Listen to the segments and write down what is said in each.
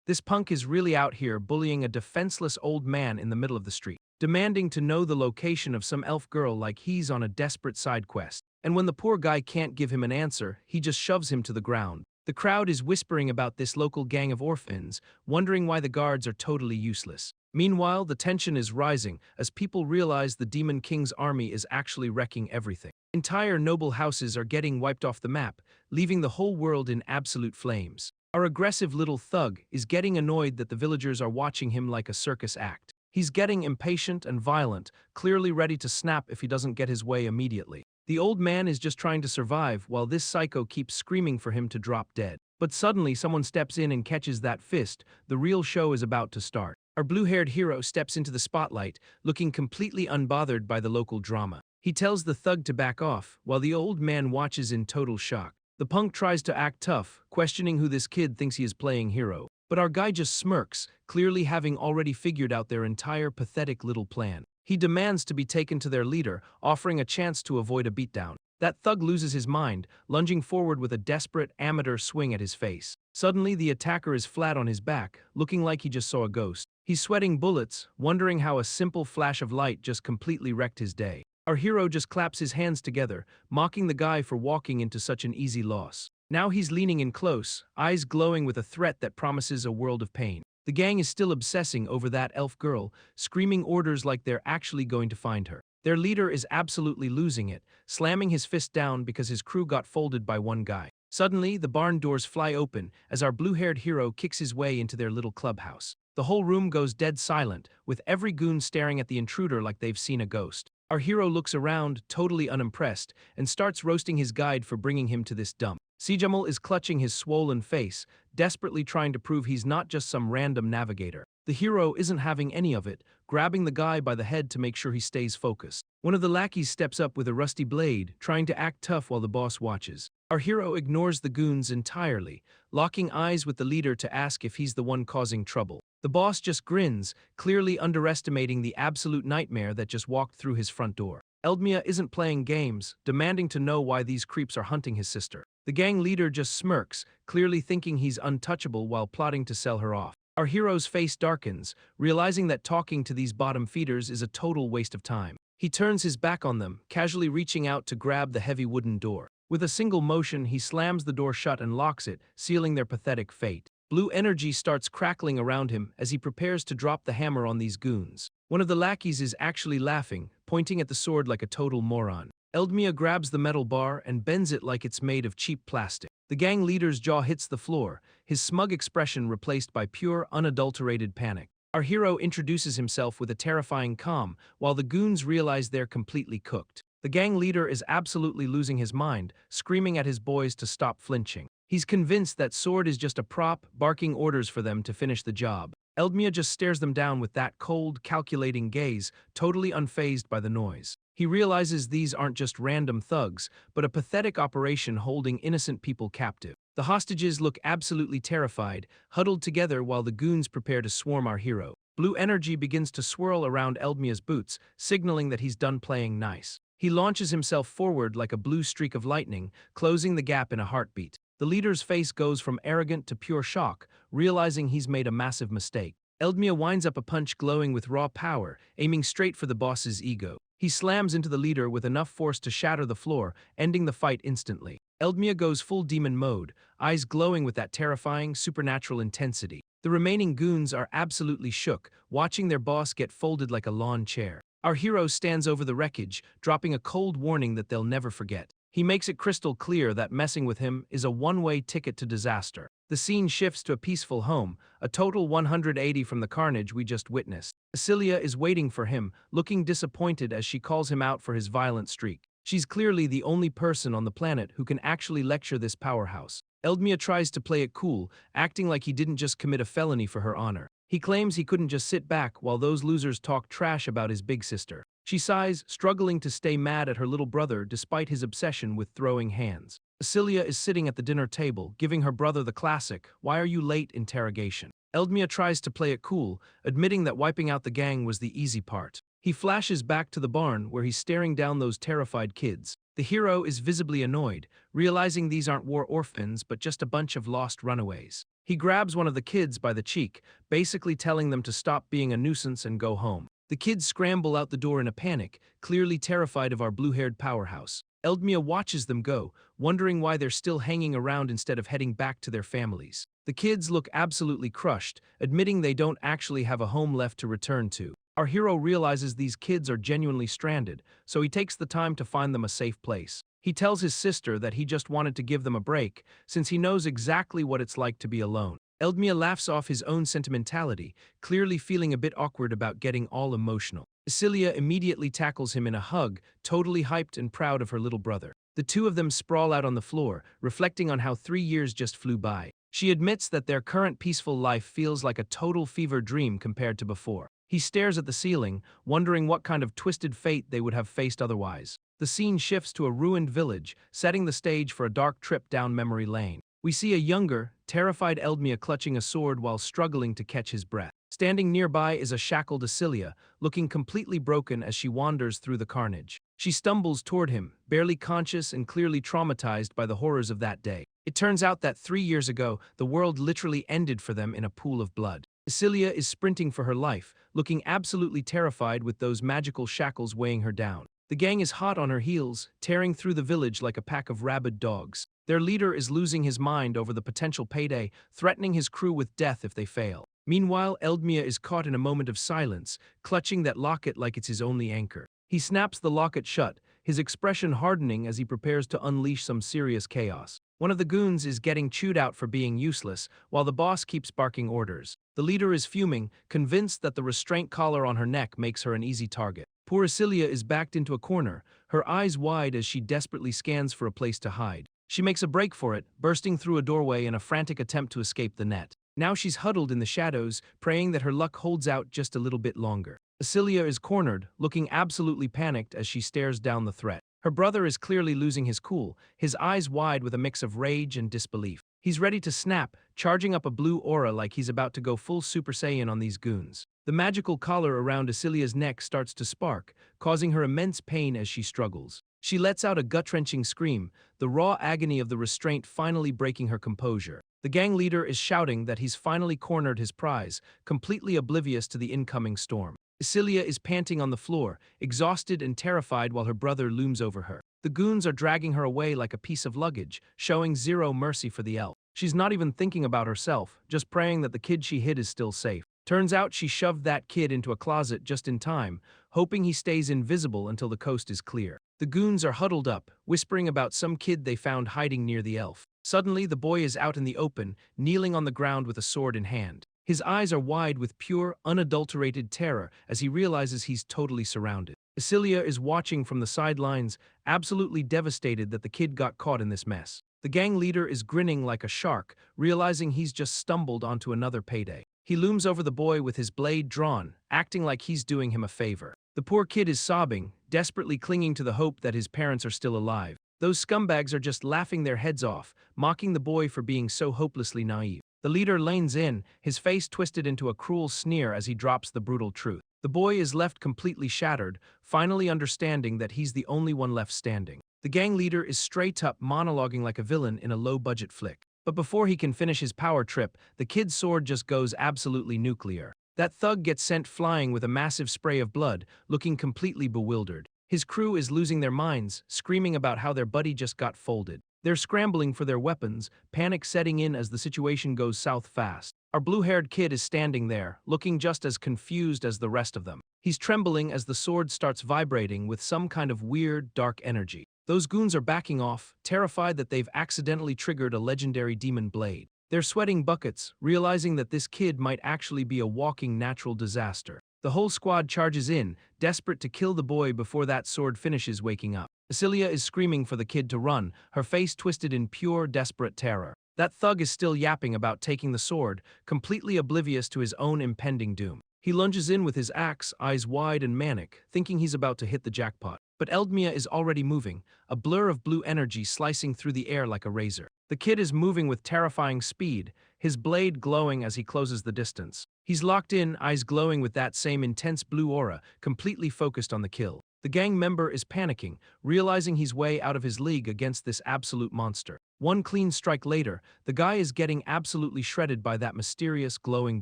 This punk is really out here bullying a defenseless old man in the middle of the street, demanding to know the location of some elf girl like he's on a desperate side quest. And when the poor guy can't give him an answer, he just shoves him to the ground. The crowd is whispering about this local gang of orphans, wondering why the guards are totally useless. Meanwhile, the tension is rising as people realize the Demon King's army is actually wrecking everything. Entire noble houses are getting wiped off the map, leaving the whole world in absolute flames. Our aggressive little thug is getting annoyed that the villagers are watching him like a circus act. He's getting impatient and violent, clearly ready to snap if he doesn't get his way immediately. The old man is just trying to survive while this psycho keeps screaming for him to drop dead. But suddenly someone steps in and catches that fist. The real show is about to start. Our blue-haired hero steps into the spotlight, looking completely unbothered by the local drama. He tells the thug to back off, while the old man watches in total shock. The punk tries to act tough, questioning who this kid thinks he is playing hero. But our guy just smirks, clearly having already figured out their entire pathetic little plan. He demands to be taken to their leader, offering a chance to avoid a beatdown. That thug loses his mind, lunging forward with a desperate, amateur swing at his face. Suddenly, the attacker is flat on his back, looking like he just saw a ghost. He's sweating bullets, wondering how a simple flash of light just completely wrecked his day. Our hero just claps his hands together, mocking the guy for walking into such an easy loss. Now he's leaning in close, eyes glowing with a threat that promises a world of pain. The gang is still obsessing over that elf girl, screaming orders like they're actually going to find her. Their leader is absolutely losing it, slamming his fist down because his crew got folded by one guy. Suddenly, the barn doors fly open as our blue-haired hero kicks his way into their little clubhouse. The whole room goes dead silent, with every goon staring at the intruder like they've seen a ghost. Our hero looks around, totally unimpressed, and starts roasting his guide for bringing him to this dump. Sejamel is clutching his swollen face, desperately trying to prove he's not just some random navigator. The hero isn't having any of it, grabbing the guy by the head to make sure he stays focused. One of the lackeys steps up with a rusty blade, trying to act tough while the boss watches. Our hero ignores the goons entirely, locking eyes with the leader to ask if he's the one causing trouble. The boss just grins, clearly underestimating the absolute nightmare that just walked through his front door. Eldmia isn't playing games, demanding to know why these creeps are hunting his sister. The gang leader just smirks, clearly thinking he's untouchable while plotting to sell her off. Our hero's face darkens, realizing that talking to these bottom feeders is a total waste of time. He turns his back on them, casually reaching out to grab the heavy wooden door. With a single motion, he slams the door shut and locks it, sealing their pathetic fate. Blue energy starts crackling around him as he prepares to drop the hammer on these goons. One of the lackeys is actually laughing, pointing at the sword like a total moron. Eldmia grabs the metal bar and bends it like it's made of cheap plastic. The gang leader's jaw hits the floor, his smug expression replaced by pure, unadulterated panic. Our hero introduces himself with a terrifying calm, while the goons realize they're completely cooked. The gang leader is absolutely losing his mind, screaming at his boys to stop flinching. He's convinced that sword is just a prop, barking orders for them to finish the job. Eldmia just stares them down with that cold, calculating gaze, totally unfazed by the noise. He realizes these aren't just random thugs, but a pathetic operation holding innocent people captive. The hostages look absolutely terrified, huddled together while the goons prepare to swarm our hero. Blue energy begins to swirl around Eldmia's boots, signaling that he's done playing nice. He launches himself forward like a blue streak of lightning, closing the gap in a heartbeat. The leader's face goes from arrogant to pure shock, realizing he's made a massive mistake. Eldmia winds up a punch glowing with raw power, aiming straight for the boss's ego. He slams into the leader with enough force to shatter the floor, ending the fight instantly. Eldmia goes full demon mode, eyes glowing with that terrifying, supernatural intensity. The remaining goons are absolutely shook, watching their boss get folded like a lawn chair. Our hero stands over the wreckage, dropping a cold warning that they'll never forget. He makes it crystal clear that messing with him is a one-way ticket to disaster. The scene shifts to a peaceful home, a total 180 from the carnage we just witnessed. Celia is waiting for him, looking disappointed as she calls him out for his violent streak. She's clearly the only person on the planet who can actually lecture this powerhouse. Eldmia tries to play it cool, acting like he didn't just commit a felony for her honor. He claims he couldn't just sit back while those losers talk trash about his big sister. She sighs, struggling to stay mad at her little brother despite his obsession with throwing hands. Celia is sitting at the dinner table, giving her brother the classic, "Why are you late?" interrogation. Eldmia tries to play it cool, admitting that wiping out the gang was the easy part. He flashes back to the barn where he's staring down those terrified kids. The hero is visibly annoyed, realizing these aren't war orphans but just a bunch of lost runaways. He grabs one of the kids by the cheek, basically telling them to stop being a nuisance and go home. The kids scramble out the door in a panic, clearly terrified of our blue-haired powerhouse. Eldmia watches them go, wondering why they're still hanging around instead of heading back to their families. The kids look absolutely crushed, admitting they don't actually have a home left to return to. Our hero realizes these kids are genuinely stranded, so he takes the time to find them a safe place. He tells his sister that he just wanted to give them a break, since he knows exactly what it's like to be alone. Eldmia laughs off his own sentimentality, clearly feeling a bit awkward about getting all emotional. Cecilia immediately tackles him in a hug, totally hyped and proud of her little brother. The two of them sprawl out on the floor, reflecting on how 3 years just flew by. She admits that their current peaceful life feels like a total fever dream compared to before. He stares at the ceiling, wondering what kind of twisted fate they would have faced otherwise. The scene shifts to a ruined village, setting the stage for a dark trip down memory lane. We see a younger, terrified Eldmia clutching a sword while struggling to catch his breath. Standing nearby is a shackled Cecilia, looking completely broken as she wanders through the carnage. She stumbles toward him, barely conscious and clearly traumatized by the horrors of that day. It turns out that 3 years ago, the world literally ended for them in a pool of blood. Cecilia is sprinting for her life, looking absolutely terrified with those magical shackles weighing her down. The gang is hot on her heels, tearing through the village like a pack of rabid dogs. Their leader is losing his mind over the potential payday, threatening his crew with death if they fail. Meanwhile, Eldmia is caught in a moment of silence, clutching that locket like it's his only anchor. He snaps the locket shut, his expression hardening as he prepares to unleash some serious chaos. One of the goons is getting chewed out for being useless, while the boss keeps barking orders. The leader is fuming, convinced that the restraint collar on her neck makes her an easy target. Poor Cecilia is backed into a corner, her eyes wide as she desperately scans for a place to hide. She makes a break for it, bursting through a doorway in a frantic attempt to escape the net. Now she's huddled in the shadows, praying that her luck holds out just a little bit longer. Cecilia is cornered, looking absolutely panicked as she stares down the threat. Her brother is clearly losing his cool, his eyes wide with a mix of rage and disbelief. He's ready to snap, charging up a blue aura like he's about to go full Super Saiyan on these goons. The magical collar around Cecilia's neck starts to spark, causing her immense pain as she struggles. She lets out a gut-wrenching scream, the raw agony of the restraint finally breaking her composure. The gang leader is shouting that he's finally cornered his prize, completely oblivious to the incoming storm. Cecilia is panting on the floor, exhausted and terrified while her brother looms over her. The goons are dragging her away like a piece of luggage, showing zero mercy for the elf. She's not even thinking about herself, just praying that the kid she hid is still safe. Turns out she shoved that kid into a closet just in time, hoping he stays invisible until the coast is clear. The goons are huddled up, whispering about some kid they found hiding near the elf. Suddenly, the boy is out in the open, kneeling on the ground with a sword in hand. His eyes are wide with pure, unadulterated terror as he realizes he's totally surrounded. Cecilia is watching from the sidelines, absolutely devastated that the kid got caught in this mess. The gang leader is grinning like a shark, realizing he's just stumbled onto another payday. He looms over the boy with his blade drawn, acting like he's doing him a favor. The poor kid is sobbing, desperately clinging to the hope that his parents are still alive. Those scumbags are just laughing their heads off, mocking the boy for being so hopelessly naive. The leader leans in, his face twisted into a cruel sneer as he drops the brutal truth. The boy is left completely shattered, finally understanding that he's the only one left standing. The gang leader is straight up monologuing like a villain in a low-budget flick. But before he can finish his power trip, the kid's sword just goes absolutely nuclear. That thug gets sent flying with a massive spray of blood, looking completely bewildered. His crew is losing their minds, screaming about how their buddy just got folded. They're scrambling for their weapons, panic setting in as the situation goes south fast. Our blue-haired kid is standing there, looking just as confused as the rest of them. He's trembling as the sword starts vibrating with some kind of weird, dark energy. Those goons are backing off, terrified that they've accidentally triggered a legendary demon blade. They're sweating buckets, realizing that this kid might actually be a walking natural disaster. The whole squad charges in, desperate to kill the boy before that sword finishes waking up. Cecilia is screaming for the kid to run, her face twisted in pure, desperate terror. That thug is still yapping about taking the sword, completely oblivious to his own impending doom. He lunges in with his axe, eyes wide and manic, thinking he's about to hit the jackpot. But Eldmia is already moving, a blur of blue energy slicing through the air like a razor. The kid is moving with terrifying speed, his blade glowing as he closes the distance. He's locked in, eyes glowing with that same intense blue aura, completely focused on the kill. The gang member is panicking, realizing he's way out of his league against this absolute monster. One clean strike later, the guy is getting absolutely shredded by that mysterious glowing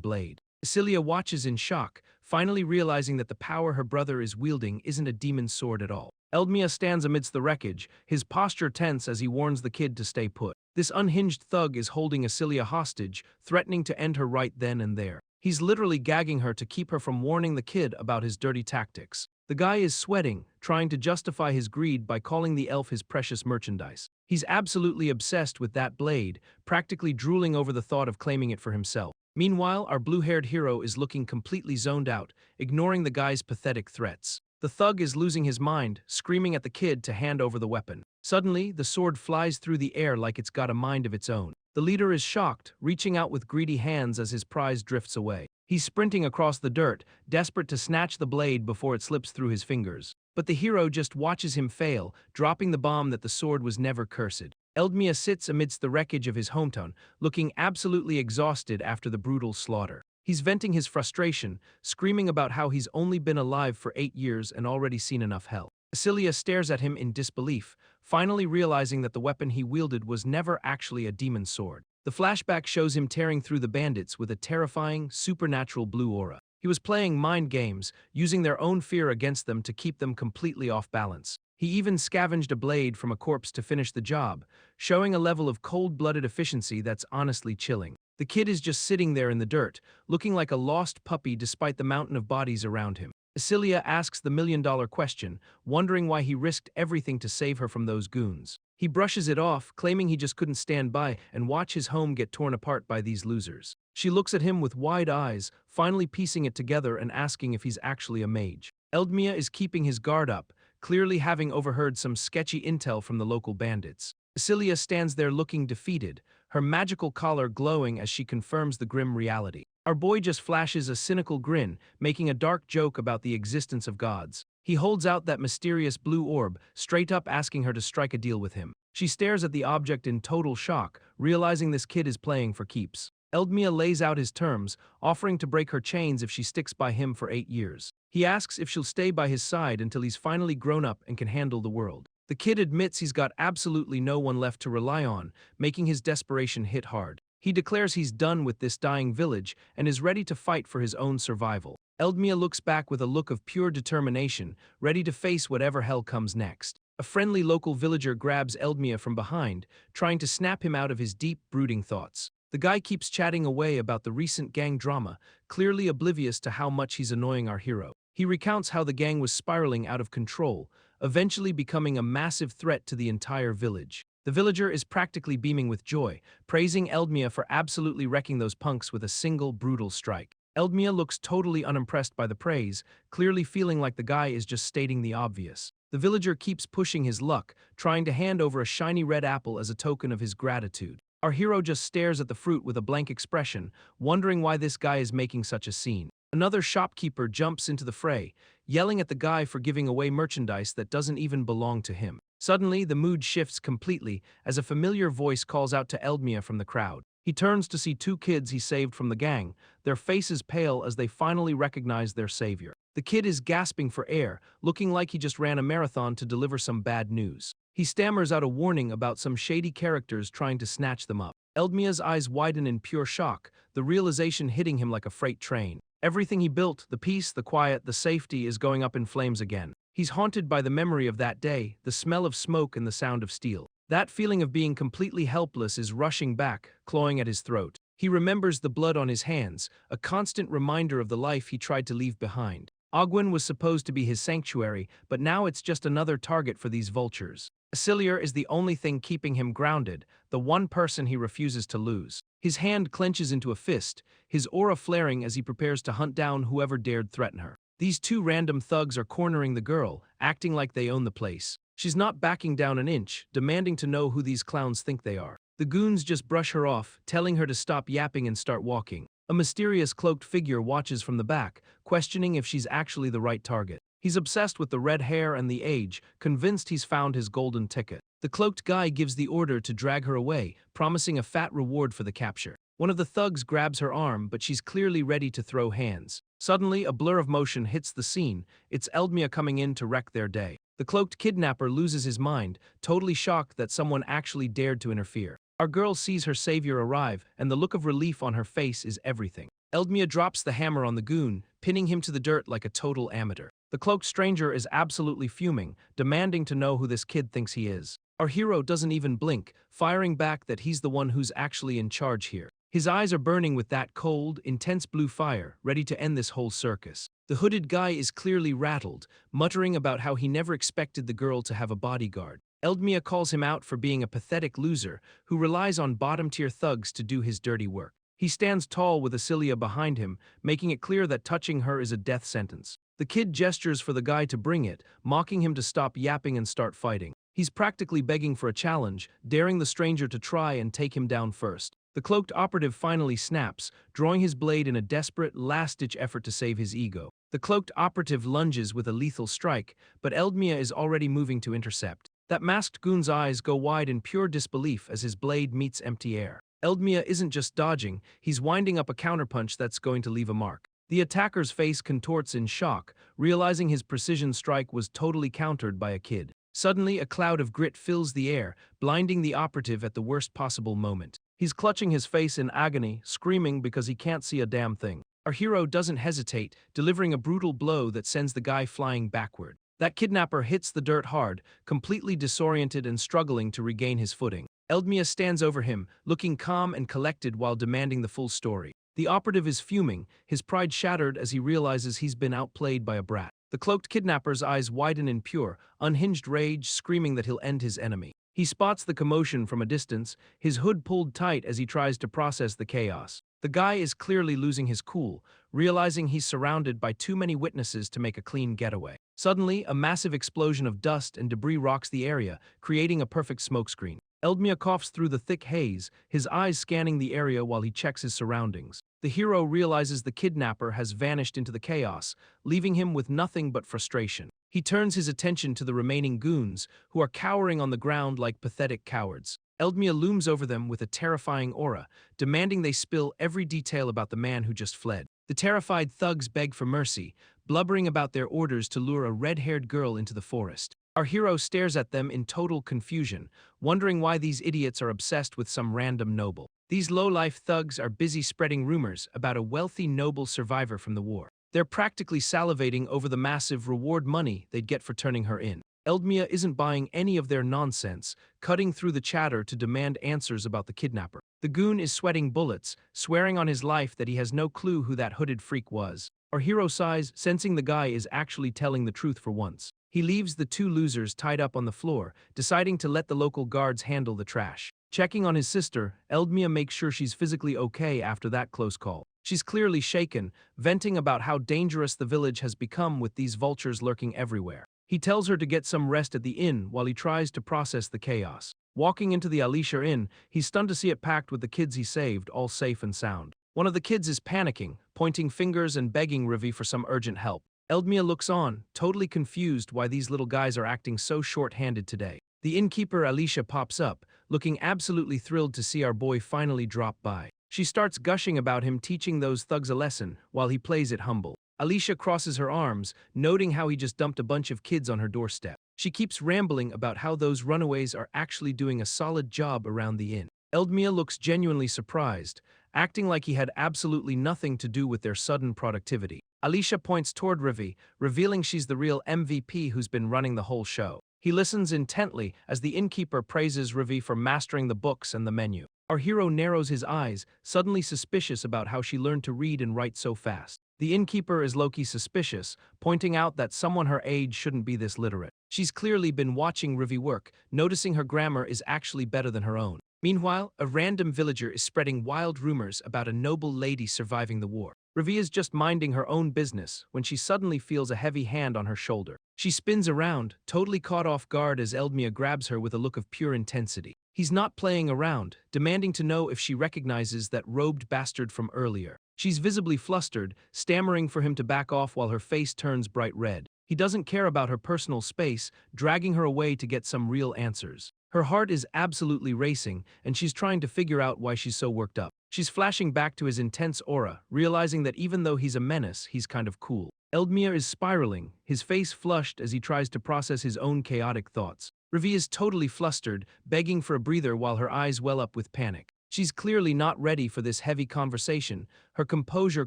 blade. Celia watches in shock, finally realizing that the power her brother is wielding isn't a demon's sword at all. Eldmia stands amidst the wreckage, his posture tense as he warns the kid to stay put. This unhinged thug is holding Celia hostage, threatening to end her right then and there. He's literally gagging her to keep her from warning the kid about his dirty tactics. The guy is sweating, trying to justify his greed by calling the elf his precious merchandise. He's absolutely obsessed with that blade, practically drooling over the thought of claiming it for himself. Meanwhile, our blue-haired hero is looking completely zoned out, ignoring the guy's pathetic threats. The thug is losing his mind, screaming at the kid to hand over the weapon. Suddenly, the sword flies through the air like it's got a mind of its own. The leader is shocked, reaching out with greedy hands as his prize drifts away. He's sprinting across the dirt, desperate to snatch the blade before it slips through his fingers. But the hero just watches him fail, dropping the bomb that the sword was never cursed. Eldmia sits amidst the wreckage of his hometown, looking absolutely exhausted after the brutal slaughter. He's venting his frustration, screaming about how he's only been alive for 8 years and already seen enough hell. Celia stares at him in disbelief, finally realizing that the weapon he wielded was never actually a demon's sword. The flashback shows him tearing through the bandits with a terrifying, supernatural blue aura. He was playing mind games, using their own fear against them to keep them completely off balance. He even scavenged a blade from a corpse to finish the job, showing a level of cold-blooded efficiency that's honestly chilling. The kid is just sitting there in the dirt, looking like a lost puppy despite the mountain of bodies around him. Celia asks the million-dollar question, wondering why he risked everything to save her from those goons. He brushes it off, claiming he just couldn't stand by and watch his home get torn apart by these losers. She looks at him with wide eyes, finally piecing it together and asking if he's actually a mage. Eldmia is keeping his guard up, clearly having overheard some sketchy intel from the local bandits. Celia stands there looking defeated, her magical collar glowing as she confirms the grim reality. Our boy just flashes a cynical grin, making a dark joke about the existence of gods. He holds out that mysterious blue orb, straight up asking her to strike a deal with him. She stares at the object in total shock, realizing this kid is playing for keeps. Eldmia lays out his terms, offering to break her chains if she sticks by him for 8 years. He asks if she'll stay by his side until he's finally grown up and can handle the world. The kid admits he's got absolutely no one left to rely on, making his desperation hit hard. He declares he's done with this dying village and is ready to fight for his own survival. Eldmia looks back with a look of pure determination, ready to face whatever hell comes next. A friendly local villager grabs Eldmia from behind, trying to snap him out of his deep, brooding thoughts. The guy keeps chatting away about the recent gang drama, clearly oblivious to how much he's annoying our hero. He recounts how the gang was spiraling out of control, eventually becoming a massive threat to the entire village. The villager is practically beaming with joy, praising Eldmia for absolutely wrecking those punks with a single brutal strike. Eldmia looks totally unimpressed by the praise, clearly feeling like the guy is just stating the obvious. The villager keeps pushing his luck, trying to hand over a shiny red apple as a token of his gratitude. Our hero just stares at the fruit with a blank expression, wondering why this guy is making such a scene. Another shopkeeper jumps into the fray, yelling at the guy for giving away merchandise that doesn't even belong to him. Suddenly, the mood shifts completely as a familiar voice calls out to Eldmia from the crowd. He turns to see 2 kids he saved from the gang, their faces pale as they finally recognize their savior. The kid is gasping for air, looking like he just ran a marathon to deliver some bad news. He stammers out a warning about some shady characters trying to snatch them up. Eldmia's eyes widen in pure shock, the realization hitting him like a freight train. Everything he built, the peace, the quiet, the safety, is going up in flames again. He's haunted by the memory of that day, the smell of smoke and the sound of steel. That feeling of being completely helpless is rushing back, clawing at his throat. He remembers the blood on his hands, a constant reminder of the life he tried to leave behind. Ogwyn was supposed to be his sanctuary, but now it's just another target for these vultures. Celia is the only thing keeping him grounded, the one person he refuses to lose. His hand clenches into a fist, his aura flaring as he prepares to hunt down whoever dared threaten her. These 2 random thugs are cornering the girl, acting like they own the place. She's not backing down an inch, demanding to know who these clowns think they are. The goons just brush her off, telling her to stop yapping and start walking. A mysterious cloaked figure watches from the back, questioning if she's actually the right target. He's obsessed with the red hair and the age, convinced he's found his golden ticket. The cloaked guy gives the order to drag her away, promising a fat reward for the capture. One of the thugs grabs her arm, but she's clearly ready to throw hands. Suddenly, a blur of motion hits the scene. It's Eldmia coming in to wreck their day. The cloaked kidnapper loses his mind, totally shocked that someone actually dared to interfere. Our girl sees her savior arrive, and the look of relief on her face is everything. Eldmia drops the hammer on the goon, pinning him to the dirt like a total amateur. The cloaked stranger is absolutely fuming, demanding to know who this kid thinks he is. Our hero doesn't even blink, firing back that he's the one who's actually in charge here. His eyes are burning with that cold, intense blue fire, ready to end this whole circus. The hooded guy is clearly rattled, muttering about how he never expected the girl to have a bodyguard. Eldmia calls him out for being a pathetic loser who relies on bottom-tier thugs to do his dirty work. He stands tall with Acilia behind him, making it clear that touching her is a death sentence. The kid gestures for the guy to bring it, mocking him to stop yapping and start fighting. He's practically begging for a challenge, daring the stranger to try and take him down first. The cloaked operative finally snaps, drawing his blade in a desperate, last-ditch effort to save his ego. The cloaked operative lunges with a lethal strike, but Eldmia is already moving to intercept. That masked goon's eyes go wide in pure disbelief as his blade meets empty air. Eldmia isn't just dodging, he's winding up a counterpunch that's going to leave a mark. The attacker's face contorts in shock, realizing his precision strike was totally countered by a kid. Suddenly, a cloud of grit fills the air, blinding the operative at the worst possible moment. He's clutching his face in agony, screaming because he can't see a damn thing. Our hero doesn't hesitate, delivering a brutal blow that sends the guy flying backward. That kidnapper hits the dirt hard, completely disoriented and struggling to regain his footing. Eldmia stands over him, looking calm and collected while demanding the full story. The operative is fuming, his pride shattered as he realizes he's been outplayed by a brat. The cloaked kidnapper's eyes widen in pure, unhinged rage, screaming that he'll end his enemy. He spots the commotion from a distance, his hood pulled tight as he tries to process the chaos. The guy is clearly losing his cool, realizing he's surrounded by too many witnesses to make a clean getaway. Suddenly, a massive explosion of dust and debris rocks the area, creating a perfect smokescreen. Eldmia coughs through the thick haze, his eyes scanning the area while he checks his surroundings. The hero realizes the kidnapper has vanished into the chaos, leaving him with nothing but frustration. He turns his attention to the remaining goons, who are cowering on the ground like pathetic cowards. Eldmia looms over them with a terrifying aura, demanding they spill every detail about the man who just fled. The terrified thugs beg for mercy, blubbering about their orders to lure a red-haired girl into the forest. Our hero stares at them in total confusion, wondering why these idiots are obsessed with some random noble. These low-life thugs are busy spreading rumors about a wealthy noble survivor from the war. They're practically salivating over the massive reward money they'd get for turning her in. Eldmia isn't buying any of their nonsense, cutting through the chatter to demand answers about the kidnapper. The goon is sweating bullets, swearing on his life that he has no clue who that hooded freak was. Our hero sighs, sensing the guy is actually telling the truth for once. He leaves the two losers tied up on the floor, deciding to let the local guards handle the trash. Checking on his sister, Eldmia makes sure she's physically okay after that close call. She's clearly shaken, venting about how dangerous the village has become with these vultures lurking everywhere. He tells her to get some rest at the inn while he tries to process the chaos. Walking into the Alicia Inn, he's stunned to see it packed with the kids he saved, all safe and sound. One of the kids is panicking, pointing fingers and begging Ravi for some urgent help. Eldmia looks on, totally confused why these little guys are acting so short-handed today. The innkeeper Alicia pops up, looking absolutely thrilled to see our boy finally drop by. She starts gushing about him teaching those thugs a lesson, while he plays it humble. Alicia crosses her arms, noting how he just dumped a bunch of kids on her doorstep. She keeps rambling about how those runaways are actually doing a solid job around the inn. Eldmia looks genuinely surprised, acting like he had absolutely nothing to do with their sudden productivity. Alicia points toward Ravi, revealing she's the real MVP who's been running the whole show. He listens intently as the innkeeper praises Ravi for mastering the books and the menu. Our hero narrows his eyes, suddenly suspicious about how she learned to read and write so fast. The innkeeper is low-key suspicious, pointing out that someone her age shouldn't be this literate. She's clearly been watching Ravi work, noticing her grammar is actually better than her own. Meanwhile, a random villager is spreading wild rumors about a noble lady surviving the war. Ravi is just minding her own business when she suddenly feels a heavy hand on her shoulder. She spins around, totally caught off guard as Eldmia grabs her with a look of pure intensity. He's not playing around, demanding to know if she recognizes that robed bastard from earlier. She's visibly flustered, stammering for him to back off while her face turns bright red. He doesn't care about her personal space, dragging her away to get some real answers. Her heart is absolutely racing, and she's trying to figure out why she's so worked up. She's flashing back to his intense aura, realizing that even though he's a menace, he's kind of cool. Eldmia is spiraling, his face flushed as he tries to process his own chaotic thoughts. Ravi is totally flustered, begging for a breather while her eyes well up with panic. She's clearly not ready for this heavy conversation, her composure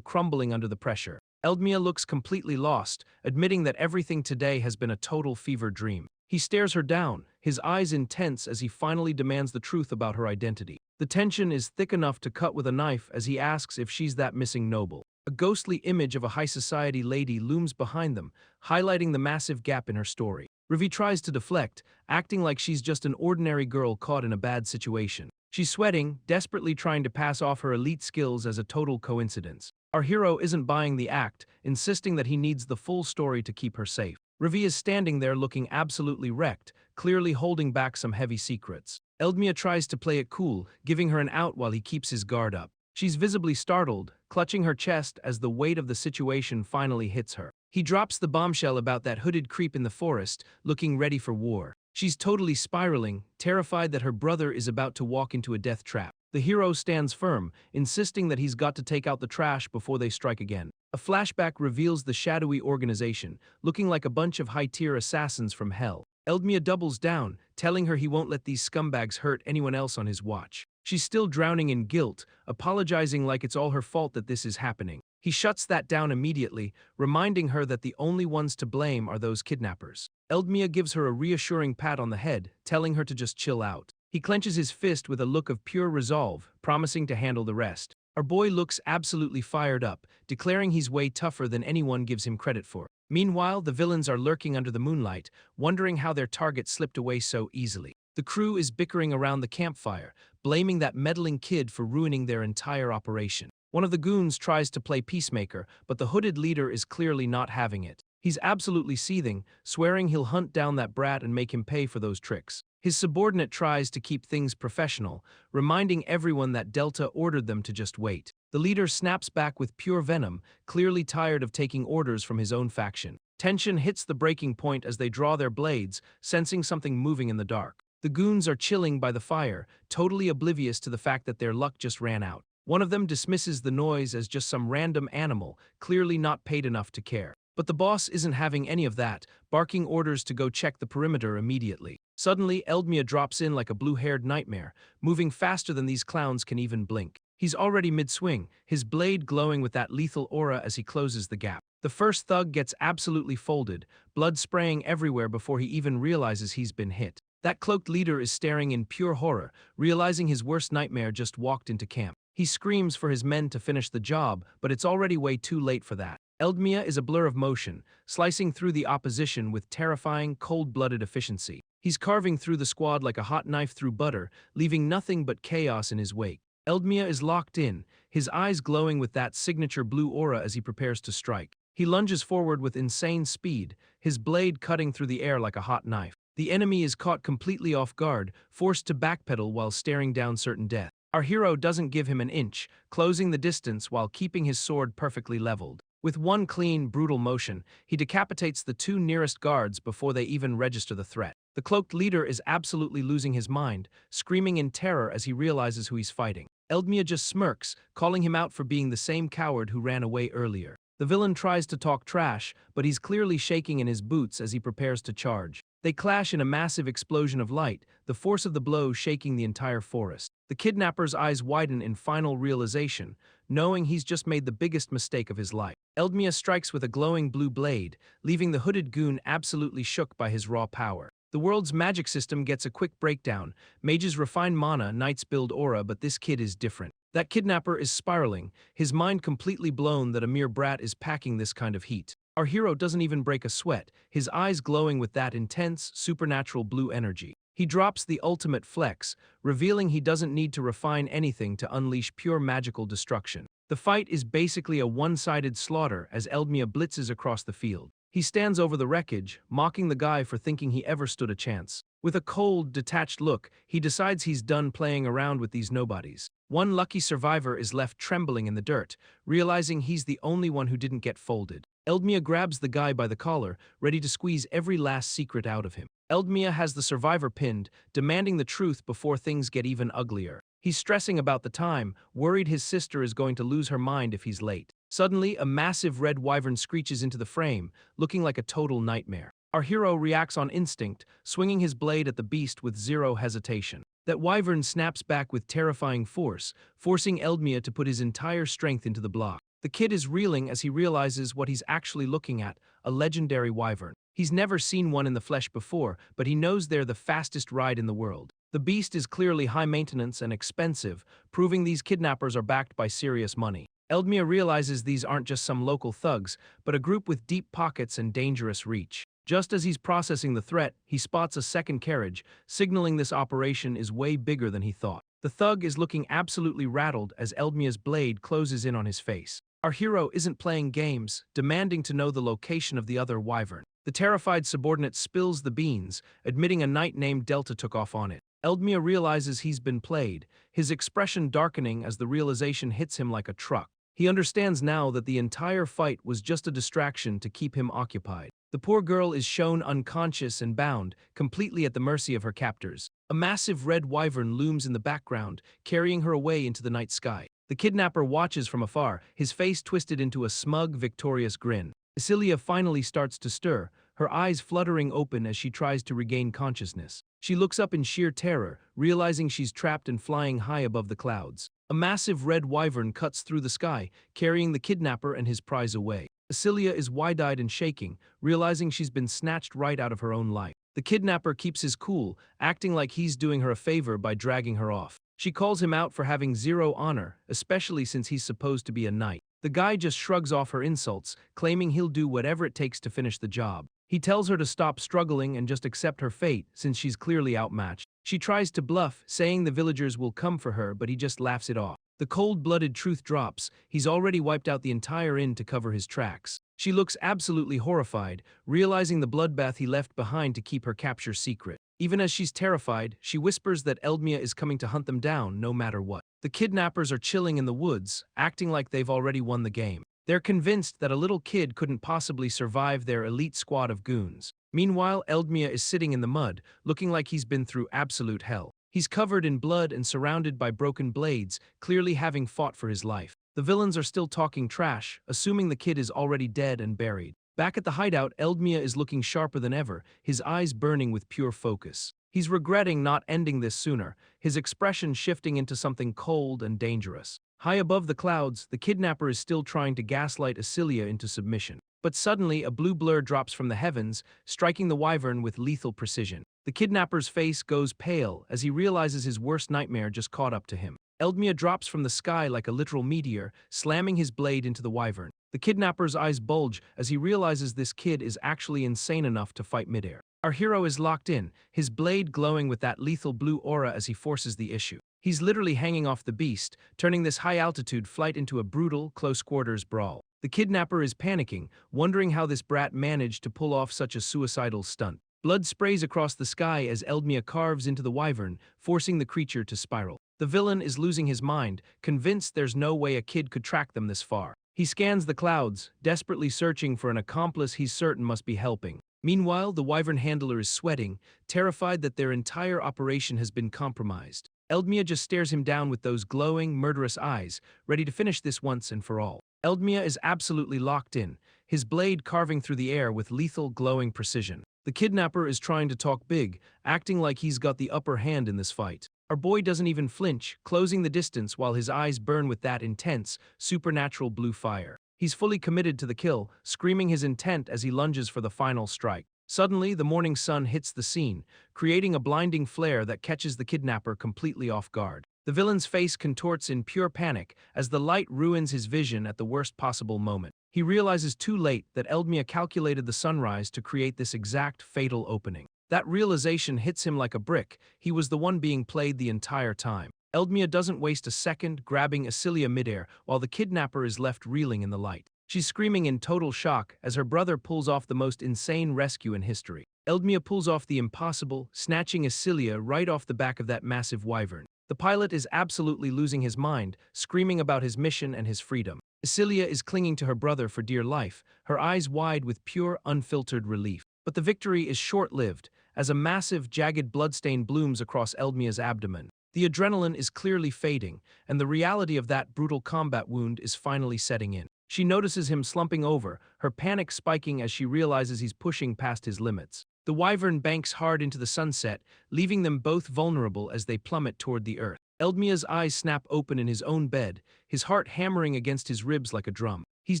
crumbling under the pressure. Eldmia looks completely lost, admitting that everything today has been a total fever dream. He stares her down, his eyes intense as he finally demands the truth about her identity. The tension is thick enough to cut with a knife as he asks if she's that missing noble. A ghostly image of a high society lady looms behind them, highlighting the massive gap in her story. Ravi tries to deflect, acting like she's just an ordinary girl caught in a bad situation. She's sweating, desperately trying to pass off her elite skills as a total coincidence. Our hero isn't buying the act, insisting that he needs the full story to keep her safe. Ravi is standing there looking absolutely wrecked, clearly holding back some heavy secrets. Eldmia tries to play it cool, giving her an out while he keeps his guard up. She's visibly startled, clutching her chest as the weight of the situation finally hits her. He drops the bombshell about that hooded creep in the forest, looking ready for war. She's totally spiraling, terrified that her brother is about to walk into a death trap. The hero stands firm, insisting that he's got to take out the trash before they strike again. A flashback reveals the shadowy organization, looking like a bunch of high-tier assassins from hell. Eldmia doubles down, telling her he won't let these scumbags hurt anyone else on his watch. She's still drowning in guilt, apologizing like it's all her fault that this is happening. He shuts that down immediately, reminding her that the only ones to blame are those kidnappers. Eldmia gives her a reassuring pat on the head, telling her to just chill out. He clenches his fist with a look of pure resolve, promising to handle the rest. Our boy looks absolutely fired up, declaring he's way tougher than anyone gives him credit for. Meanwhile, the villains are lurking under the moonlight, wondering how their target slipped away so easily. The crew is bickering around the campfire, blaming that meddling kid for ruining their entire operation. One of the goons tries to play peacemaker, but the hooded leader is clearly not having it. He's absolutely seething, swearing he'll hunt down that brat and make him pay for those tricks. His subordinate tries to keep things professional, reminding everyone that Delta ordered them to just wait. The leader snaps back with pure venom, clearly tired of taking orders from his own faction. Tension hits the breaking point as they draw their blades, sensing something moving in the dark. The goons are chilling by the fire, totally oblivious to the fact that their luck just ran out. One of them dismisses the noise as just some random animal, clearly not paid enough to care. But the boss isn't having any of that, barking orders to go check the perimeter immediately. Suddenly, Eldmia drops in like a blue-haired nightmare, moving faster than these clowns can even blink. He's already mid-swing, his blade glowing with that lethal aura as he closes the gap. The first thug gets absolutely folded, blood spraying everywhere before he even realizes he's been hit. That cloaked leader is staring in pure horror, realizing his worst nightmare just walked into camp. He screams for his men to finish the job, but it's already way too late for that. Eldmia is a blur of motion, slicing through the opposition with terrifying, cold-blooded efficiency. He's carving through the squad like a hot knife through butter, leaving nothing but chaos in his wake. Eldmia is locked in, his eyes glowing with that signature blue aura as he prepares to strike. He lunges forward with insane speed, his blade cutting through the air like a hot knife. The enemy is caught completely off guard, forced to backpedal while staring down certain death. Our hero doesn't give him an inch, closing the distance while keeping his sword perfectly leveled. With one clean, brutal motion, he decapitates the two nearest guards before they even register the threat. The cloaked leader is absolutely losing his mind, screaming in terror as he realizes who he's fighting. Eldmia just smirks, calling him out for being the same coward who ran away earlier. The villain tries to talk trash, but he's clearly shaking in his boots as he prepares to charge. They clash in a massive explosion of light, the force of the blow shaking the entire forest. The kidnapper's eyes widen in final realization, knowing he's just made the biggest mistake of his life. Eldmia strikes with a glowing blue blade, leaving the hooded goon absolutely shook by his raw power. The world's magic system gets a quick breakdown. Mages refine mana, knights build aura, but this kid is different. That kidnapper is spiraling, his mind completely blown that a mere brat is packing this kind of heat. Our hero doesn't even break a sweat, his eyes glowing with that intense, supernatural blue energy. He drops the ultimate flex, revealing he doesn't need to refine anything to unleash pure magical destruction. The fight is basically a one-sided slaughter as Eldmia blitzes across the field. He stands over the wreckage, mocking the guy for thinking he ever stood a chance. With a cold, detached look, he decides he's done playing around with these nobodies. One lucky survivor is left trembling in the dirt, realizing he's the only one who didn't get folded. Eldmia grabs the guy by the collar, ready to squeeze every last secret out of him. Eldmia has the survivor pinned, demanding the truth before things get even uglier. He's stressing about the time, worried his sister is going to lose her mind if he's late. Suddenly, a massive red wyvern screeches into the frame, looking like a total nightmare. Our hero reacts on instinct, swinging his blade at the beast with zero hesitation. That wyvern snaps back with terrifying force, forcing Eldmia to put his entire strength into the block. The kid is reeling as he realizes what he's actually looking at, a legendary wyvern. He's never seen one in the flesh before, but he knows they're the fastest ride in the world. The beast is clearly high maintenance and expensive, proving these kidnappers are backed by serious money. Eldmia realizes these aren't just some local thugs, but a group with deep pockets and dangerous reach. Just as he's processing the threat, he spots a second carriage, signaling this operation is way bigger than he thought. The thug is looking absolutely rattled as Eldmia's blade closes in on his face. Our hero isn't playing games, demanding to know the location of the other wyvern. The terrified subordinate spills the beans, admitting a knight named Delta took off on it. Eldmia realizes he's been played, his expression darkening as the realization hits him like a truck. He understands now that the entire fight was just a distraction to keep him occupied. The poor girl is shown unconscious and bound, completely at the mercy of her captors. A massive red wyvern looms in the background, carrying her away into the night sky. The kidnapper watches from afar, his face twisted into a smug, victorious grin. Esilia finally starts to stir, her eyes fluttering open as she tries to regain consciousness. She looks up in sheer terror, realizing she's trapped and flying high above the clouds. A massive red wyvern cuts through the sky, carrying the kidnapper and his prize away. Esilia is wide-eyed and shaking, realizing she's been snatched right out of her own life. The kidnapper keeps his cool, acting like he's doing her a favor by dragging her off. She calls him out for having zero honor, especially since he's supposed to be a knight. The guy just shrugs off her insults, claiming he'll do whatever it takes to finish the job. He tells her to stop struggling and just accept her fate, since she's clearly outmatched. She tries to bluff, saying the villagers will come for her, but he just laughs it off. The cold-blooded truth drops, he's already wiped out the entire inn to cover his tracks. She looks absolutely horrified, realizing the bloodbath he left behind to keep her capture secret. Even as she's terrified, she whispers that Eldmia is coming to hunt them down no matter what. The kidnappers are chilling in the woods, acting like they've already won the game. They're convinced that a little kid couldn't possibly survive their elite squad of goons. Meanwhile, Eldmia is sitting in the mud, looking like he's been through absolute hell. He's covered in blood and surrounded by broken blades, clearly having fought for his life. The villains are still talking trash, assuming the kid is already dead and buried. Back at the hideout, Eldmia is looking sharper than ever, his eyes burning with pure focus. He's regretting not ending this sooner, his expression shifting into something cold and dangerous. High above the clouds, the kidnapper is still trying to gaslight Esilia into submission. But suddenly, a blue blur drops from the heavens, striking the wyvern with lethal precision. The kidnapper's face goes pale as he realizes his worst nightmare just caught up to him. Eldmia drops from the sky like a literal meteor, slamming his blade into the wyvern. The kidnapper's eyes bulge as he realizes this kid is actually insane enough to fight midair. Our hero is locked in, his blade glowing with that lethal blue aura as he forces the issue. He's literally hanging off the beast, turning this high-altitude flight into a brutal, close-quarters brawl. The kidnapper is panicking, wondering how this brat managed to pull off such a suicidal stunt. Blood sprays across the sky as Eldmia carves into the wyvern, forcing the creature to spiral. The villain is losing his mind, convinced there's no way a kid could track them this far. He scans the clouds, desperately searching for an accomplice he's certain must be helping. Meanwhile, the wyvern handler is sweating, terrified that their entire operation has been compromised. Eldmia just stares him down with those glowing, murderous eyes, ready to finish this once and for all. Eldmia is absolutely locked in, his blade carving through the air with lethal, glowing precision. The kidnapper is trying to talk big, acting like he's got the upper hand in this fight. Our boy doesn't even flinch, closing the distance while his eyes burn with that intense, supernatural blue fire. He's fully committed to the kill, screaming his intent as he lunges for the final strike. Suddenly, the morning sun hits the scene, creating a blinding flare that catches the kidnapper completely off guard. The villain's face contorts in pure panic as the light ruins his vision at the worst possible moment. He realizes too late that Eldmia calculated the sunrise to create this exact fatal opening. That realization hits him like a brick. He was the one being played the entire time. Eldmia doesn't waste a second, grabbing Esilia midair while the kidnapper is left reeling in the light. She's screaming in total shock as her brother pulls off the most insane rescue in history. Eldmia pulls off the impossible, snatching Esilia right off the back of that massive wyvern. The pilot is absolutely losing his mind, screaming about his mission and his freedom. Esilia is clinging to her brother for dear life, her eyes wide with pure, unfiltered relief. But the victory is short-lived, as a massive, jagged bloodstain blooms across Eldmia's abdomen. The adrenaline is clearly fading, and the reality of that brutal combat wound is finally setting in. She notices him slumping over, her panic spiking as she realizes he's pushing past his limits. The wyvern banks hard into the sunset, leaving them both vulnerable as they plummet toward the earth. Eldmia's eyes snap open in his own bed, his heart hammering against his ribs like a drum. He's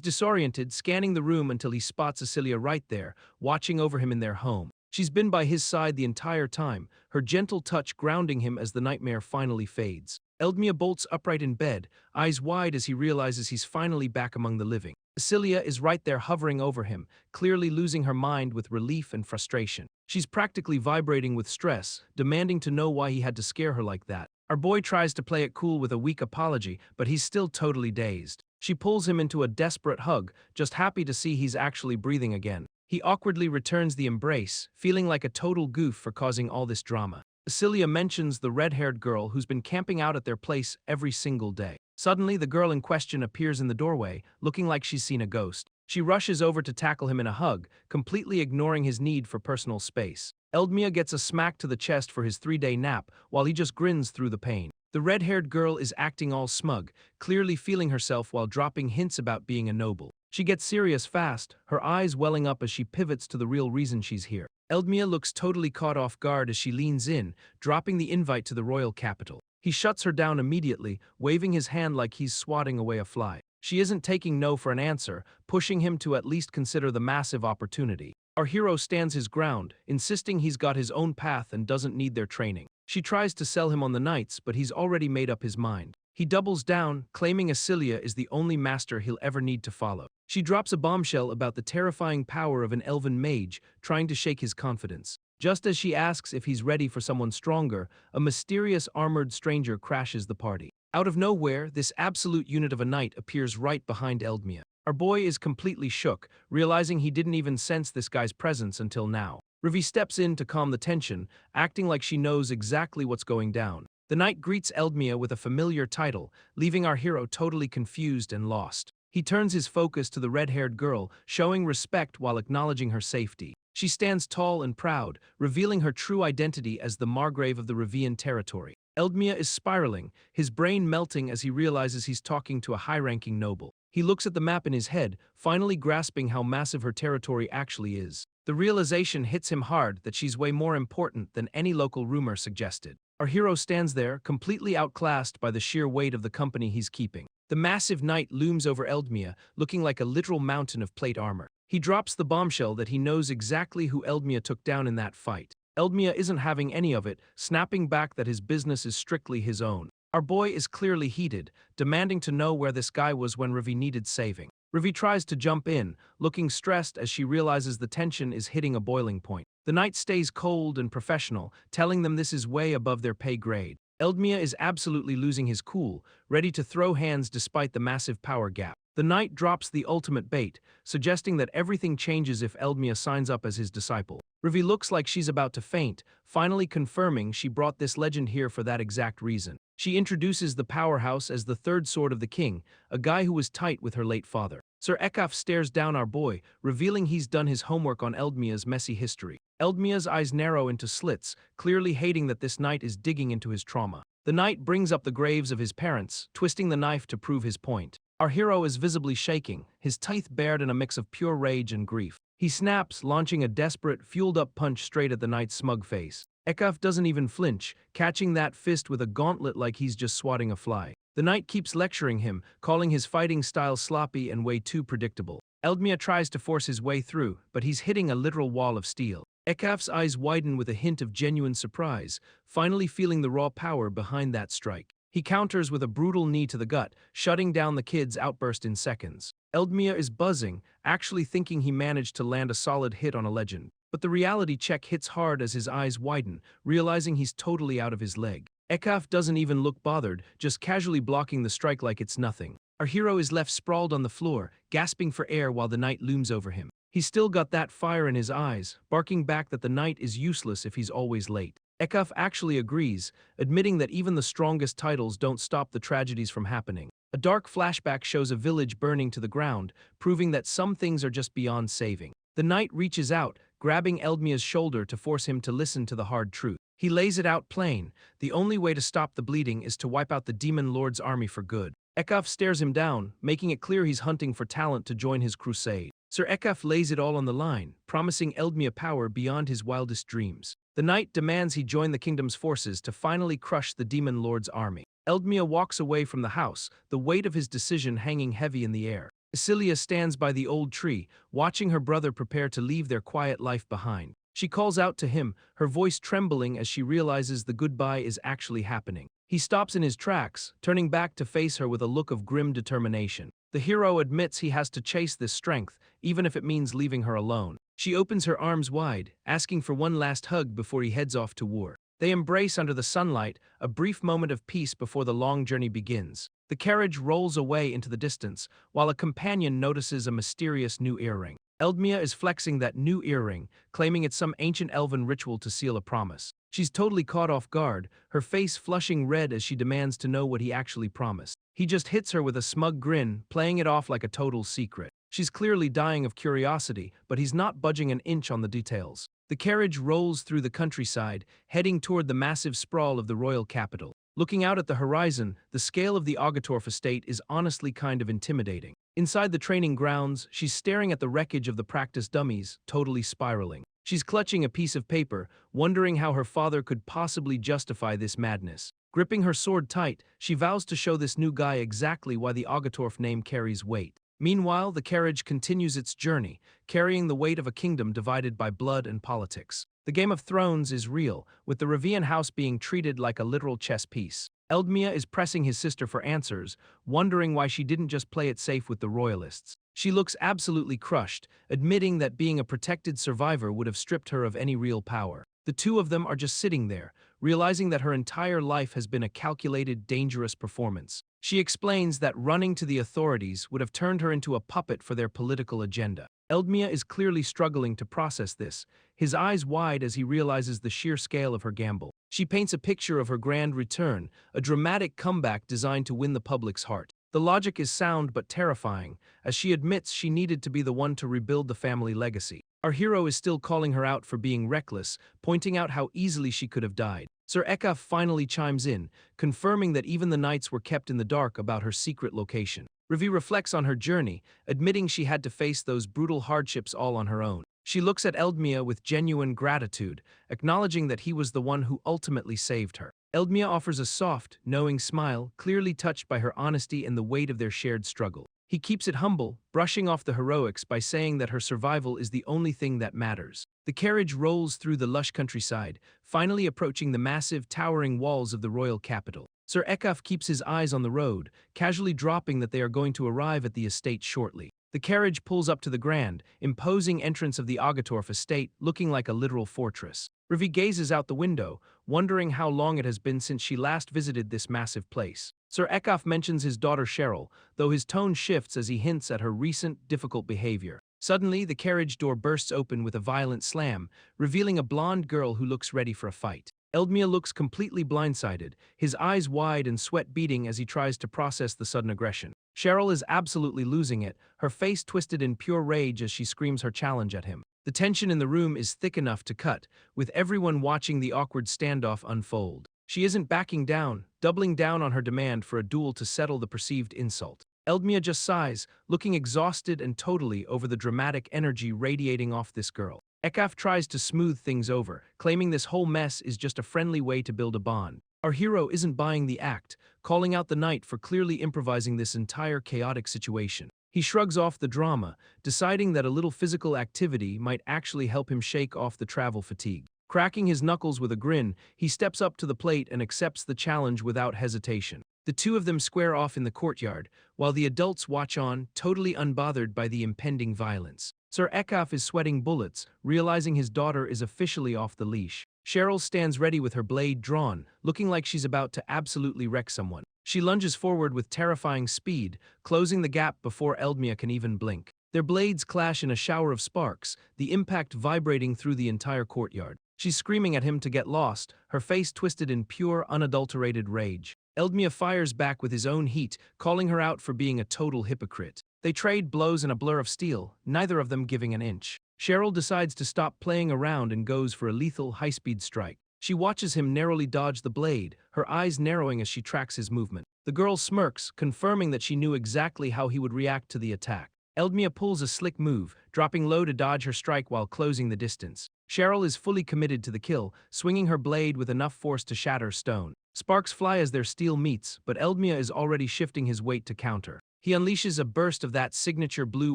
disoriented, scanning the room until he spots Cecilia right there, watching over him in their home. She's been by his side the entire time, her gentle touch grounding him as the nightmare finally fades. Eldmia bolts upright in bed, eyes wide as he realizes he's finally back among the living. Cecilia is right there hovering over him, clearly losing her mind with relief and frustration. She's practically vibrating with stress, demanding to know why he had to scare her like that. Our boy tries to play it cool with a weak apology, but he's still totally dazed. She pulls him into a desperate hug, just happy to see he's actually breathing again. He awkwardly returns the embrace, feeling like a total goof for causing all this drama. Cecilia mentions the red-haired girl who's been camping out at their place every single day. Suddenly, the girl in question appears in the doorway, looking like she's seen a ghost. She rushes over to tackle him in a hug, completely ignoring his need for personal space. Eldmia gets a smack to the chest for his 3-day nap, while he just grins through the pain. The red-haired girl is acting all smug, clearly feeling herself while dropping hints about being a noble. She gets serious fast, her eyes welling up as she pivots to the real reason she's here. Eldmia looks totally caught off guard as she leans in, dropping the invite to the royal capital. He shuts her down immediately, waving his hand like he's swatting away a fly. She isn't taking no for an answer, pushing him to at least consider the massive opportunity. Our hero stands his ground, insisting he's got his own path and doesn't need their training. She tries to sell him on the knights, but he's already made up his mind. He doubles down, claiming Cecilia is the only master he'll ever need to follow. She drops a bombshell about the terrifying power of an elven mage, trying to shake his confidence. Just as she asks if he's ready for someone stronger, a mysterious armored stranger crashes the party. Out of nowhere, this absolute unit of a knight appears right behind Eldmia. Our boy is completely shook, realizing he didn't even sense this guy's presence until now. Rivi steps in to calm the tension, acting like she knows exactly what's going down. The knight greets Eldmia with a familiar title, leaving our hero totally confused and lost. He turns his focus to the red-haired girl, showing respect while acknowledging her safety. She stands tall and proud, revealing her true identity as the Margrave of the Rivian territory. Eldmia is spiraling, his brain melting as he realizes he's talking to a high-ranking noble. He looks at the map in his head, finally grasping how massive her territory actually is. The realization hits him hard that she's way more important than any local rumor suggested. Our hero stands there, completely outclassed by the sheer weight of the company he's keeping. The massive knight looms over Eldmia, looking like a literal mountain of plate armor. He drops the bombshell that he knows exactly who Eldmia took down in that fight. Eldmia isn't having any of it, snapping back that his business is strictly his own. Our boy is clearly heated, demanding to know where this guy was when Rivi needed saving. Rivi tries to jump in, looking stressed as she realizes the tension is hitting a boiling point. The knight stays cold and professional, telling them this is way above their pay grade. Eldmia is absolutely losing his cool, ready to throw hands despite the massive power gap. The knight drops the ultimate bait, suggesting that everything changes if Eldmia signs up as his disciple. Rivi looks like she's about to faint, finally confirming she brought this legend here for that exact reason. She introduces the powerhouse as the third sword of the king, a guy who was tight with her late father. Sir Ekaf stares down our boy, revealing he's done his homework on Eldmia's messy history. Eldmia's eyes narrow into slits, clearly hating that this knight is digging into his trauma. The knight brings up the graves of his parents, twisting the knife to prove his point. Our hero is visibly shaking, his teeth bared in a mix of pure rage and grief. He snaps, launching a desperate, fueled-up punch straight at the knight's smug face. Ekaf doesn't even flinch, catching that fist with a gauntlet like he's just swatting a fly. The knight keeps lecturing him, calling his fighting style sloppy and way too predictable. Eldmia tries to force his way through, but he's hitting a literal wall of steel. Ekaf's eyes widen with a hint of genuine surprise, finally feeling the raw power behind that strike. He counters with a brutal knee to the gut, shutting down the kid's outburst in seconds. Eldmia is buzzing, actually thinking he managed to land a solid hit on a legend. But the reality check hits hard as his eyes widen, realizing he's totally out of his leg. Ekaf doesn't even look bothered, just casually blocking the strike like it's nothing. Our hero is left sprawled on the floor, gasping for air while the knight looms over him. He's still got that fire in his eyes, barking back that the knight is useless if he's always late. Ekaf actually agrees, admitting that even the strongest titles don't stop the tragedies from happening. A dark flashback shows a village burning to the ground, proving that some things are just beyond saving. The knight reaches out, grabbing Eldmia's shoulder to force him to listen to the hard truth. He lays it out plain: the only way to stop the bleeding is to wipe out the demon lord's army for good. Ekaf stares him down, making it clear he's hunting for talent to join his crusade. Sir Ekaf lays it all on the line, promising Eldmia power beyond his wildest dreams. The knight demands he join the kingdom's forces to finally crush the demon lord's army. Eldmia walks away from the house, the weight of his decision hanging heavy in the air. Isilia stands by the old tree, watching her brother prepare to leave their quiet life behind. She calls out to him, her voice trembling as she realizes the goodbye is actually happening. He stops in his tracks, turning back to face her with a look of grim determination. The hero admits he has to chase this strength, even if it means leaving her alone. She opens her arms wide, asking for one last hug before he heads off to war. They embrace under the sunlight, a brief moment of peace before the long journey begins. The carriage rolls away into the distance, while a companion notices a mysterious new earring. Eldmia is flexing that new earring, claiming it's some ancient elven ritual to seal a promise. She's totally caught off guard, her face flushing red as she demands to know what he actually promised. He just hits her with a smug grin, playing it off like a total secret. She's clearly dying of curiosity, but he's not budging an inch on the details. The carriage rolls through the countryside, heading toward the massive sprawl of the royal capital. Looking out at the horizon, the scale of the Agatorf estate is honestly kind of intimidating. Inside the training grounds, she's staring at the wreckage of the practice dummies, totally spiraling. She's clutching a piece of paper, wondering how her father could possibly justify this madness. Gripping her sword tight, she vows to show this new guy exactly why the Agatorf name carries weight. Meanwhile, the carriage continues its journey, carrying the weight of a kingdom divided by blood and politics. The Game of Thrones is real, with the Rivian house being treated like a literal chess piece. Eldmia is pressing his sister for answers, wondering why she didn't just play it safe with the royalists. She looks absolutely crushed, admitting that being a protected survivor would have stripped her of any real power. The two of them are just sitting there, realizing that her entire life has been a calculated, dangerous performance. She explains that running to the authorities would have turned her into a puppet for their political agenda. Eldmia is clearly struggling to process this, his eyes wide as he realizes the sheer scale of her gamble. She paints a picture of her grand return, a dramatic comeback designed to win the public's heart. The logic is sound but terrifying, as she admits she needed to be the one to rebuild the family legacy. Our hero is still calling her out for being reckless, pointing out how easily she could have died. Sir Ekaf finally chimes in, confirming that even the knights were kept in the dark about her secret location. Rivi reflects on her journey, admitting she had to face those brutal hardships all on her own. She looks at Eldmia with genuine gratitude, acknowledging that he was the one who ultimately saved her. Eldmia offers a soft, knowing smile, clearly touched by her honesty and the weight of their shared struggle. He keeps it humble, brushing off the heroics by saying that her survival is the only thing that matters. The carriage rolls through the lush countryside, finally approaching the massive, towering walls of the royal capital. Sir Ekaf keeps his eyes on the road, casually dropping that they are going to arrive at the estate shortly. The carriage pulls up to the grand, imposing entrance of the Agatorf estate, looking like a literal fortress. Rivi gazes out the window, wondering how long it has been since she last visited this massive place. Sir Ekaf mentions his daughter Cheryl, though his tone shifts as he hints at her recent, difficult behavior. Suddenly, the carriage door bursts open with a violent slam, revealing a blonde girl who looks ready for a fight. Eldmia looks completely blindsided, his eyes wide and sweat beading as he tries to process the sudden aggression. Cheryl is absolutely losing it, her face twisted in pure rage as she screams her challenge at him. The tension in the room is thick enough to cut, with everyone watching the awkward standoff unfold. She isn't backing down, doubling down on her demand for a duel to settle the perceived insult. Eldmia just sighs, looking exhausted and totally over the dramatic energy radiating off this girl. Ekaf tries to smooth things over, claiming this whole mess is just a friendly way to build a bond. Our hero isn't buying the act, calling out the knight for clearly improvising this entire chaotic situation. He shrugs off the drama, deciding that a little physical activity might actually help him shake off the travel fatigue. Cracking his knuckles with a grin, he steps up to the plate and accepts the challenge without hesitation. The two of them square off in the courtyard, while the adults watch on, totally unbothered by the impending violence. Sir Ekaf is sweating bullets, realizing his daughter is officially off the leash. Cheryl stands ready with her blade drawn, looking like she's about to absolutely wreck someone. She lunges forward with terrifying speed, closing the gap before Eldmia can even blink. Their blades clash in a shower of sparks, the impact vibrating through the entire courtyard. She's screaming at him to get lost, her face twisted in pure, unadulterated rage. Eldmia fires back with his own heat, calling her out for being a total hypocrite. They trade blows in a blur of steel, neither of them giving an inch. Cheryl decides to stop playing around and goes for a lethal, high-speed strike. She watches him narrowly dodge the blade, her eyes narrowing as she tracks his movement. The girl smirks, confirming that she knew exactly how he would react to the attack. Eldmia pulls a slick move, dropping low to dodge her strike while closing the distance. Cheryl is fully committed to the kill, swinging her blade with enough force to shatter stone. Sparks fly as their steel meets, but Eldmia is already shifting his weight to counter. He unleashes a burst of that signature blue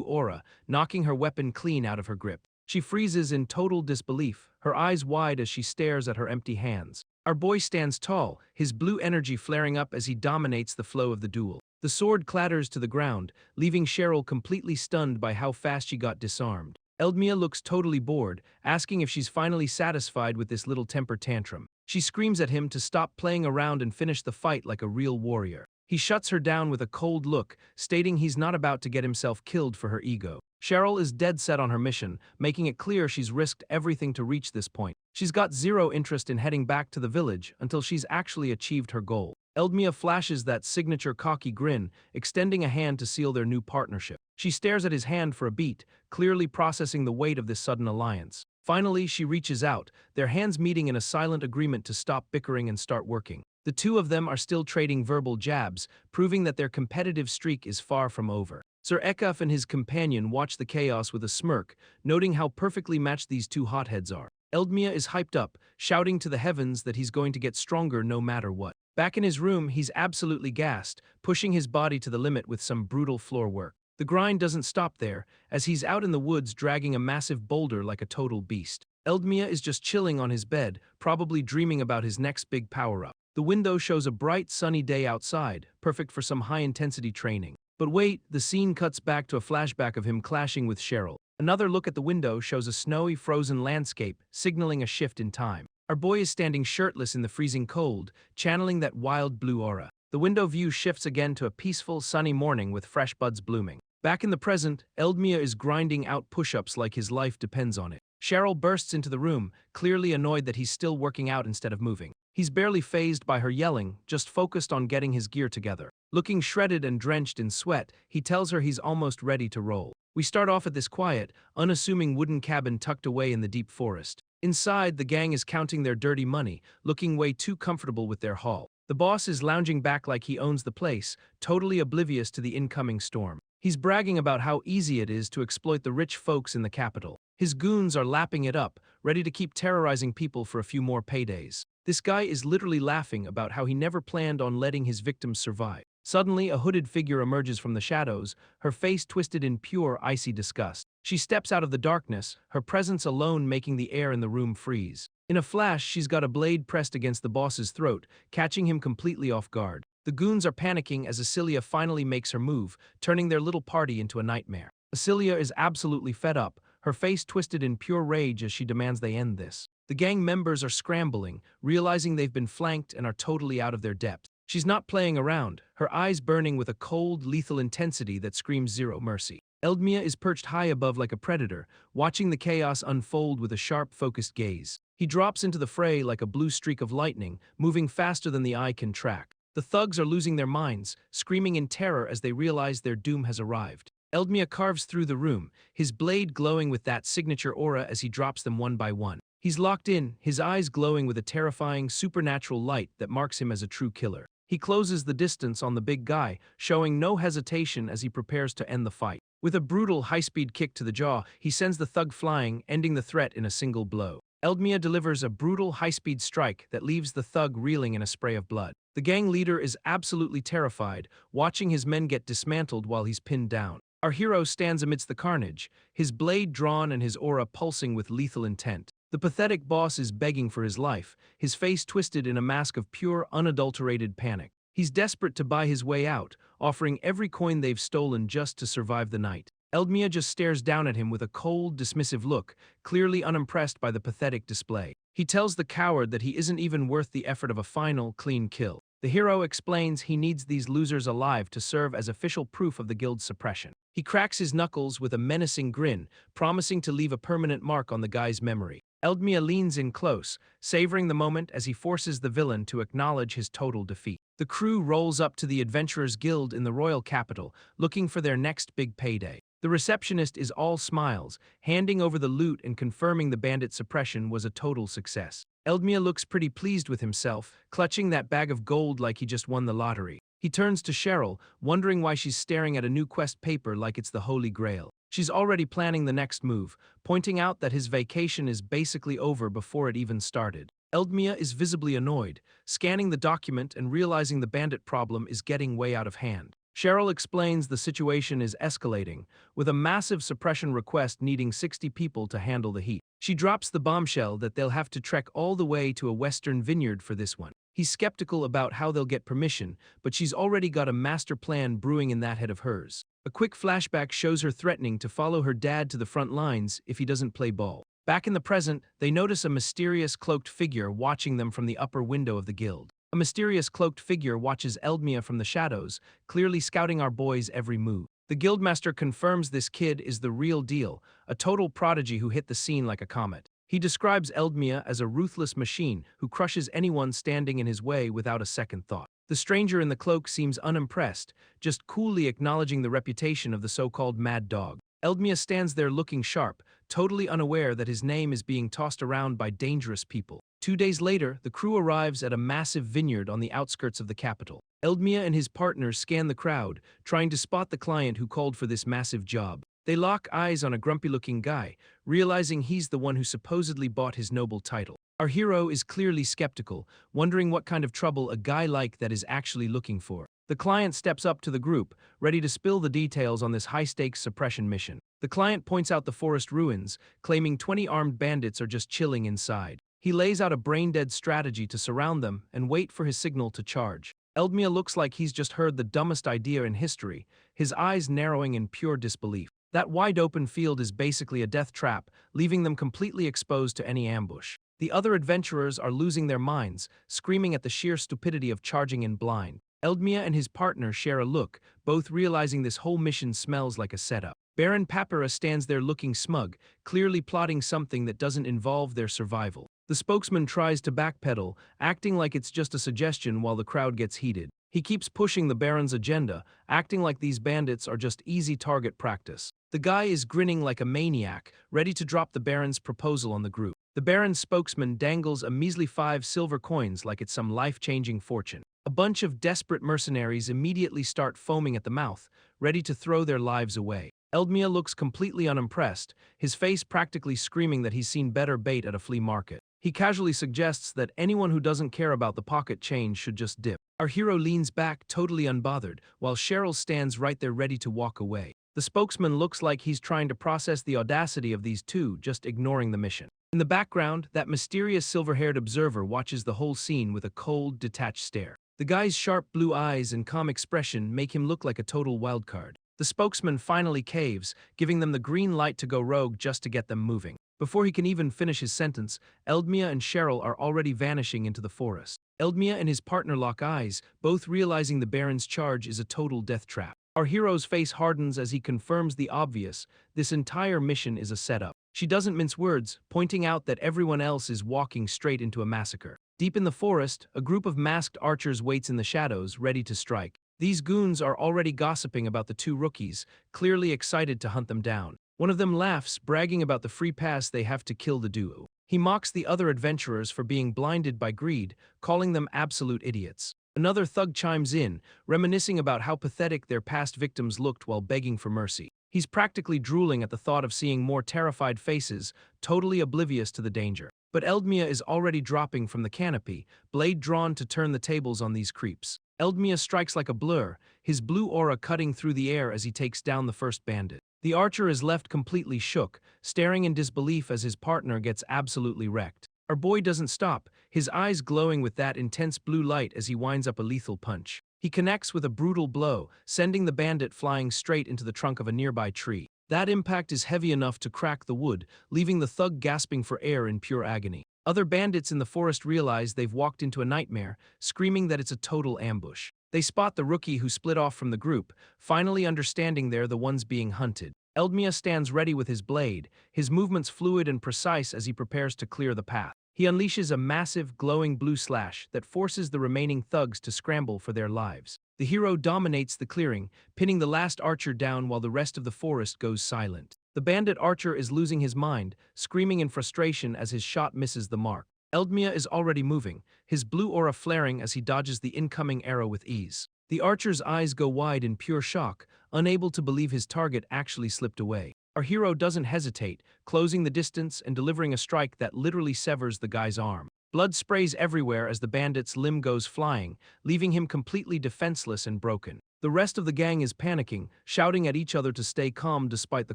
aura, knocking her weapon clean out of her grip. She freezes in total disbelief, her eyes wide as she stares at her empty hands. Our boy stands tall, his blue energy flaring up as he dominates the flow of the duel. The sword clatters to the ground, leaving Cheryl completely stunned by how fast she got disarmed. Eldmia looks totally bored, asking if she's finally satisfied with this little temper tantrum. She screams at him to stop playing around and finish the fight like a real warrior. He shuts her down with a cold look, stating he's not about to get himself killed for her ego. Cheryl is dead set on her mission, making it clear she's risked everything to reach this point. She's got zero interest in heading back to the village until she's actually achieved her goal. Eldmia flashes that signature cocky grin, extending a hand to seal their new partnership. She stares at his hand for a beat, clearly processing the weight of this sudden alliance. Finally, she reaches out, their hands meeting in a silent agreement to stop bickering and start working. The two of them are still trading verbal jabs, proving that their competitive streak is far from over. Sir Ekaf and his companion watch the chaos with a smirk, noting how perfectly matched these two hotheads are. Eldmia is hyped up, shouting to the heavens that he's going to get stronger no matter what. Back in his room, he's absolutely gassed, pushing his body to the limit with some brutal floor work. The grind doesn't stop there, as he's out in the woods dragging a massive boulder like a total beast. Eldmia is just chilling on his bed, probably dreaming about his next big power-up. The window shows a bright, sunny day outside, perfect for some high-intensity training. But wait, the scene cuts back to a flashback of him clashing with Cheryl. Another look at the window shows a snowy, frozen landscape, signaling a shift in time. Our boy is standing shirtless in the freezing cold, channeling that wild blue aura. The window view shifts again to a peaceful, sunny morning with fresh buds blooming. Back in the present, Eldmia is grinding out push-ups like his life depends on it. Cheryl bursts into the room, clearly annoyed that he's still working out instead of moving. He's barely fazed by her yelling, just focused on getting his gear together. Looking shredded and drenched in sweat, he tells her he's almost ready to roll. We start off at this quiet, unassuming wooden cabin tucked away in the deep forest. Inside, the gang is counting their dirty money, looking way too comfortable with their haul. The boss is lounging back like he owns the place, totally oblivious to the incoming storm. He's bragging about how easy it is to exploit the rich folks in the capital. His goons are lapping it up, ready to keep terrorizing people for a few more paydays. This guy is literally laughing about how he never planned on letting his victims survive. Suddenly, a hooded figure emerges from the shadows, her face twisted in pure, icy disgust. She steps out of the darkness, her presence alone making the air in the room freeze. In a flash, she's got a blade pressed against the boss's throat, catching him completely off guard. The goons are panicking as Acelia finally makes her move, turning their little party into a nightmare. Acelia is absolutely fed up, her face twisted in pure rage as she demands they end this. The gang members are scrambling, realizing they've been flanked and are totally out of their depth. She's not playing around, her eyes burning with a cold, lethal intensity that screams zero mercy. Eldmia is perched high above like a predator, watching the chaos unfold with a sharp, focused gaze. He drops into the fray like a blue streak of lightning, moving faster than the eye can track. The thugs are losing their minds, screaming in terror as they realize their doom has arrived. Eldmia carves through the room, his blade glowing with that signature aura as he drops them one by one. He's locked in, his eyes glowing with a terrifying, supernatural light that marks him as a true killer. He closes the distance on the big guy, showing no hesitation as he prepares to end the fight. With a brutal, high-speed kick to the jaw, he sends the thug flying, ending the threat in a single blow. Eldmia delivers a brutal, high-speed strike that leaves the thug reeling in a spray of blood. The gang leader is absolutely terrified, watching his men get dismantled while he's pinned down. Our hero stands amidst the carnage, his blade drawn and his aura pulsing with lethal intent. The pathetic boss is begging for his life, his face twisted in a mask of pure, unadulterated panic. He's desperate to buy his way out, offering every coin they've stolen just to survive the night. Eldmia just stares down at him with a cold, dismissive look, clearly unimpressed by the pathetic display. He tells the coward that he isn't even worth the effort of a final, clean kill. The hero explains he needs these losers alive to serve as official proof of the guild's suppression. He cracks his knuckles with a menacing grin, promising to leave a permanent mark on the guy's memory. Eldmia leans in close, savoring the moment as he forces the villain to acknowledge his total defeat. The crew rolls up to the Adventurers Guild in the royal capital, looking for their next big payday. The receptionist is all smiles, handing over the loot and confirming the bandit suppression was a total success. Eldmia looks pretty pleased with himself, clutching that bag of gold like he just won the lottery. He turns to Cheryl, wondering why she's staring at a new quest paper like it's the Holy Grail. She's already planning the next move, pointing out that his vacation is basically over before it even started. Eldmia is visibly annoyed, scanning the document and realizing the bandit problem is getting way out of hand. Cheryl explains the situation is escalating, with a massive suppression request needing 60 people to handle the heat. She drops the bombshell that they'll have to trek all the way to a western vineyard for this one. He's skeptical about how they'll get permission, but she's already got a master plan brewing in that head of hers. A quick flashback shows her threatening to follow her dad to the front lines if he doesn't play ball. Back in the present, they notice a mysterious cloaked figure watching them from the upper window of the guild. A mysterious cloaked figure watches Eldmia from the shadows, clearly scouting our boy's every move. The guildmaster confirms this kid is the real deal, a total prodigy who hit the scene like a comet. He describes Eldmia as a ruthless machine who crushes anyone standing in his way without a second thought. The stranger in the cloak seems unimpressed, just coolly acknowledging the reputation of the so-called mad dog. Eldmia stands there looking sharp, totally unaware that his name is being tossed around by dangerous people. 2 days later, the crew arrives at a massive vineyard on the outskirts of the capital. Eldmia and his partners scan the crowd, trying to spot the client who called for this massive job. They lock eyes on a grumpy-looking guy, realizing he's the one who supposedly bought his noble title. Our hero is clearly skeptical, wondering what kind of trouble a guy like that is actually looking for. The client steps up to the group, ready to spill the details on this high-stakes suppression mission. The client points out the forest ruins, claiming 20 armed bandits are just chilling inside. He lays out a brain-dead strategy to surround them and wait for his signal to charge. Eldmia looks like he's just heard the dumbest idea in history, his eyes narrowing in pure disbelief. That wide-open field is basically a death trap, leaving them completely exposed to any ambush. The other adventurers are losing their minds, screaming at the sheer stupidity of charging in blind. Eldmia and his partner share a look, both realizing this whole mission smells like a setup. Baron Papera stands there looking smug, clearly plotting something that doesn't involve their survival. The spokesman tries to backpedal, acting like it's just a suggestion while the crowd gets heated. He keeps pushing the Baron's agenda, acting like these bandits are just easy target practice. The guy is grinning like a maniac, ready to drop the Baron's proposal on the group. The Baron's spokesman dangles a measly 5 silver coins like it's some life-changing fortune. A bunch of desperate mercenaries immediately start foaming at the mouth, ready to throw their lives away. Eldmia looks completely unimpressed, his face practically screaming that he's seen better bait at a flea market. He casually suggests that anyone who doesn't care about the pocket change should just dip. Our hero leans back, totally unbothered, while Cheryl stands right there ready to walk away. The spokesman looks like he's trying to process the audacity of these two, just ignoring the mission. In the background, that mysterious silver-haired observer watches the whole scene with a cold, detached stare. The guy's sharp blue eyes and calm expression make him look like a total wildcard. The spokesman finally caves, giving them the green light to go rogue just to get them moving. Before he can even finish his sentence, Eldmia and Cheryl are already vanishing into the forest. Eldmia and his partner lock eyes, both realizing the Baron's charge is a total death trap. Our hero's face hardens as he confirms the obvious: this entire mission is a setup. She doesn't mince words, pointing out that everyone else is walking straight into a massacre. Deep in the forest, a group of masked archers waits in the shadows, ready to strike. These goons are already gossiping about the two rookies, clearly excited to hunt them down. One of them laughs, bragging about the free pass they have to kill the duo. He mocks the other adventurers for being blinded by greed, calling them absolute idiots. Another thug chimes in, reminiscing about how pathetic their past victims looked while begging for mercy. He's practically drooling at the thought of seeing more terrified faces, totally oblivious to the danger. But Eldmia is already dropping from the canopy, blade drawn to turn the tables on these creeps. Eldmia strikes like a blur, his blue aura cutting through the air as he takes down the first bandit. The archer is left completely shook, staring in disbelief as his partner gets absolutely wrecked. Our boy doesn't stop, his eyes glowing with that intense blue light as he winds up a lethal punch. He connects with a brutal blow, sending the bandit flying straight into the trunk of a nearby tree. That impact is heavy enough to crack the wood, leaving the thug gasping for air in pure agony. Other bandits in the forest realize they've walked into a nightmare, screaming that it's a total ambush. They spot the rookie who split off from the group, finally understanding they're the ones being hunted. Eldmia stands ready with his blade, his movements fluid and precise as he prepares to clear the path. He unleashes a massive, glowing blue slash that forces the remaining thugs to scramble for their lives. The hero dominates the clearing, pinning the last archer down while the rest of the forest goes silent. The bandit archer is losing his mind, screaming in frustration as his shot misses the mark. Eldmia is already moving, his blue aura flaring as he dodges the incoming arrow with ease. The archer's eyes go wide in pure shock, unable to believe his target actually slipped away. Our hero doesn't hesitate, closing the distance and delivering a strike that literally severs the guy's arm. Blood sprays everywhere as the bandit's limb goes flying, leaving him completely defenseless and broken. The rest of the gang is panicking, shouting at each other to stay calm despite the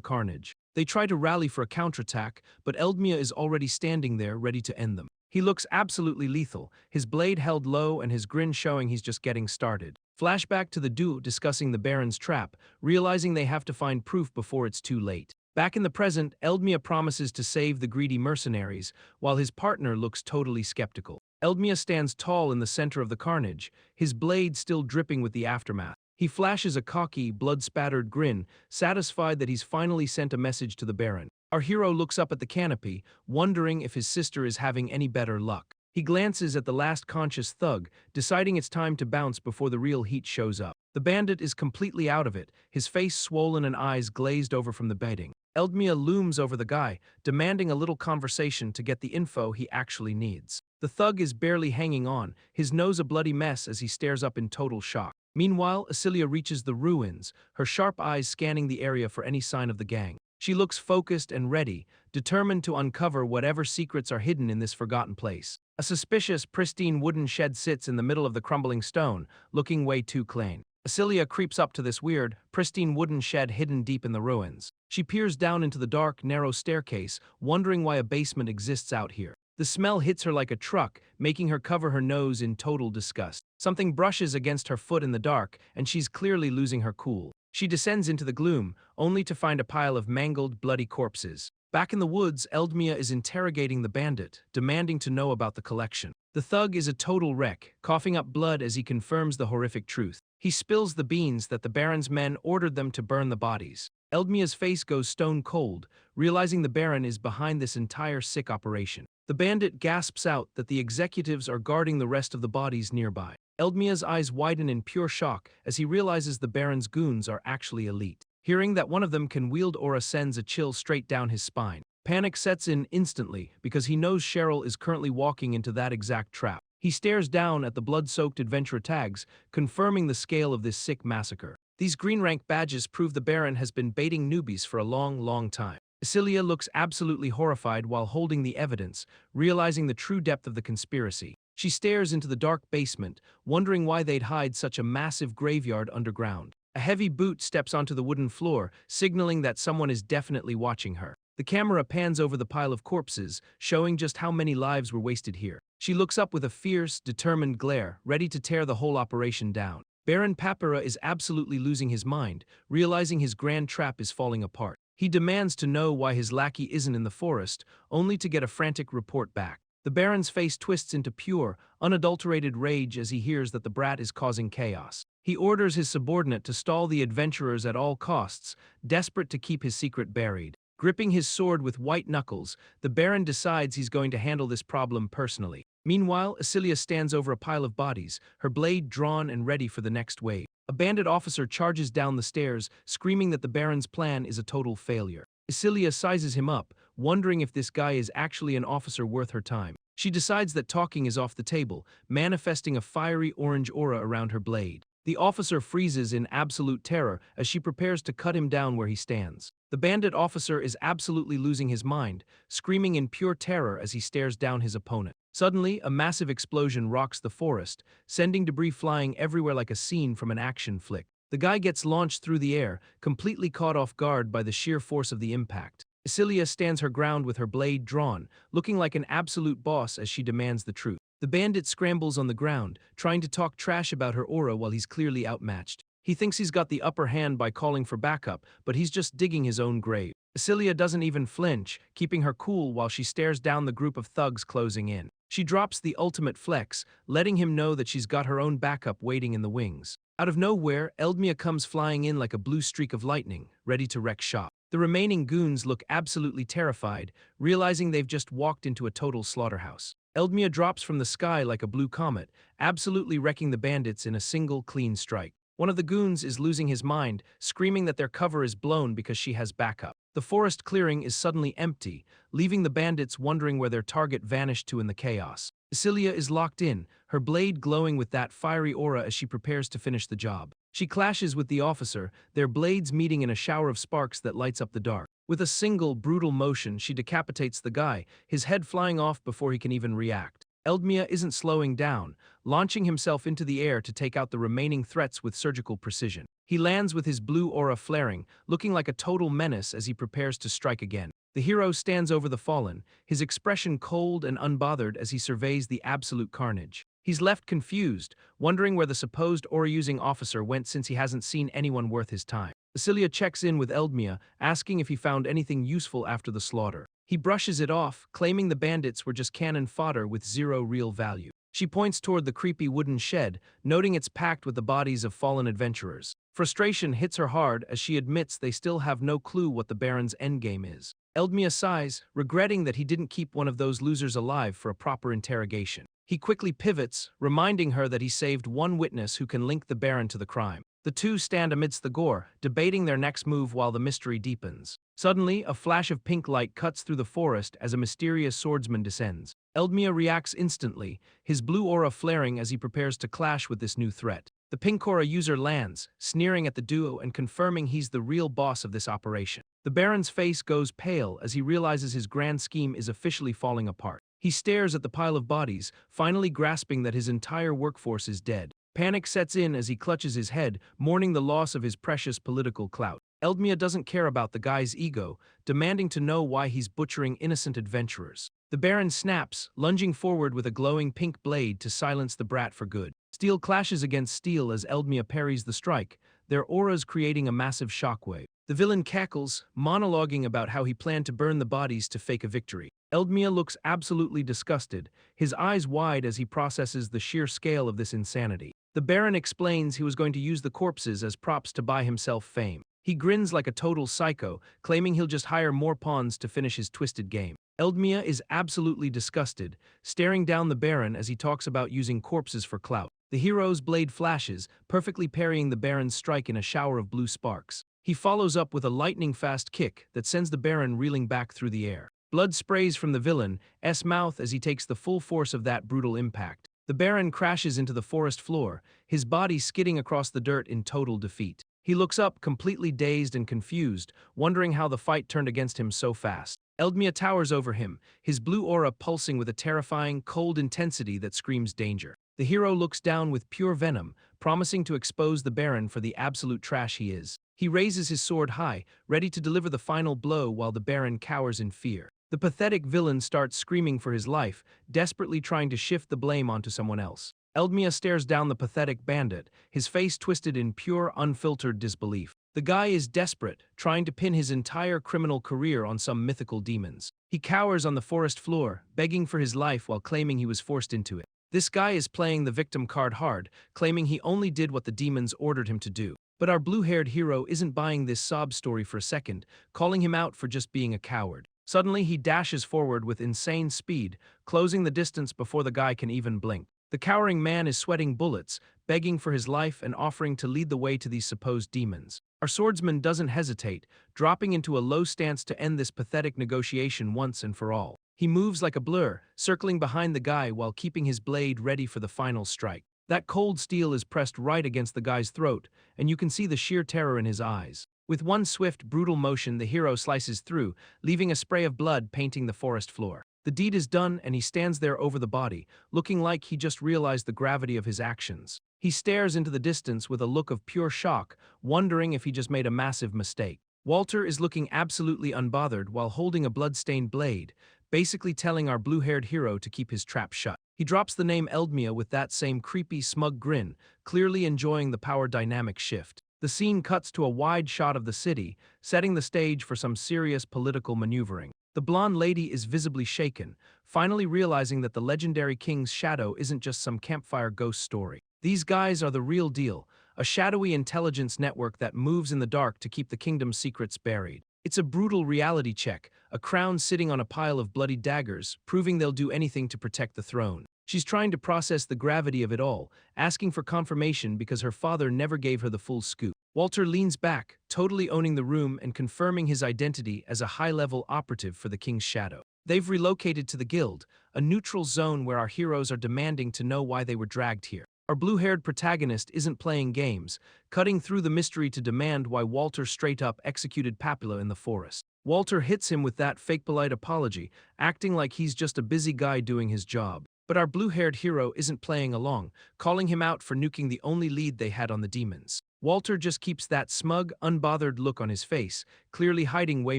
carnage. They try to rally for a counterattack, but Eldmia is already standing there ready to end them. He looks absolutely lethal, his blade held low and his grin showing he's just getting started. Flashback to the duo discussing the Baron's trap, realizing they have to find proof before it's too late. Back in the present, Eldmia promises to save the greedy mercenaries, while his partner looks totally skeptical. Eldmia stands tall in the center of the carnage, his blade still dripping with the aftermath. He flashes a cocky, blood-spattered grin, satisfied that he's finally sent a message to the Baron. Our hero looks up at the canopy, wondering if his sister is having any better luck. He glances at the last conscious thug, deciding it's time to bounce before the real heat shows up. The bandit is completely out of it, his face swollen and eyes glazed over from the bedding. Eldmia looms over the guy, demanding a little conversation to get the info he actually needs. The thug is barely hanging on, his nose a bloody mess as he stares up in total shock. Meanwhile, Acelia reaches the ruins, her sharp eyes scanning the area for any sign of the gang. She looks focused and ready, determined to uncover whatever secrets are hidden in this forgotten place. A suspicious, pristine wooden shed sits in the middle of the crumbling stone, looking way too clean. Acelia creeps up to this weird, pristine wooden shed hidden deep in the ruins. She peers down into the dark, narrow staircase, wondering why a basement exists out here. The smell hits her like a truck, making her cover her nose in total disgust. Something brushes against her foot in the dark, and she's clearly losing her cool. She descends into the gloom, only to find a pile of mangled, bloody corpses. Back in the woods, Eldmia is interrogating the bandit, demanding to know about the collection. The thug is a total wreck, coughing up blood as he confirms the horrific truth. He spills the beans that the Baron's men ordered them to burn the bodies. Eldmia's face goes stone cold, realizing the Baron is behind this entire sick operation. The bandit gasps out that the executives are guarding the rest of the bodies nearby. Eldmia's eyes widen in pure shock as he realizes the Baron's goons are actually elite. Hearing that one of them can wield aura sends a chill straight down his spine. Panic sets in instantly because he knows Cheryl is currently walking into that exact trap. He stares down at the blood-soaked adventurer tags, confirming the scale of this sick massacre. These green rank badges prove the Baron has been baiting newbies for a long time. Acelia looks absolutely horrified while holding the evidence, realizing the true depth of the conspiracy. She stares into the dark basement, wondering why they'd hide such a massive graveyard underground. A heavy boot steps onto the wooden floor, signaling that someone is definitely watching her. The camera pans over the pile of corpses, showing just how many lives were wasted here. She looks up with a fierce, determined glare, ready to tear the whole operation down. Baron Papera is absolutely losing his mind, realizing his grand trap is falling apart. He demands to know why his lackey isn't in the forest, only to get a frantic report back. The Baron's face twists into pure, unadulterated rage as he hears that the brat is causing chaos. He orders his subordinate to stall the adventurers at all costs, desperate to keep his secret buried. Gripping his sword with white knuckles, the Baron decides he's going to handle this problem personally. Meanwhile, Acelia stands over a pile of bodies, her blade drawn and ready for the next wave. A bandit officer charges down the stairs, screaming that the Baron's plan is a total failure. Acelia sizes him up, wondering if this guy is actually an officer worth her time. She decides that talking is off the table, manifesting a fiery orange aura around her blade. The officer freezes in absolute terror as she prepares to cut him down where he stands. The bandit officer is absolutely losing his mind, screaming in pure terror as he stares down his opponent. Suddenly, a massive explosion rocks the forest, sending debris flying everywhere like a scene from an action flick. The guy gets launched through the air, completely caught off guard by the sheer force of the impact. Acelia stands her ground with her blade drawn, looking like an absolute boss as she demands the truth. The bandit scrambles on the ground, trying to talk trash about her aura while he's clearly outmatched. He thinks he's got the upper hand by calling for backup, but he's just digging his own grave. Acelia doesn't even flinch, keeping her cool while she stares down the group of thugs closing in. She drops the ultimate flex, letting him know that she's got her own backup waiting in the wings. Out of nowhere, Eldmia comes flying in like a blue streak of lightning, ready to wreck shop. The remaining goons look absolutely terrified, realizing they've just walked into a total slaughterhouse. Eldmia drops from the sky like a blue comet, absolutely wrecking the bandits in a single clean strike. One of the goons is losing his mind, screaming that their cover is blown because she has backup. The forest clearing is suddenly empty, leaving the bandits wondering where their target vanished to in the chaos. Cecilia is locked in, her blade glowing with that fiery aura as she prepares to finish the job. She clashes with the officer, their blades meeting in a shower of sparks that lights up the dark. With a single, brutal motion, she decapitates the guy, his head flying off before he can even react. Eldmia isn't slowing down, launching himself into the air to take out the remaining threats with surgical precision. He lands with his blue aura flaring, looking like a total menace as he prepares to strike again. The hero stands over the fallen, his expression cold and unbothered as he surveys the absolute carnage. He's left confused, wondering where the supposed aura-using officer went since he hasn't seen anyone worth his time. Cecilia checks in with Eldmia, asking if he found anything useful after the slaughter. He brushes it off, claiming the bandits were just cannon fodder with zero real value. She points toward the creepy wooden shed, noting it's packed with the bodies of fallen adventurers. Frustration hits her hard as she admits they still have no clue what the Baron's endgame is. Eldmia sighs, regretting that he didn't keep one of those losers alive for a proper interrogation. He quickly pivots, reminding her that he saved one witness who can link the Baron to the crime. The two stand amidst the gore, debating their next move while the mystery deepens. Suddenly, a flash of pink light cuts through the forest as a mysterious swordsman descends. Eldmia reacts instantly, his blue aura flaring as he prepares to clash with this new threat. The pink aura user lands, sneering at the duo and confirming he's the real boss of this operation. The Baron's face goes pale as he realizes his grand scheme is officially falling apart. He stares at the pile of bodies, finally grasping that his entire workforce is dead. Panic sets in as he clutches his head, mourning the loss of his precious political clout. Eldmia doesn't care about the guy's ego, demanding to know why he's butchering innocent adventurers. The Baron snaps, lunging forward with a glowing pink blade to silence the brat for good. Steel clashes against steel as Eldmia parries the strike, their auras creating a massive shockwave. The villain cackles, monologuing about how he planned to burn the bodies to fake a victory. Eldmia looks absolutely disgusted, his eyes wide as he processes the sheer scale of this insanity. The Baron explains he was going to use the corpses as props to buy himself fame. He grins like a total psycho, claiming he'll just hire more pawns to finish his twisted game. Eldmia is absolutely disgusted, staring down the Baron as he talks about using corpses for clout. The hero's blade flashes, perfectly parrying the Baron's strike in a shower of blue sparks. He follows up with a lightning-fast kick that sends the Baron reeling back through the air. Blood sprays from the villain's mouth as he takes the full force of that brutal impact. The Baron crashes into the forest floor, his body skidding across the dirt in total defeat. He looks up, completely dazed and confused, wondering how the fight turned against him so fast. Eldmia towers over him, his blue aura pulsing with a terrifying, cold intensity that screams danger. The hero looks down with pure venom, promising to expose the Baron for the absolute trash he is. He raises his sword high, ready to deliver the final blow while the Baron cowers in fear. The pathetic villain starts screaming for his life, desperately trying to shift the blame onto someone else. Eldmia stares down the pathetic bandit, his face twisted in pure, unfiltered disbelief. The guy is desperate, trying to pin his entire criminal career on some mythical demons. He cowers on the forest floor, begging for his life while claiming he was forced into it. This guy is playing the victim card hard, claiming he only did what the demons ordered him to do. But our blue-haired hero isn't buying this sob story for a second, calling him out for just being a coward. Suddenly, he dashes forward with insane speed, closing the distance before the guy can even blink. The cowering man is sweating bullets, begging for his life and offering to lead the way to these supposed demons. Our swordsman doesn't hesitate, dropping into a low stance to end this pathetic negotiation once and for all. He moves like a blur, circling behind the guy while keeping his blade ready for the final strike. That cold steel is pressed right against the guy's throat, and you can see the sheer terror in his eyes. With one swift, brutal motion, the hero slices through, leaving a spray of blood painting the forest floor. The deed is done, and he stands there over the body, looking like he just realized the gravity of his actions. He stares into the distance with a look of pure shock, wondering if he just made a massive mistake. Walter is looking absolutely unbothered while holding a blood-stained blade, basically telling our blue-haired hero to keep his trap shut. He drops the name Eldmia with that same creepy, smug grin, clearly enjoying the power dynamic shift. The scene cuts to a wide shot of the city, setting the stage for some serious political maneuvering. The blonde lady is visibly shaken, finally realizing that the legendary king's shadow isn't just some campfire ghost story. These guys are the real deal, a shadowy intelligence network that moves in the dark to keep the kingdom's secrets buried. It's a brutal reality check, a crown sitting on a pile of bloody daggers, proving they'll do anything to protect the throne. She's trying to process the gravity of it all, asking for confirmation because her father never gave her the full scoop. Walter leans back, totally owning the room and confirming his identity as a high-level operative for the King's Shadow. They've relocated to the Guild, a neutral zone where our heroes are demanding to know why they were dragged here. Our blue-haired protagonist isn't playing games, cutting through the mystery to demand why Walter straight-up executed Papula in the forest. Walter hits him with that fake polite apology, acting like he's just a busy guy doing his job. But our blue-haired hero isn't playing along, calling him out for nuking the only lead they had on the demons. Walter just keeps that smug, unbothered look on his face, clearly hiding way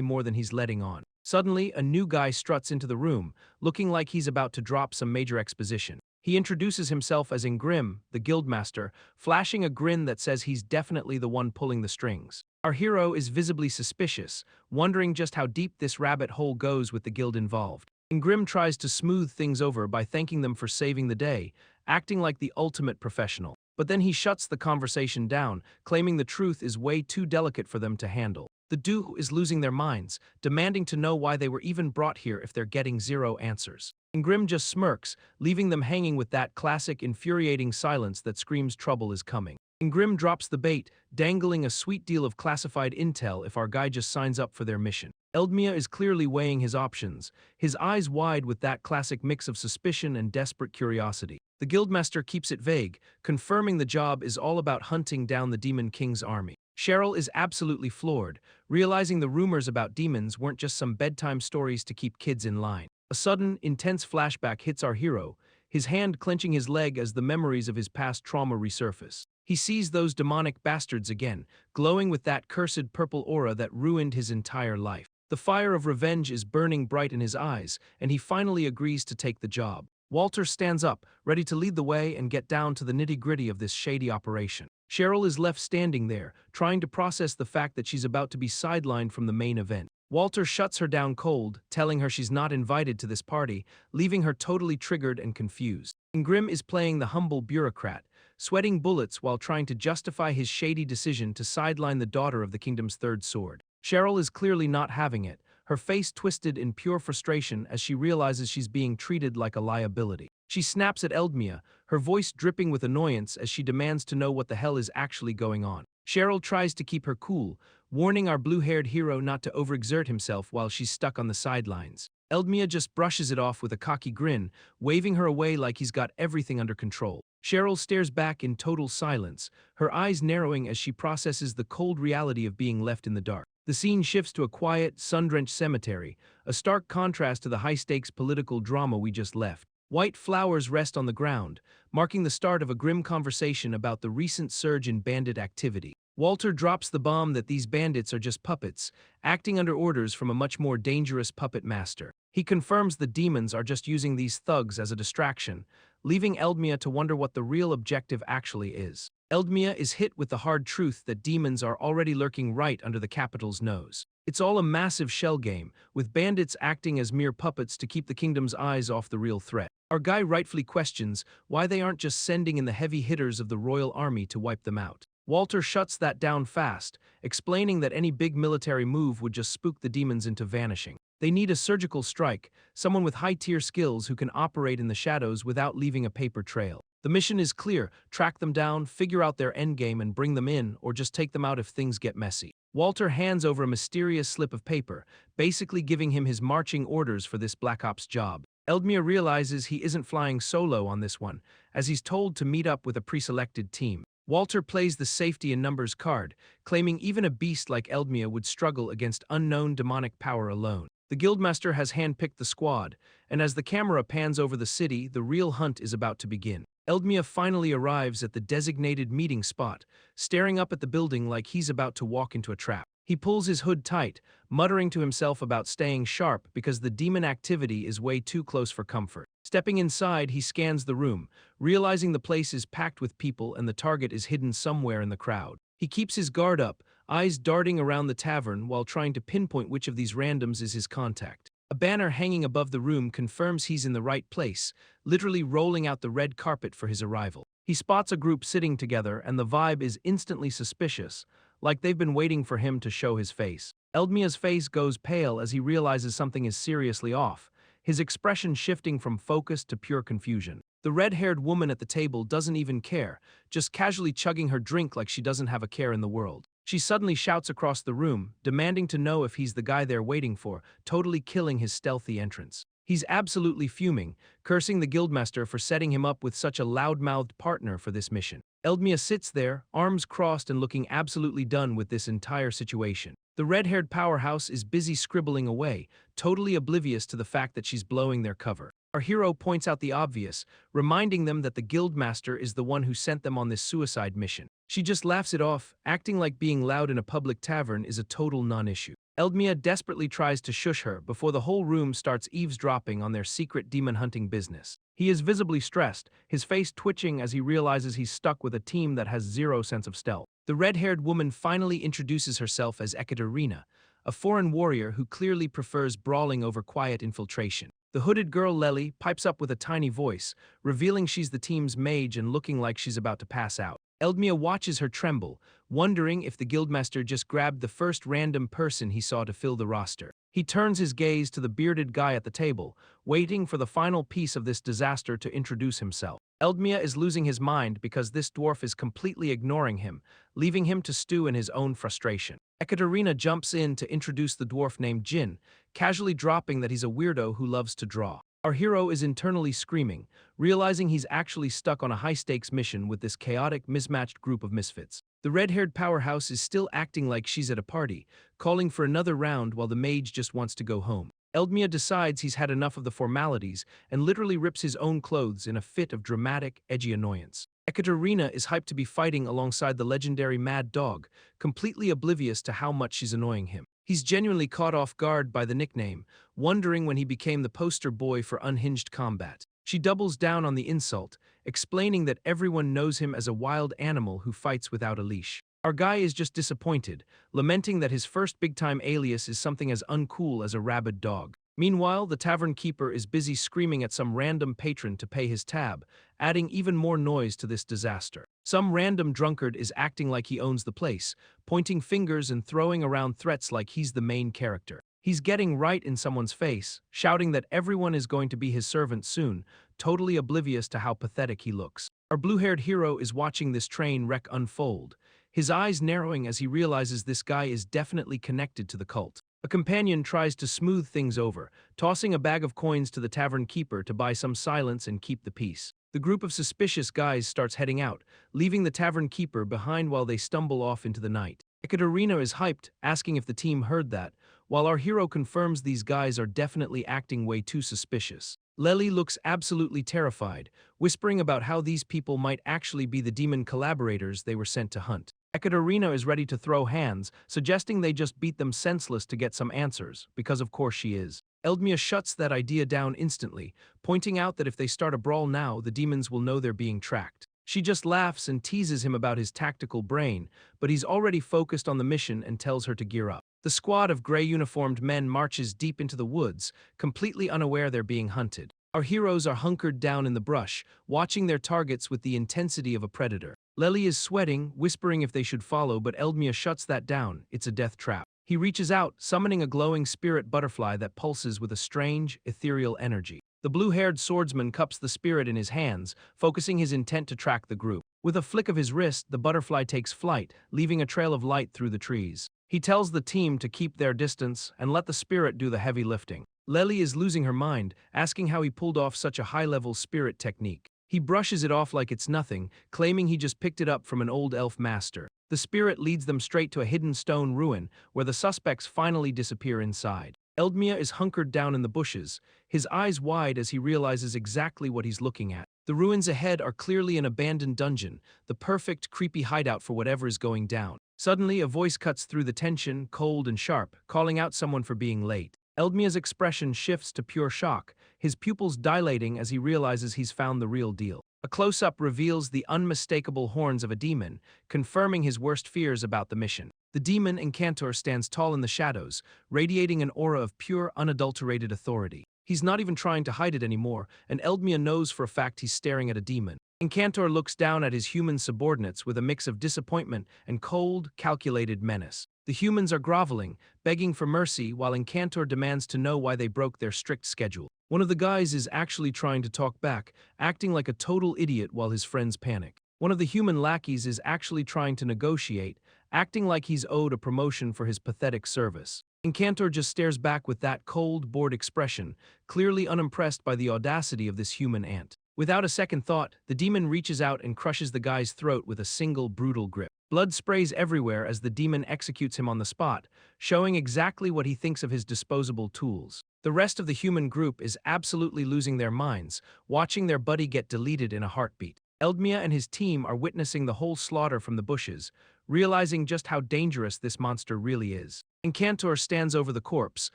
more than he's letting on. Suddenly, a new guy struts into the room, looking like he's about to drop some major exposition. He introduces himself as Ingrim, the guildmaster, flashing a grin that says he's definitely the one pulling the strings. Our hero is visibly suspicious, wondering just how deep this rabbit hole goes with the guild involved. Ingrim tries to smooth things over by thanking them for saving the day, acting like the ultimate professional. But then he shuts the conversation down, claiming the truth is way too delicate for them to handle. The duo is losing their minds, demanding to know why they were even brought here if they're getting zero answers. Ingrim just smirks, leaving them hanging with that classic infuriating silence that screams trouble is coming. Ingrim drops the bait, dangling a sweet deal of classified intel if our guy just signs up for their mission. Eldmia is clearly weighing his options, his eyes wide with that classic mix of suspicion and desperate curiosity. The guildmaster keeps it vague, confirming the job is all about hunting down the Demon King's army. Cheryl is absolutely floored, realizing the rumors about demons weren't just some bedtime stories to keep kids in line. A sudden, intense flashback hits our hero, his hand clenching his leg as the memories of his past trauma resurface. He sees those demonic bastards again, glowing with that cursed purple aura that ruined his entire life. The fire of revenge is burning bright in his eyes, and he finally agrees to take the job. Walter stands up, ready to lead the way and get down to the nitty-gritty of this shady operation. Cheryl is left standing there, trying to process the fact that she's about to be sidelined from the main event. Walter shuts her down cold, telling her she's not invited to this party, leaving her totally triggered and confused. Ingrim is playing the humble bureaucrat, sweating bullets while trying to justify his shady decision to sideline the daughter of the kingdom's third sword. Cheryl is clearly not having it, her face twisted in pure frustration as she realizes she's being treated like a liability. She snaps at Eldmia, her voice dripping with annoyance as she demands to know what the hell is actually going on. Cheryl tries to keep her cool, warning our blue-haired hero not to overexert himself while she's stuck on the sidelines. Eldmia just brushes it off with a cocky grin, waving her away like he's got everything under control. Cheryl stares back in total silence, her eyes narrowing as she processes the cold reality of being left in the dark. The scene shifts to a quiet, sun-drenched cemetery, a stark contrast to the high-stakes political drama we just left. White flowers rest on the ground, marking the start of a grim conversation about the recent surge in bandit activity. Walter drops the bomb that these bandits are just puppets, acting under orders from a much more dangerous puppet master. He confirms the demons are just using these thugs as a distraction, leaving Eldmia to wonder what the real objective actually is. Eldmia is hit with the hard truth that demons are already lurking right under the capital's nose. It's all a massive shell game, with bandits acting as mere puppets to keep the kingdom's eyes off the real threat. Our guy rightfully questions why they aren't just sending in the heavy hitters of the royal army to wipe them out. Walter shuts that down fast, explaining that any big military move would just spook the demons into vanishing. They need a surgical strike, someone with high-tier skills who can operate in the shadows without leaving a paper trail. The mission is clear: track them down, figure out their endgame and bring them in, or just take them out if things get messy. Walter hands over a mysterious slip of paper, basically giving him his marching orders for this Black Ops job. Eldmia realizes he isn't flying solo on this one, as he's told to meet up with a pre-selected team. Walter plays the safety in numbers card, claiming even a beast like Eldmia would struggle against unknown demonic power alone. The guildmaster has handpicked the squad, and as the camera pans over the city, the real hunt is about to begin. Eldmia finally arrives at the designated meeting spot, staring up at the building like he's about to walk into a trap. He pulls his hood tight, muttering to himself about staying sharp because the demon activity is way too close for comfort. Stepping inside, he scans the room, realizing the place is packed with people and the target is hidden somewhere in the crowd. He keeps his guard up, eyes darting around the tavern while trying to pinpoint which of these randoms is his contact. A banner hanging above the room confirms he's in the right place, literally rolling out the red carpet for his arrival. He spots a group sitting together and the vibe is instantly suspicious, like they've been waiting for him to show his face. Eldmia's face goes pale as he realizes something is seriously off, his expression shifting from focus to pure confusion. The red-haired woman at the table doesn't even care, just casually chugging her drink like she doesn't have a care in the world. She suddenly shouts across the room, demanding to know if he's the guy they're waiting for, totally killing his stealthy entrance. He's absolutely fuming, cursing the guildmaster for setting him up with such a loud-mouthed partner for this mission. Eldmia sits there, arms crossed and looking absolutely done with this entire situation. The red-haired powerhouse is busy scribbling away, totally oblivious to the fact that she's blowing their cover. Our hero points out the obvious, reminding them that the guildmaster is the one who sent them on this suicide mission. She just laughs it off, acting like being loud in a public tavern is a total non-issue. Eldmia desperately tries to shush her before the whole room starts eavesdropping on their secret demon-hunting business. He is visibly stressed, his face twitching as he realizes he's stuck with a team that has zero sense of stealth. The red-haired woman finally introduces herself as Ekaterina, a foreign warrior who clearly prefers brawling over quiet infiltration. The hooded girl Lely pipes up with a tiny voice, revealing she's the team's mage and looking like she's about to pass out. Eldmia watches her tremble, wondering if the guildmaster just grabbed the first random person he saw to fill the roster. He turns his gaze to the bearded guy at the table, waiting for the final piece of this disaster to introduce himself. Eldmia is losing his mind because this dwarf is completely ignoring him, leaving him to stew in his own frustration. Ekaterina jumps in to introduce the dwarf named Jin, casually dropping that he's a weirdo who loves to draw. Our hero is internally screaming, realizing he's actually stuck on a high-stakes mission with this chaotic, mismatched group of misfits. The red-haired powerhouse is still acting like she's at a party, calling for another round while the mage just wants to go home. Eldmia decides he's had enough of the formalities and literally rips his own clothes in a fit of dramatic, edgy annoyance. Ekaterina is hyped to be fighting alongside the legendary Mad Dog, completely oblivious to how much she's annoying him. He's genuinely caught off guard by the nickname, wondering when he became the poster boy for unhinged combat. She doubles down on the insult, explaining that everyone knows him as a wild animal who fights without a leash. Our guy is just disappointed, lamenting that his first big-time alias is something as uncool as a rabid dog. Meanwhile, the tavern keeper is busy screaming at some random patron to pay his tab, adding even more noise to this disaster. Some random drunkard is acting like he owns the place, pointing fingers and throwing around threats like he's the main character. He's getting right in someone's face, shouting that everyone is going to be his servant soon, totally oblivious to how pathetic he looks. Our blue-haired hero is watching this train wreck unfold, his eyes narrowing as he realizes this guy is definitely connected to the cult. A companion tries to smooth things over, tossing a bag of coins to the tavern keeper to buy some silence and keep the peace. The group of suspicious guys starts heading out, leaving the tavern keeper behind while they stumble off into the night. Ekaterina is hyped, asking if the team heard that, while our hero confirms these guys are definitely acting way too suspicious. Lely looks absolutely terrified, whispering about how these people might actually be the demon collaborators they were sent to hunt. Ekaterina is ready to throw hands, suggesting they just beat them senseless to get some answers, because of course she is. Eldmia shuts that idea down instantly, pointing out that if they start a brawl now, the demons will know they're being tracked. She just laughs and teases him about his tactical brain, but he's already focused on the mission and tells her to gear up. The squad of gray-uniformed men marches deep into the woods, completely unaware they're being hunted. Our heroes are hunkered down in the brush, watching their targets with the intensity of a predator. Lely is sweating, whispering if they should follow, but Eldmia shuts that down. It's a death trap. He reaches out, summoning a glowing spirit butterfly that pulses with a strange, ethereal energy. The blue-haired swordsman cups the spirit in his hands, focusing his intent to track the group. With a flick of his wrist, the butterfly takes flight, leaving a trail of light through the trees. He tells the team to keep their distance and let the spirit do the heavy lifting. Lely is losing her mind, asking how he pulled off such a high-level spirit technique. He brushes it off like it's nothing, claiming he just picked it up from an old elf master. The spirit leads them straight to a hidden stone ruin, where the suspects finally disappear inside. Eldmia is hunkered down in the bushes, his eyes wide as he realizes exactly what he's looking at. The ruins ahead are clearly an abandoned dungeon, the perfect, creepy hideout for whatever is going down. Suddenly, a voice cuts through the tension, cold and sharp, calling out someone for being late. Eldmia's expression shifts to pure shock, his pupils dilating as he realizes he's found the real deal. A close-up reveals the unmistakable horns of a demon, confirming his worst fears about the mission. The demon Incantor stands tall in the shadows, radiating an aura of pure, unadulterated authority. He's not even trying to hide it anymore, and Eldmia knows for a fact he's staring at a demon. Encantor looks down at his human subordinates with a mix of disappointment and cold, calculated menace. The humans are groveling, begging for mercy, while Encantor demands to know why they broke their strict schedule. One of the guys is actually trying to talk back, acting like a total idiot while his friends panic. One of the human lackeys is actually trying to negotiate, acting like he's owed a promotion for his pathetic service. Encantor just stares back with that cold, bored expression, clearly unimpressed by the audacity of this human ant. Without a second thought, the demon reaches out and crushes the guy's throat with a single brutal grip. Blood sprays everywhere as the demon executes him on the spot, showing exactly what he thinks of his disposable tools. The rest of the human group is absolutely losing their minds, watching their buddy get deleted in a heartbeat. Eldmia and his team are witnessing the whole slaughter from the bushes, realizing just how dangerous this monster really is. Encantor stands over the corpse,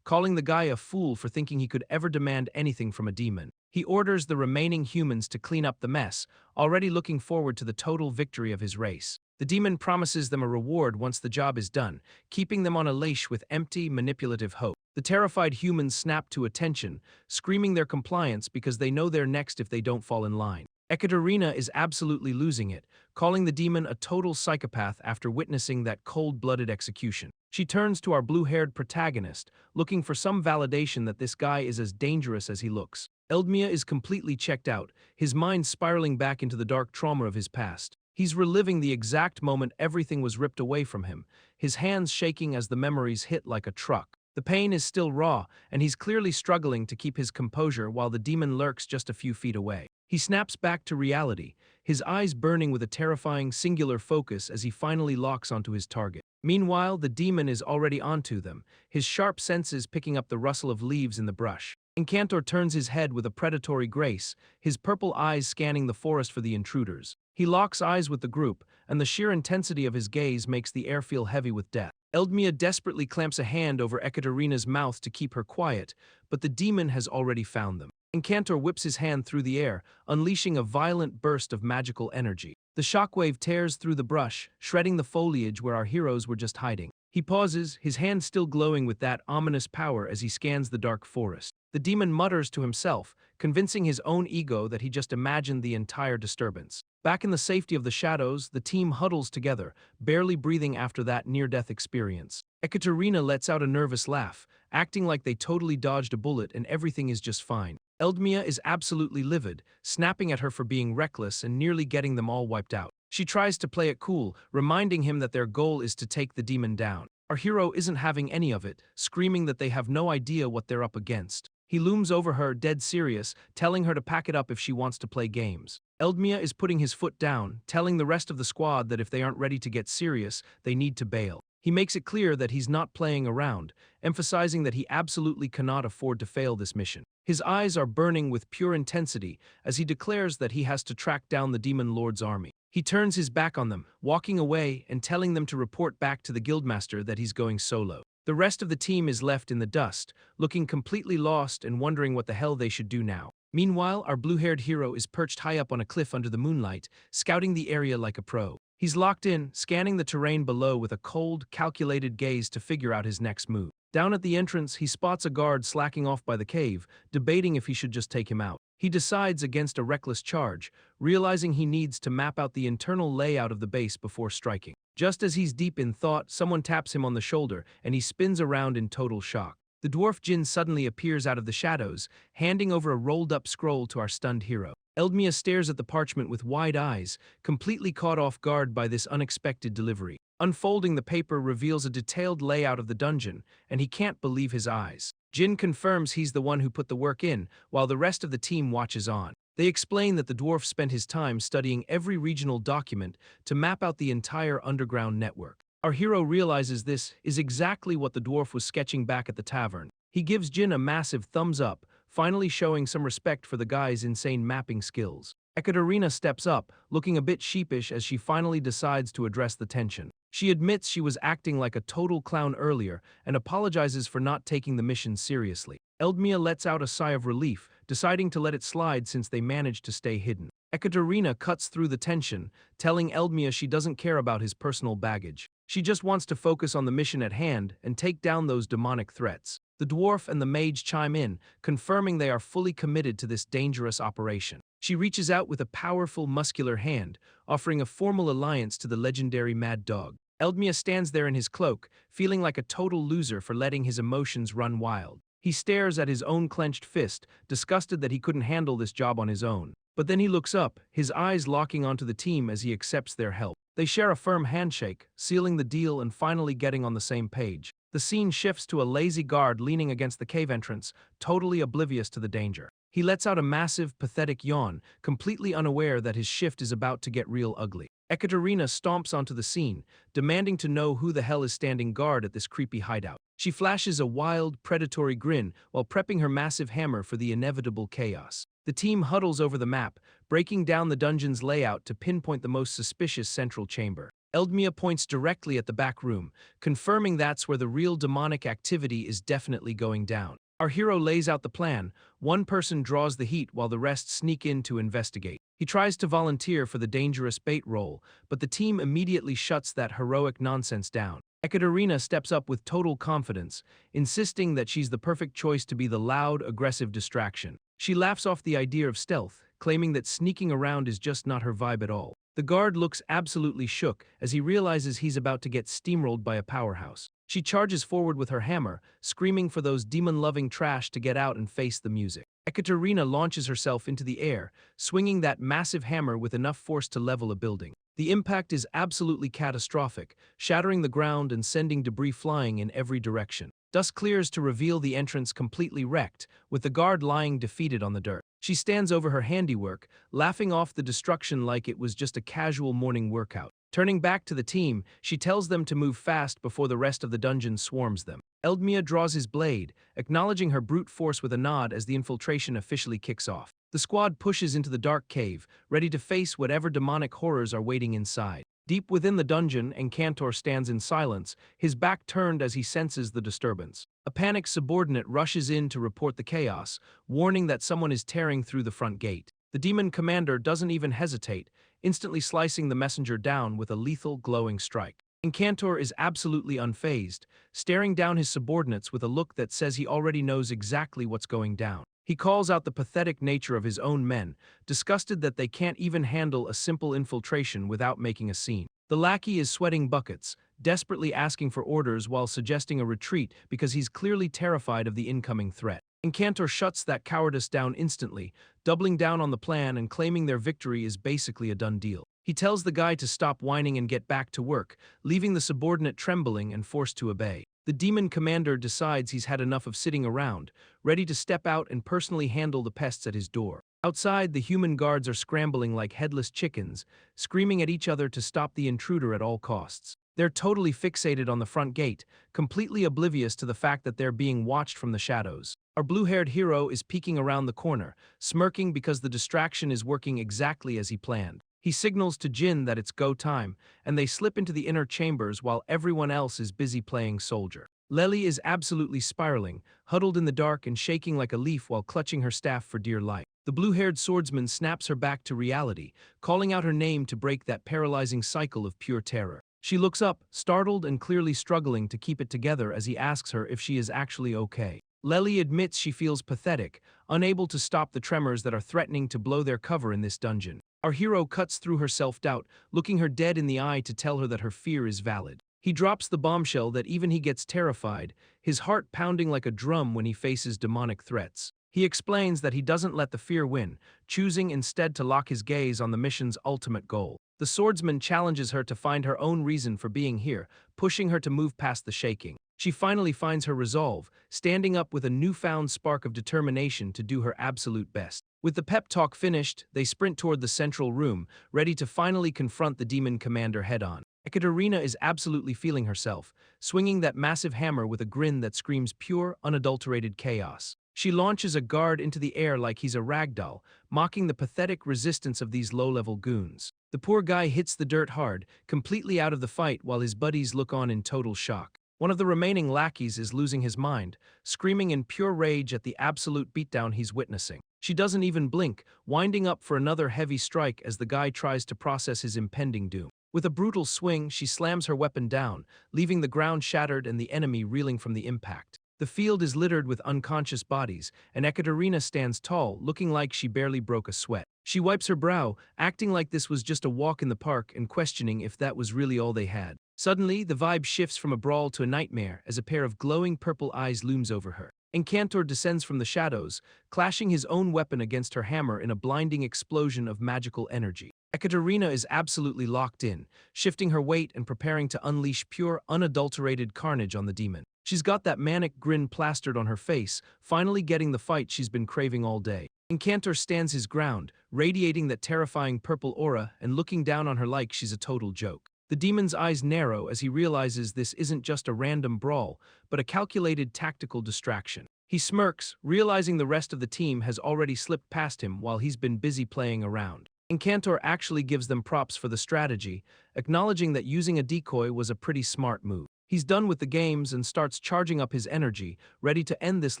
calling the guy a fool for thinking he could ever demand anything from a demon. He orders the remaining humans to clean up the mess, already looking forward to the total victory of his race. The demon promises them a reward once the job is done, keeping them on a leash with empty, manipulative hope. The terrified humans snap to attention, screaming their compliance because they know they're next if they don't fall in line. Ekaterina is absolutely losing it, calling the demon a total psychopath after witnessing that cold-blooded execution. She turns to our blue-haired protagonist, looking for some validation that this guy is as dangerous as he looks. Eldmia is completely checked out, his mind spiraling back into the dark trauma of his past. He's reliving the exact moment everything was ripped away from him, his hands shaking as the memories hit like a truck. The pain is still raw, and he's clearly struggling to keep his composure while the demon lurks just a few feet away. He snaps back to reality, his eyes burning with a terrifying, singular focus as he finally locks onto his target. Meanwhile, the demon is already onto them, his sharp senses picking up the rustle of leaves in the brush. Encantor turns his head with a predatory grace, his purple eyes scanning the forest for the intruders. He locks eyes with the group, and the sheer intensity of his gaze makes the air feel heavy with death. Eldmia desperately clamps a hand over Ekaterina's mouth to keep her quiet, but the demon has already found them. Encantor whips his hand through the air, unleashing a violent burst of magical energy. The shockwave tears through the brush, shredding the foliage where our heroes were just hiding. He pauses, his hand still glowing with that ominous power as he scans the dark forest. The demon mutters to himself, convincing his own ego that he just imagined the entire disturbance. Back in the safety of the shadows, the team huddles together, barely breathing after that near-death experience. Ekaterina lets out a nervous laugh, acting like they totally dodged a bullet and everything is just fine. Eldmia is absolutely livid, snapping at her for being reckless and nearly getting them all wiped out. She tries to play it cool, reminding him that their goal is to take the demon down. Our hero isn't having any of it, screaming that they have no idea what they're up against. He looms over her, dead serious, telling her to pack it up if she wants to play games. Eldmia is putting his foot down, telling the rest of the squad that if they aren't ready to get serious, they need to bail. He makes it clear that he's not playing around, emphasizing that he absolutely cannot afford to fail this mission. His eyes are burning with pure intensity as he declares that he has to track down the Demon Lord's army. He turns his back on them, walking away and telling them to report back to the guildmaster that he's going solo. The rest of the team is left in the dust, looking completely lost and wondering what the hell they should do now. Meanwhile, our blue-haired hero is perched high up on a cliff under the moonlight, scouting the area like a pro. He's locked in, scanning the terrain below with a cold, calculated gaze to figure out his next move. Down at the entrance, he spots a guard slacking off by the cave, debating if he should just take him out. He decides against a reckless charge, realizing he needs to map out the internal layout of the base before striking. Just as he's deep in thought, someone taps him on the shoulder, and he spins around in total shock. The dwarf Jin suddenly appears out of the shadows, handing over a rolled-up scroll to our stunned hero. Eldmia stares at the parchment with wide eyes, completely caught off guard by this unexpected delivery. Unfolding the paper reveals a detailed layout of the dungeon, and he can't believe his eyes. Jin confirms he's the one who put the work in, while the rest of the team watches on. They explain that the dwarf spent his time studying every regional document to map out the entire underground network. Our hero realizes this is exactly what the dwarf was sketching back at the tavern. He gives Jin a massive thumbs up, finally showing some respect for the guy's insane mapping skills. Ekaterina steps up, looking a bit sheepish as she finally decides to address the tension. She admits she was acting like a total clown earlier and apologizes for not taking the mission seriously. Eldmia lets out a sigh of relief, deciding to let it slide since they managed to stay hidden. Ekaterina cuts through the tension, telling Eldmia she doesn't care about his personal baggage. She just wants to focus on the mission at hand and take down those demonic threats. The dwarf and the mage chime in, confirming they are fully committed to this dangerous operation. She reaches out with a powerful, muscular hand, offering a formal alliance to the legendary mad dog. Eldmia stands there in his cloak, feeling like a total loser for letting his emotions run wild. He stares at his own clenched fist, disgusted that he couldn't handle this job on his own. But then he looks up, his eyes locking onto the team as he accepts their help. They share a firm handshake, sealing the deal and finally getting on the same page. The scene shifts to a lazy guard leaning against the cave entrance, totally oblivious to the danger. He lets out a massive, pathetic yawn, completely unaware that his shift is about to get real ugly. Ekaterina stomps onto the scene, demanding to know who the hell is standing guard at this creepy hideout. She flashes a wild, predatory grin while prepping her massive hammer for the inevitable chaos. The team huddles over the map, breaking down the dungeon's layout to pinpoint the most suspicious central chamber. Eldmia points directly at the back room, confirming that's where the real demonic activity is definitely going down. Our hero lays out the plan. One person draws the heat while the rest sneak in to investigate. He tries to volunteer for the dangerous bait role, but the team immediately shuts that heroic nonsense down. Ekaterina steps up with total confidence, insisting that she's the perfect choice to be the loud, aggressive distraction. She laughs off the idea of stealth, claiming that sneaking around is just not her vibe at all. The guard looks absolutely shook as he realizes he's about to get steamrolled by a powerhouse. She charges forward with her hammer, screaming for those demon-loving trash to get out and face the music. Ekaterina launches herself into the air, swinging that massive hammer with enough force to level a building. The impact is absolutely catastrophic, shattering the ground and sending debris flying in every direction. Dust clears to reveal the entrance completely wrecked, with the guard lying defeated on the dirt. She stands over her handiwork, laughing off the destruction like it was just a casual morning workout. Turning back to the team, she tells them to move fast before the rest of the dungeon swarms them. Eldmia draws his blade, acknowledging her brute force with a nod as the infiltration officially kicks off. The squad pushes into the dark cave, ready to face whatever demonic horrors are waiting inside. Deep within the dungeon, Encantor stands in silence, his back turned as he senses the disturbance. A panicked subordinate rushes in to report the chaos, warning that someone is tearing through the front gate. The demon commander doesn't even hesitate, instantly slicing the messenger down with a lethal, glowing strike. Encantor is absolutely unfazed, staring down his subordinates with a look that says he already knows exactly what's going down. He calls out the pathetic nature of his own men, disgusted that they can't even handle a simple infiltration without making a scene. The lackey is sweating buckets, desperately asking for orders while suggesting a retreat because he's clearly terrified of the incoming threat. Encantor shuts that cowardice down instantly, doubling down on the plan and claiming their victory is basically a done deal. He tells the guy to stop whining and get back to work, leaving the subordinate trembling and forced to obey. The demon commander decides he's had enough of sitting around, ready to step out and personally handle the pests at his door. Outside, the human guards are scrambling like headless chickens, screaming at each other to stop the intruder at all costs. They're totally fixated on the front gate, completely oblivious to the fact that they're being watched from the shadows. Our blue-haired hero is peeking around the corner, smirking because the distraction is working exactly as he planned. He signals to Jin that it's go time, and they slip into the inner chambers while everyone else is busy playing soldier. Lely is absolutely spiraling, huddled in the dark and shaking like a leaf while clutching her staff for dear life. The blue-haired swordsman snaps her back to reality, calling out her name to break that paralyzing cycle of pure terror. She looks up, startled and clearly struggling to keep it together as he asks her if she is actually okay. Lely admits she feels pathetic, unable to stop the tremors that are threatening to blow their cover in this dungeon. Our hero cuts through her self-doubt, looking her dead in the eye to tell her that her fear is valid. He drops the bombshell that even he gets terrified, his heart pounding like a drum when he faces demonic threats. He explains that he doesn't let the fear win, choosing instead to lock his gaze on the mission's ultimate goal. The swordsman challenges her to find her own reason for being here, pushing her to move past the shaking. She finally finds her resolve, standing up with a newfound spark of determination to do her absolute best. With the pep talk finished, they sprint toward the central room, ready to finally confront the demon commander head-on. Ekaterina is absolutely feeling herself, swinging that massive hammer with a grin that screams pure, unadulterated chaos. She launches a guard into the air like he's a ragdoll, mocking the pathetic resistance of these low-level goons. The poor guy hits the dirt hard, completely out of the fight while his buddies look on in total shock. One of the remaining lackeys is losing his mind, screaming in pure rage at the absolute beatdown he's witnessing. She doesn't even blink, winding up for another heavy strike as the guy tries to process his impending doom. With a brutal swing, she slams her weapon down, leaving the ground shattered and the enemy reeling from the impact. The field is littered with unconscious bodies, and Ekaterina stands tall, looking like she barely broke a sweat. She wipes her brow, acting like this was just a walk in the park and questioning if that was really all they had. Suddenly, the vibe shifts from a brawl to a nightmare as a pair of glowing purple eyes looms over her. Encantor descends from the shadows, clashing his own weapon against her hammer in a blinding explosion of magical energy. Ekaterina is absolutely locked in, shifting her weight and preparing to unleash pure, unadulterated carnage on the demon. She's got that manic grin plastered on her face, finally getting the fight she's been craving all day. Encantor stands his ground, radiating that terrifying purple aura and looking down on her like she's a total joke. The demon's eyes narrow as he realizes this isn't just a random brawl, but a calculated tactical distraction. He smirks, realizing the rest of the team has already slipped past him while he's been busy playing around. Encantor actually gives them props for the strategy, acknowledging that using a decoy was a pretty smart move. He's done with the games and starts charging up his energy, ready to end this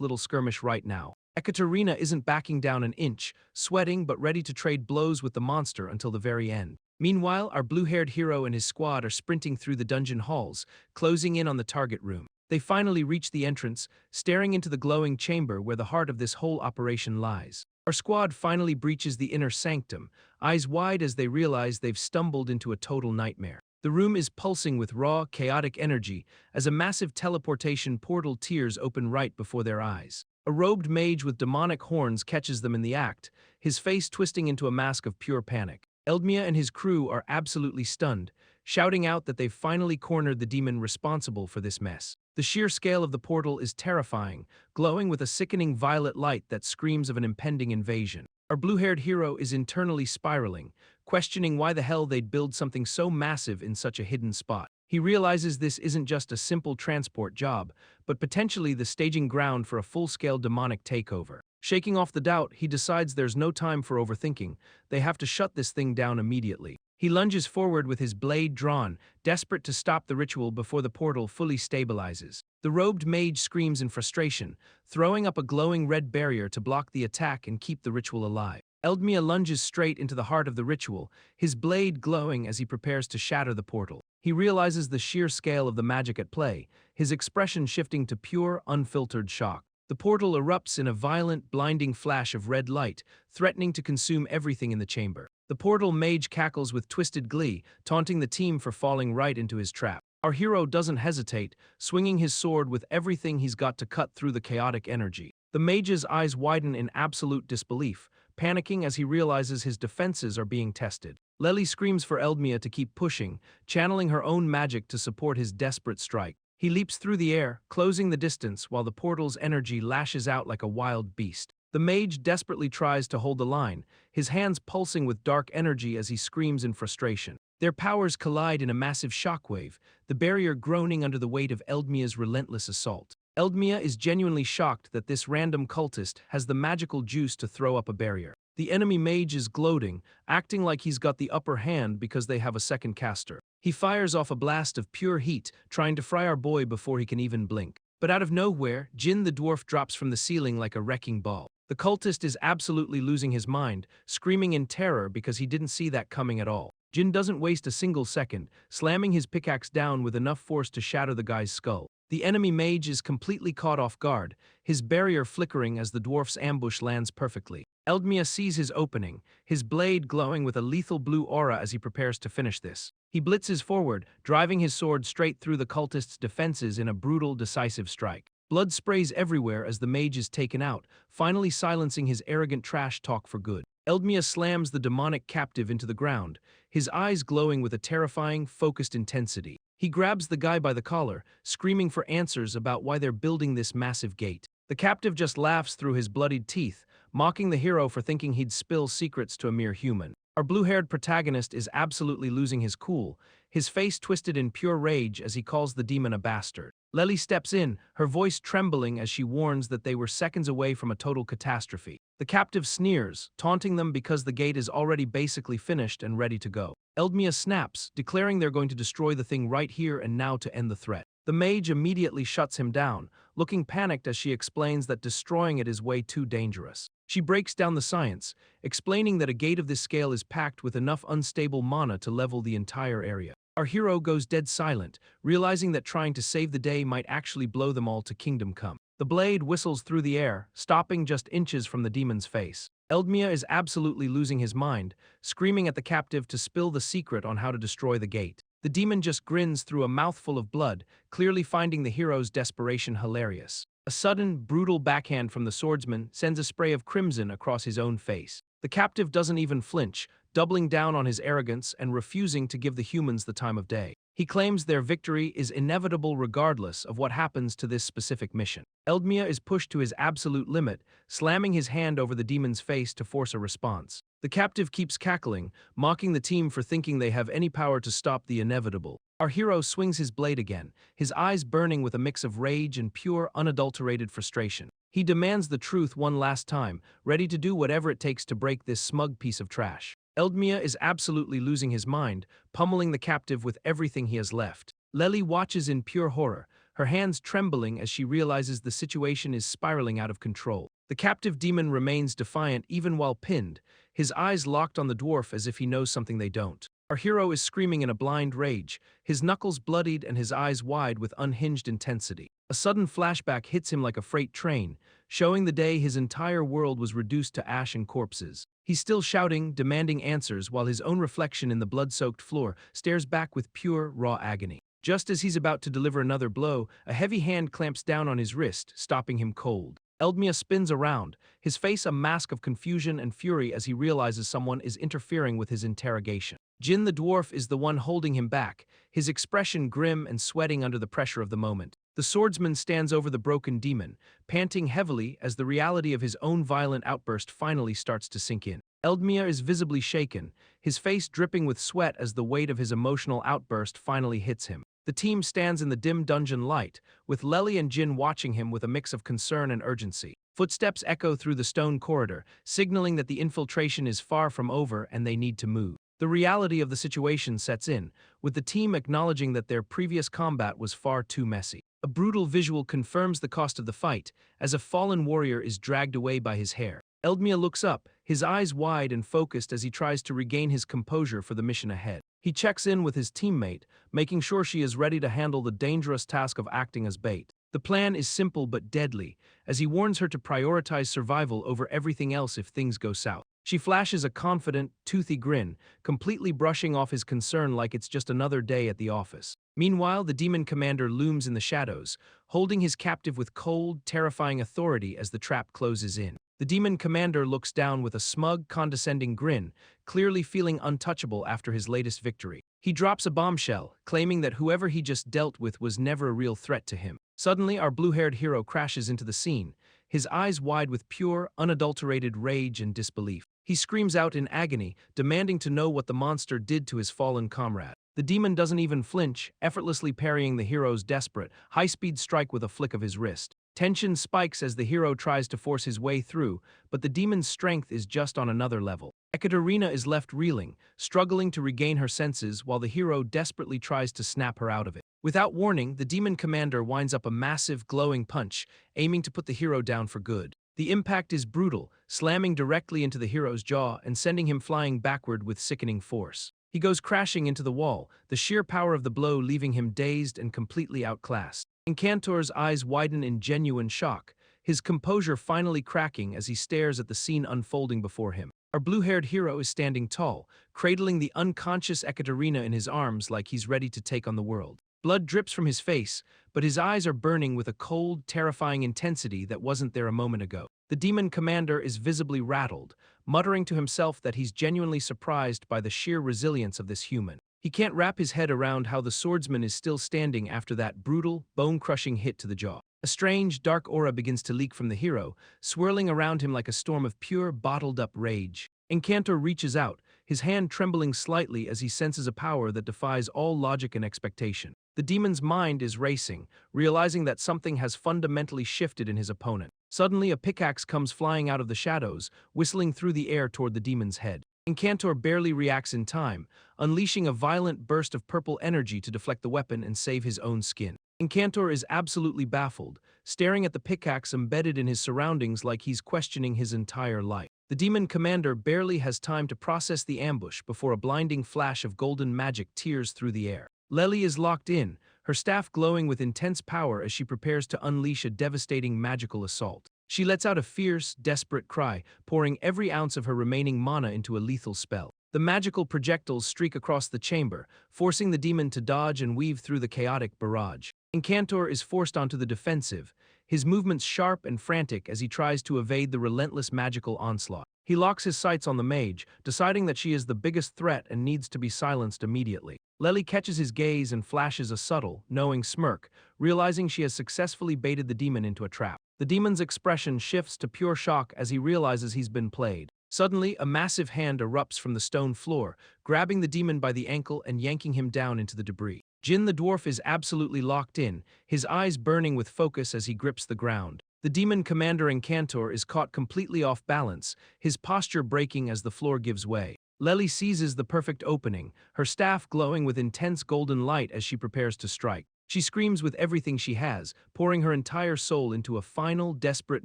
little skirmish right now. Ekaterina isn't backing down an inch, sweating but ready to trade blows with the monster until the very end. Meanwhile, our blue-haired hero and his squad are sprinting through the dungeon halls, closing in on the target room. They finally reach the entrance, staring into the glowing chamber where the heart of this whole operation lies. Our squad finally breaches the inner sanctum, eyes wide as they realize they've stumbled into a total nightmare. The room is pulsing with raw, chaotic energy as a massive teleportation portal tears open right before their eyes. A robed mage with demonic horns catches them in the act, his face twisting into a mask of pure panic. Eldmia and his crew are absolutely stunned, shouting out that they've finally cornered the demon responsible for this mess. The sheer scale of the portal is terrifying, glowing with a sickening violet light that screams of an impending invasion. Our blue-haired hero is internally spiraling, questioning why the hell they'd build something so massive in such a hidden spot. He realizes this isn't just a simple transport job, but potentially the staging ground for a full-scale demonic takeover. Shaking off the doubt, he decides there's no time for overthinking. They have to shut this thing down immediately. He lunges forward with his blade drawn, desperate to stop the ritual before the portal fully stabilizes. The robed mage screams in frustration, throwing up a glowing red barrier to block the attack and keep the ritual alive. Eldmia lunges straight into the heart of the ritual, his blade glowing as he prepares to shatter the portal. He realizes the sheer scale of the magic at play, his expression shifting to pure, unfiltered shock. The portal erupts in a violent, blinding flash of red light, threatening to consume everything in the chamber. The portal mage cackles with twisted glee, taunting the team for falling right into his trap. Our hero doesn't hesitate, swinging his sword with everything he's got to cut through the chaotic energy. The mage's eyes widen in absolute disbelief, panicking as he realizes his defenses are being tested. Lely screams for Eldmia to keep pushing, channeling her own magic to support his desperate strike. He leaps through the air, closing the distance while the portal's energy lashes out like a wild beast. The mage desperately tries to hold the line, his hands pulsing with dark energy as he screams in frustration. Their powers collide in a massive shockwave, the barrier groaning under the weight of Eldmia's relentless assault. Eldmia is genuinely shocked that this random cultist has the magical juice to throw up a barrier. The enemy mage is gloating, acting like he's got the upper hand because they have a second caster. He fires off a blast of pure heat, trying to fry our boy before he can even blink. But out of nowhere, Jin the dwarf drops from the ceiling like a wrecking ball. The cultist is absolutely losing his mind, screaming in terror because he didn't see that coming at all. Jin doesn't waste a single second, slamming his pickaxe down with enough force to shatter the guy's skull. The enemy mage is completely caught off guard, his barrier flickering as the dwarf's ambush lands perfectly. Eldmia sees his opening, his blade glowing with a lethal blue aura as he prepares to finish this. He blitzes forward, driving his sword straight through the cultist's defenses in a brutal, decisive strike. Blood sprays everywhere as the mage is taken out, finally silencing his arrogant trash talk for good. Eldmia slams the demonic captive into the ground, his eyes glowing with a terrifying, focused intensity. He grabs the guy by the collar, screaming for answers about why they're building this massive gate. The captive just laughs through his bloodied teeth, mocking the hero for thinking he'd spill secrets to a mere human. Our blue-haired protagonist is absolutely losing his cool, his face twisted in pure rage as he calls the demon a bastard. Lely steps in, her voice trembling as she warns that they were seconds away from a total catastrophe. The captive sneers, taunting them because the gate is already basically finished and ready to go. Eldmia snaps, declaring they're going to destroy the thing right here and now to end the threat. The mage immediately shuts him down, looking panicked as she explains that destroying it is way too dangerous. She breaks down the science, explaining that a gate of this scale is packed with enough unstable mana to level the entire area. Our hero goes dead silent, realizing that trying to save the day might actually blow them all to kingdom come. The blade whistles through the air, stopping just inches from the demon's face. Eldmia is absolutely losing his mind, screaming at the captive to spill the secret on how to destroy the gate. The demon just grins through a mouthful of blood, clearly finding the hero's desperation hilarious. A sudden, brutal backhand from the swordsman sends a spray of crimson across his own face. The captive doesn't even flinch, doubling down on his arrogance and refusing to give the humans the time of day. He claims their victory is inevitable regardless of what happens to this specific mission. Eldmia is pushed to his absolute limit, slamming his hand over the demon's face to force a response. The captive keeps cackling, mocking the team for thinking they have any power to stop the inevitable. Our hero swings his blade again, his eyes burning with a mix of rage and pure, unadulterated frustration. He demands the truth one last time, ready to do whatever it takes to break this smug piece of trash. Eldmia is absolutely losing his mind, pummeling the captive with everything he has left. Lely watches in pure horror, her hands trembling as she realizes the situation is spiraling out of control. The captive demon remains defiant even while pinned, his eyes locked on the dwarf as if he knows something they don't. Our hero is screaming in a blind rage, his knuckles bloodied and his eyes wide with unhinged intensity. A sudden flashback hits him like a freight train, showing the day his entire world was reduced to ash and corpses. He's still shouting, demanding answers, while his own reflection in the blood-soaked floor stares back with pure, raw agony. Just as he's about to deliver another blow, a heavy hand clamps down on his wrist, stopping him cold. Eldmia spins around, his face a mask of confusion and fury as he realizes someone is interfering with his interrogation. Jin the dwarf is the one holding him back, his expression grim and sweating under the pressure of the moment. The swordsman stands over the broken demon, panting heavily as the reality of his own violent outburst finally starts to sink in. Eldmia is visibly shaken, his face dripping with sweat as the weight of his emotional outburst finally hits him. The team stands in the dim dungeon light, with Lely and Jin watching him with a mix of concern and urgency. Footsteps echo through the stone corridor, signaling that the infiltration is far from over and they need to move. The reality of the situation sets in, with the team acknowledging that their previous combat was far too messy. A brutal visual confirms the cost of the fight, as a fallen warrior is dragged away by his hair. Eldmia looks up, his eyes wide and focused as he tries to regain his composure for the mission ahead. He checks in with his teammate, making sure she is ready to handle the dangerous task of acting as bait. The plan is simple but deadly, as he warns her to prioritize survival over everything else if things go south. She flashes a confident, toothy grin, completely brushing off his concern like it's just another day at the office. Meanwhile, the demon commander looms in the shadows, holding his captive with cold, terrifying authority as the trap closes in. The demon commander looks down with a smug, condescending grin, clearly feeling untouchable after his latest victory. He drops a bombshell, claiming that whoever he just dealt with was never a real threat to him. Suddenly, our blue-haired hero crashes into the scene, his eyes wide with pure, unadulterated rage and disbelief. He screams out in agony, demanding to know what the monster did to his fallen comrade. The demon doesn't even flinch, effortlessly parrying the hero's desperate, high-speed strike with a flick of his wrist. Tension spikes as the hero tries to force his way through, but the demon's strength is just on another level. Ekaterina is left reeling, struggling to regain her senses while the hero desperately tries to snap her out of it. Without warning, the demon commander winds up a massive, glowing punch, aiming to put the hero down for good. The impact is brutal, slamming directly into the hero's jaw and sending him flying backward with sickening force. He goes crashing into the wall, the sheer power of the blow leaving him dazed and completely outclassed. Incantor's eyes widen in genuine shock, his composure finally cracking as he stares at the scene unfolding before him. Our blue-haired hero is standing tall, cradling the unconscious Ekaterina in his arms like he's ready to take on the world. Blood drips from his face, but his eyes are burning with a cold, terrifying intensity that wasn't there a moment ago. The demon commander is visibly rattled, muttering to himself that he's genuinely surprised by the sheer resilience of this human. He can't wrap his head around how the swordsman is still standing after that brutal, bone-crushing hit to the jaw. A strange, dark aura begins to leak from the hero, swirling around him like a storm of pure, bottled-up rage. Incantor reaches out, his hand trembling slightly as he senses a power that defies all logic and expectation. The demon's mind is racing, realizing that something has fundamentally shifted in his opponent. Suddenly, a pickaxe comes flying out of the shadows, whistling through the air toward the demon's head. Incantor barely reacts in time, unleashing a violent burst of purple energy to deflect the weapon and save his own skin. Incantor is absolutely baffled, staring at the pickaxe embedded in his surroundings like he's questioning his entire life. The demon commander barely has time to process the ambush before a blinding flash of golden magic tears through the air. Lely is locked in, her staff glowing with intense power as she prepares to unleash a devastating magical assault. She lets out a fierce, desperate cry, pouring every ounce of her remaining mana into a lethal spell. The magical projectiles streak across the chamber, forcing the demon to dodge and weave through the chaotic barrage. Incantor is forced onto the defensive, his movements sharp and frantic as he tries to evade the relentless magical onslaught. He locks his sights on the mage, deciding that she is the biggest threat and needs to be silenced immediately. Lely catches his gaze and flashes a subtle, knowing smirk, realizing she has successfully baited the demon into a trap. The demon's expression shifts to pure shock as he realizes he's been played. Suddenly, a massive hand erupts from the stone floor, grabbing the demon by the ankle and yanking him down into the debris. Jin the dwarf is absolutely locked in, his eyes burning with focus as he grips the ground. The demon commander Incantor is caught completely off balance, his posture breaking as the floor gives way. Lely seizes the perfect opening, her staff glowing with intense golden light as she prepares to strike. She screams with everything she has, pouring her entire soul into a final, desperate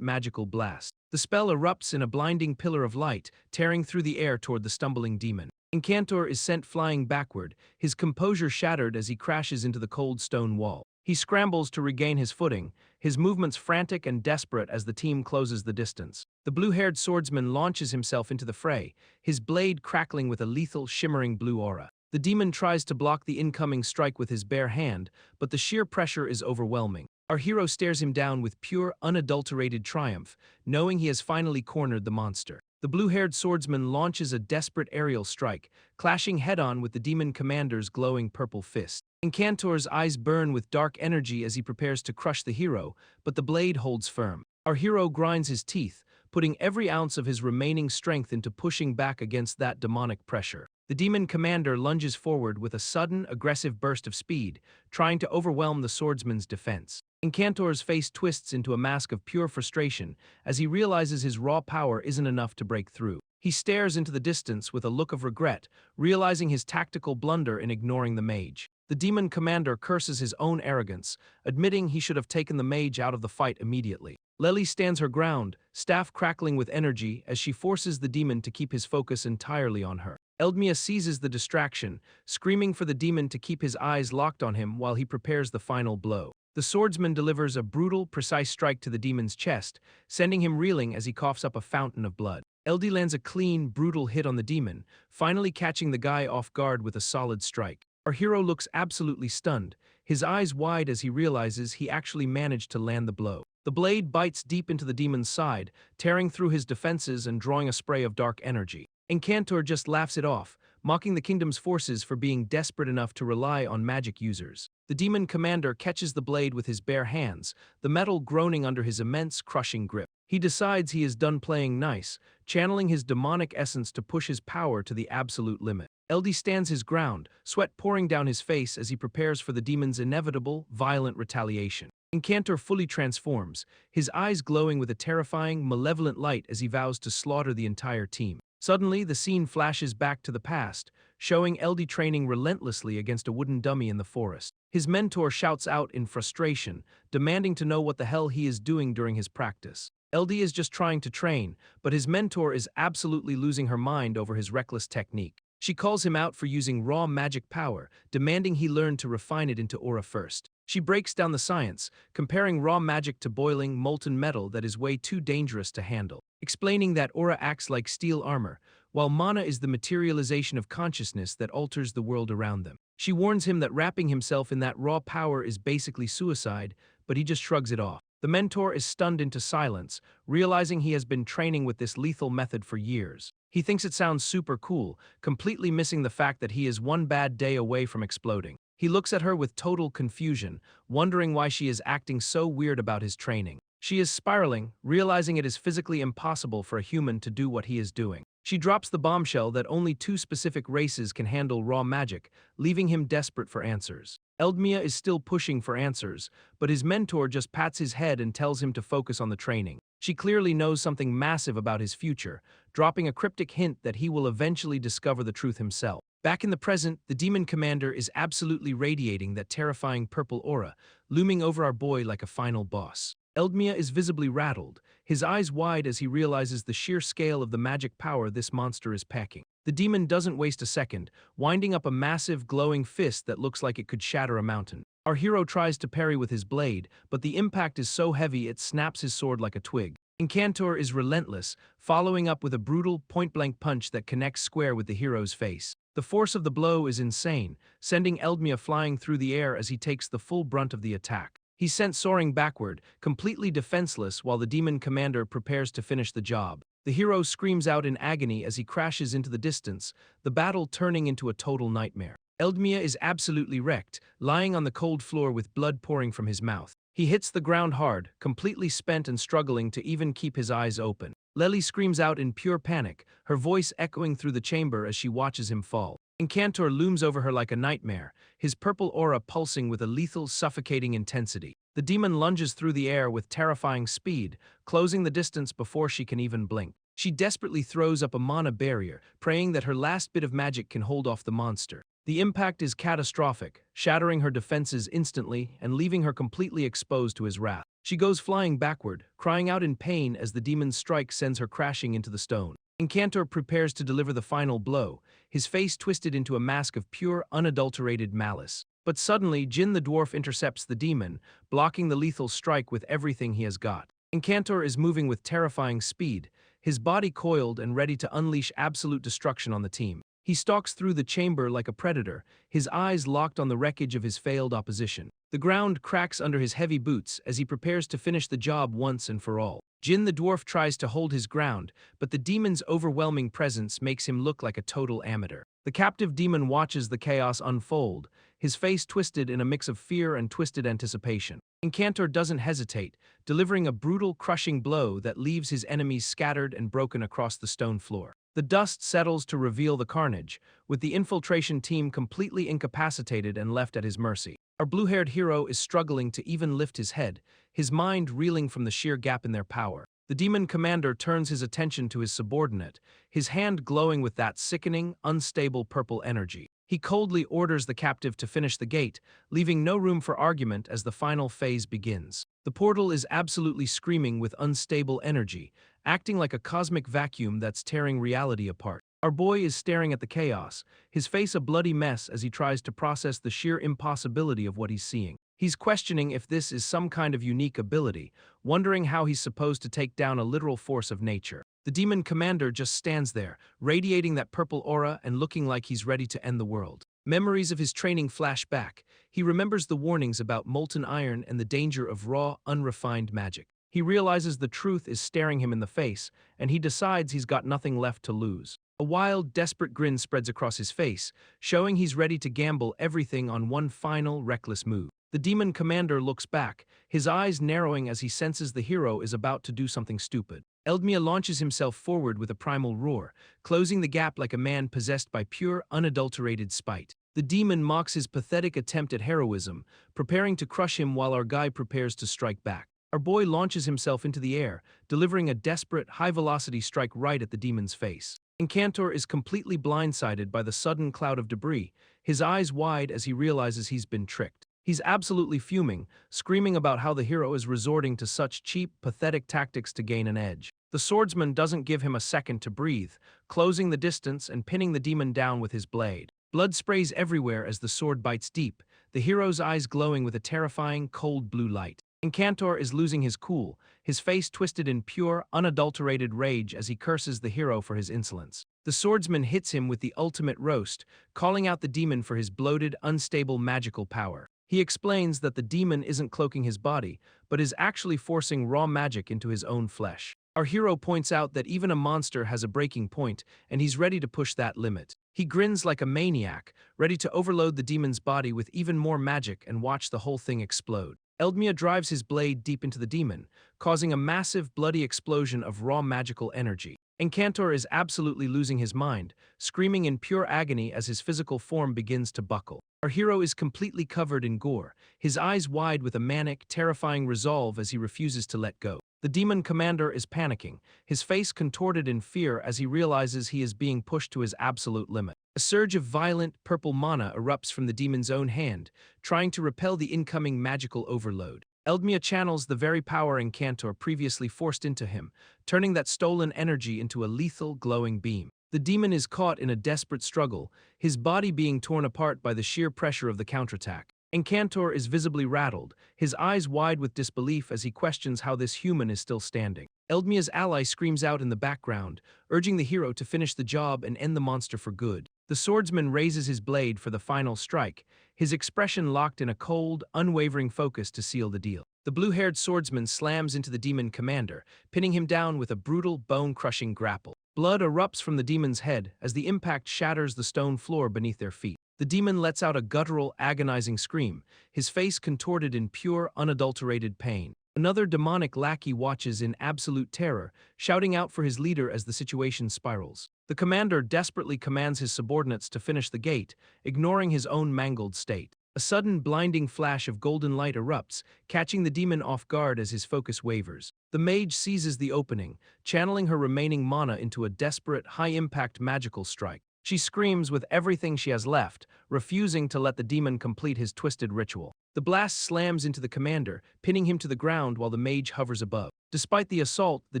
magical blast. The spell erupts in a blinding pillar of light, tearing through the air toward the stumbling demon. Incantor is sent flying backward, his composure shattered as he crashes into the cold stone wall. He scrambles to regain his footing, his movements frantic and desperate as the team closes the distance. The blue-haired swordsman launches himself into the fray, his blade crackling with a lethal, shimmering blue aura. The demon tries to block the incoming strike with his bare hand, but the sheer pressure is overwhelming. Our hero stares him down with pure, unadulterated triumph, knowing he has finally cornered the monster. The blue-haired swordsman launches a desperate aerial strike, clashing head-on with the demon commander's glowing purple fist. Incantor's eyes burn with dark energy as he prepares to crush the hero, but the blade holds firm. Our hero grinds his teeth, putting every ounce of his remaining strength into pushing back against that demonic pressure. The demon commander lunges forward with a sudden, aggressive burst of speed, trying to overwhelm the swordsman's defense. Incantor's face twists into a mask of pure frustration as he realizes his raw power isn't enough to break through. He stares into the distance with a look of regret, realizing his tactical blunder in ignoring the mage. The demon commander curses his own arrogance, admitting he should have taken the mage out of the fight immediately. Lely stands her ground, staff crackling with energy as she forces the demon to keep his focus entirely on her. Eldmia seizes the distraction, screaming for the demon to keep his eyes locked on him while he prepares the final blow. The swordsman delivers a brutal, precise strike to the demon's chest, sending him reeling as he coughs up a fountain of blood. Eld lands a clean, brutal hit on the demon, finally catching the guy off guard with a solid strike. Our hero looks absolutely stunned, his eyes wide as he realizes he actually managed to land the blow. The blade bites deep into the demon's side, tearing through his defenses and drawing a spray of dark energy. Incantor just laughs it off, mocking the kingdom's forces for being desperate enough to rely on magic users. The demon commander catches the blade with his bare hands, the metal groaning under his immense, crushing grip. He decides he is done playing nice, channeling his demonic essence to push his power to the absolute limit. LD stands his ground, sweat pouring down his face as he prepares for the demon's inevitable, violent retaliation. Incantor fully transforms, his eyes glowing with a terrifying, malevolent light as he vows to slaughter the entire team. Suddenly, the scene flashes back to the past, showing LD training relentlessly against a wooden dummy in the forest. His mentor shouts out in frustration, demanding to know what the hell he is doing during his practice. LD is just trying to train, but his mentor is absolutely losing her mind over his reckless technique. She calls him out for using raw magic power, demanding he learn to refine it into aura first. She breaks down the science, comparing raw magic to boiling, molten metal that is way too dangerous to handle, explaining that aura acts like steel armor, while mana is the materialization of consciousness that alters the world around them. She warns him that wrapping himself in that raw power is basically suicide, but he just shrugs it off. The mentor is stunned into silence, realizing he has been training with this lethal method for years. He thinks it sounds super cool, completely missing the fact that he is one bad day away from exploding. He looks at her with total confusion, wondering why she is acting so weird about his training. She is spiraling, realizing it is physically impossible for a human to do what he is doing. She drops the bombshell that only 2 specific races can handle raw magic, leaving him desperate for answers. Eldmia is still pushing for answers, but his mentor just pats his head and tells him to focus on the training. She clearly knows something massive about his future, dropping a cryptic hint that he will eventually discover the truth himself. Back in the present, the demon commander is absolutely radiating that terrifying purple aura, looming over our boy like a final boss. Eldmia is visibly rattled, his eyes wide as he realizes the sheer scale of the magic power this monster is packing. The demon doesn't waste a second, winding up a massive, glowing fist that looks like it could shatter a mountain. Our hero tries to parry with his blade, but the impact is so heavy it snaps his sword like a twig. Incantor is relentless, following up with a brutal, point-blank punch that connects square with the hero's face. The force of the blow is insane, sending Eldmia flying through the air as he takes the full brunt of the attack. He's sent soaring backward, completely defenseless while the demon commander prepares to finish the job. The hero screams out in agony as he crashes into the distance, the battle turning into a total nightmare. Eldmia is absolutely wrecked, lying on the cold floor with blood pouring from his mouth. He hits the ground hard, completely spent and struggling to even keep his eyes open. Lely screams out in pure panic, her voice echoing through the chamber as she watches him fall. Incantor looms over her like a nightmare, his purple aura pulsing with a lethal, suffocating intensity. The demon lunges through the air with terrifying speed, closing the distance before she can even blink. She desperately throws up a mana barrier, praying that her last bit of magic can hold off the monster. The impact is catastrophic, shattering her defenses instantly and leaving her completely exposed to his wrath. She goes flying backward, crying out in pain as the demon's strike sends her crashing into the stone. Incantor prepares to deliver the final blow, his face twisted into a mask of pure, unadulterated malice. But suddenly, Jin the dwarf intercepts the demon, blocking the lethal strike with everything he has got. Incantor is moving with terrifying speed, his body coiled and ready to unleash absolute destruction on the team. He stalks through the chamber like a predator, his eyes locked on the wreckage of his failed opposition. The ground cracks under his heavy boots as he prepares to finish the job once and for all. Jin the dwarf tries to hold his ground, but the demon's overwhelming presence makes him look like a total amateur. The captive demon watches the chaos unfold, his face twisted in a mix of fear and twisted anticipation. Incantor doesn't hesitate, delivering a brutal, crushing blow that leaves his enemies scattered and broken across the stone floor. The dust settles to reveal the carnage, with the infiltration team completely incapacitated and left at his mercy. Our blue-haired hero is struggling to even lift his head, his mind reeling from the sheer gap in their power. The demon commander turns his attention to his subordinate, his hand glowing with that sickening, unstable purple energy. He coldly orders the captive to finish the gate, leaving no room for argument as the final phase begins. The portal is absolutely screaming with unstable energy, acting like a cosmic vacuum that's tearing reality apart. Our boy is staring at the chaos, his face a bloody mess as he tries to process the sheer impossibility of what he's seeing. He's questioning if this is some kind of unique ability, wondering how he's supposed to take down a literal force of nature. The demon commander just stands there, radiating that purple aura and looking like he's ready to end the world. Memories of his training flash back. He remembers the warnings about molten iron and the danger of raw, unrefined magic. He realizes the truth is staring him in the face, and he decides he's got nothing left to lose. A wild, desperate grin spreads across his face, showing he's ready to gamble everything on one final, reckless move. The demon commander looks back, his eyes narrowing as he senses the hero is about to do something stupid. Eldmia launches himself forward with a primal roar, closing the gap like a man possessed by pure, unadulterated spite. The demon mocks his pathetic attempt at heroism, preparing to crush him while our guy prepares to strike back. Our boy launches himself into the air, delivering a desperate, high-velocity strike right at the demon's face. Incantor is completely blindsided by the sudden cloud of debris, his eyes wide as he realizes he's been tricked. He's absolutely fuming, screaming about how the hero is resorting to such cheap, pathetic tactics to gain an edge. The swordsman doesn't give him a second to breathe, closing the distance and pinning the demon down with his blade. Blood sprays everywhere as the sword bites deep, the hero's eyes glowing with a terrifying, cold blue light. Incantor is losing his cool, his face twisted in pure, unadulterated rage as he curses the hero for his insolence. The swordsman hits him with the ultimate roast, calling out the demon for his bloated, unstable magical power. He explains that the demon isn't cloaking his body, but is actually forcing raw magic into his own flesh. Our hero points out that even a monster has a breaking point, and he's ready to push that limit. He grins like a maniac, ready to overload the demon's body with even more magic and watch the whole thing explode. Eldmia drives his blade deep into the demon, causing a massive, bloody explosion of raw magical energy. Incantor is absolutely losing his mind, screaming in pure agony as his physical form begins to buckle. Our hero is completely covered in gore, his eyes wide with a manic, terrifying resolve as he refuses to let go. The demon commander is panicking, his face contorted in fear as he realizes he is being pushed to his absolute limit. A surge of violent, purple mana erupts from the demon's own hand, trying to repel the incoming magical overload. Eldmia channels the very power Incantor previously forced into him, turning that stolen energy into a lethal, glowing beam. The demon is caught in a desperate struggle, his body being torn apart by the sheer pressure of the counterattack. Encantor is visibly rattled, his eyes wide with disbelief as he questions how this human is still standing. Eldmia's ally screams out in the background, urging the hero to finish the job and end the monster for good. The swordsman raises his blade for the final strike, his expression locked in a cold, unwavering focus to seal the deal. The blue-haired swordsman slams into the demon commander, pinning him down with a brutal, bone-crushing grapple. Blood erupts from the demon's head as the impact shatters the stone floor beneath their feet. The demon lets out a guttural, agonizing scream, his face contorted in pure, unadulterated pain. Another demonic lackey watches in absolute terror, shouting out for his leader as the situation spirals. The commander desperately commands his subordinates to finish the gate, ignoring his own mangled state. A sudden, blinding flash of golden light erupts, catching the demon off guard as his focus wavers. The mage seizes the opening, channeling her remaining mana into a desperate, high-impact magical strike. She screams with everything she has left, refusing to let the demon complete his twisted ritual. The blast slams into the commander, pinning him to the ground while the mage hovers above. Despite the assault, the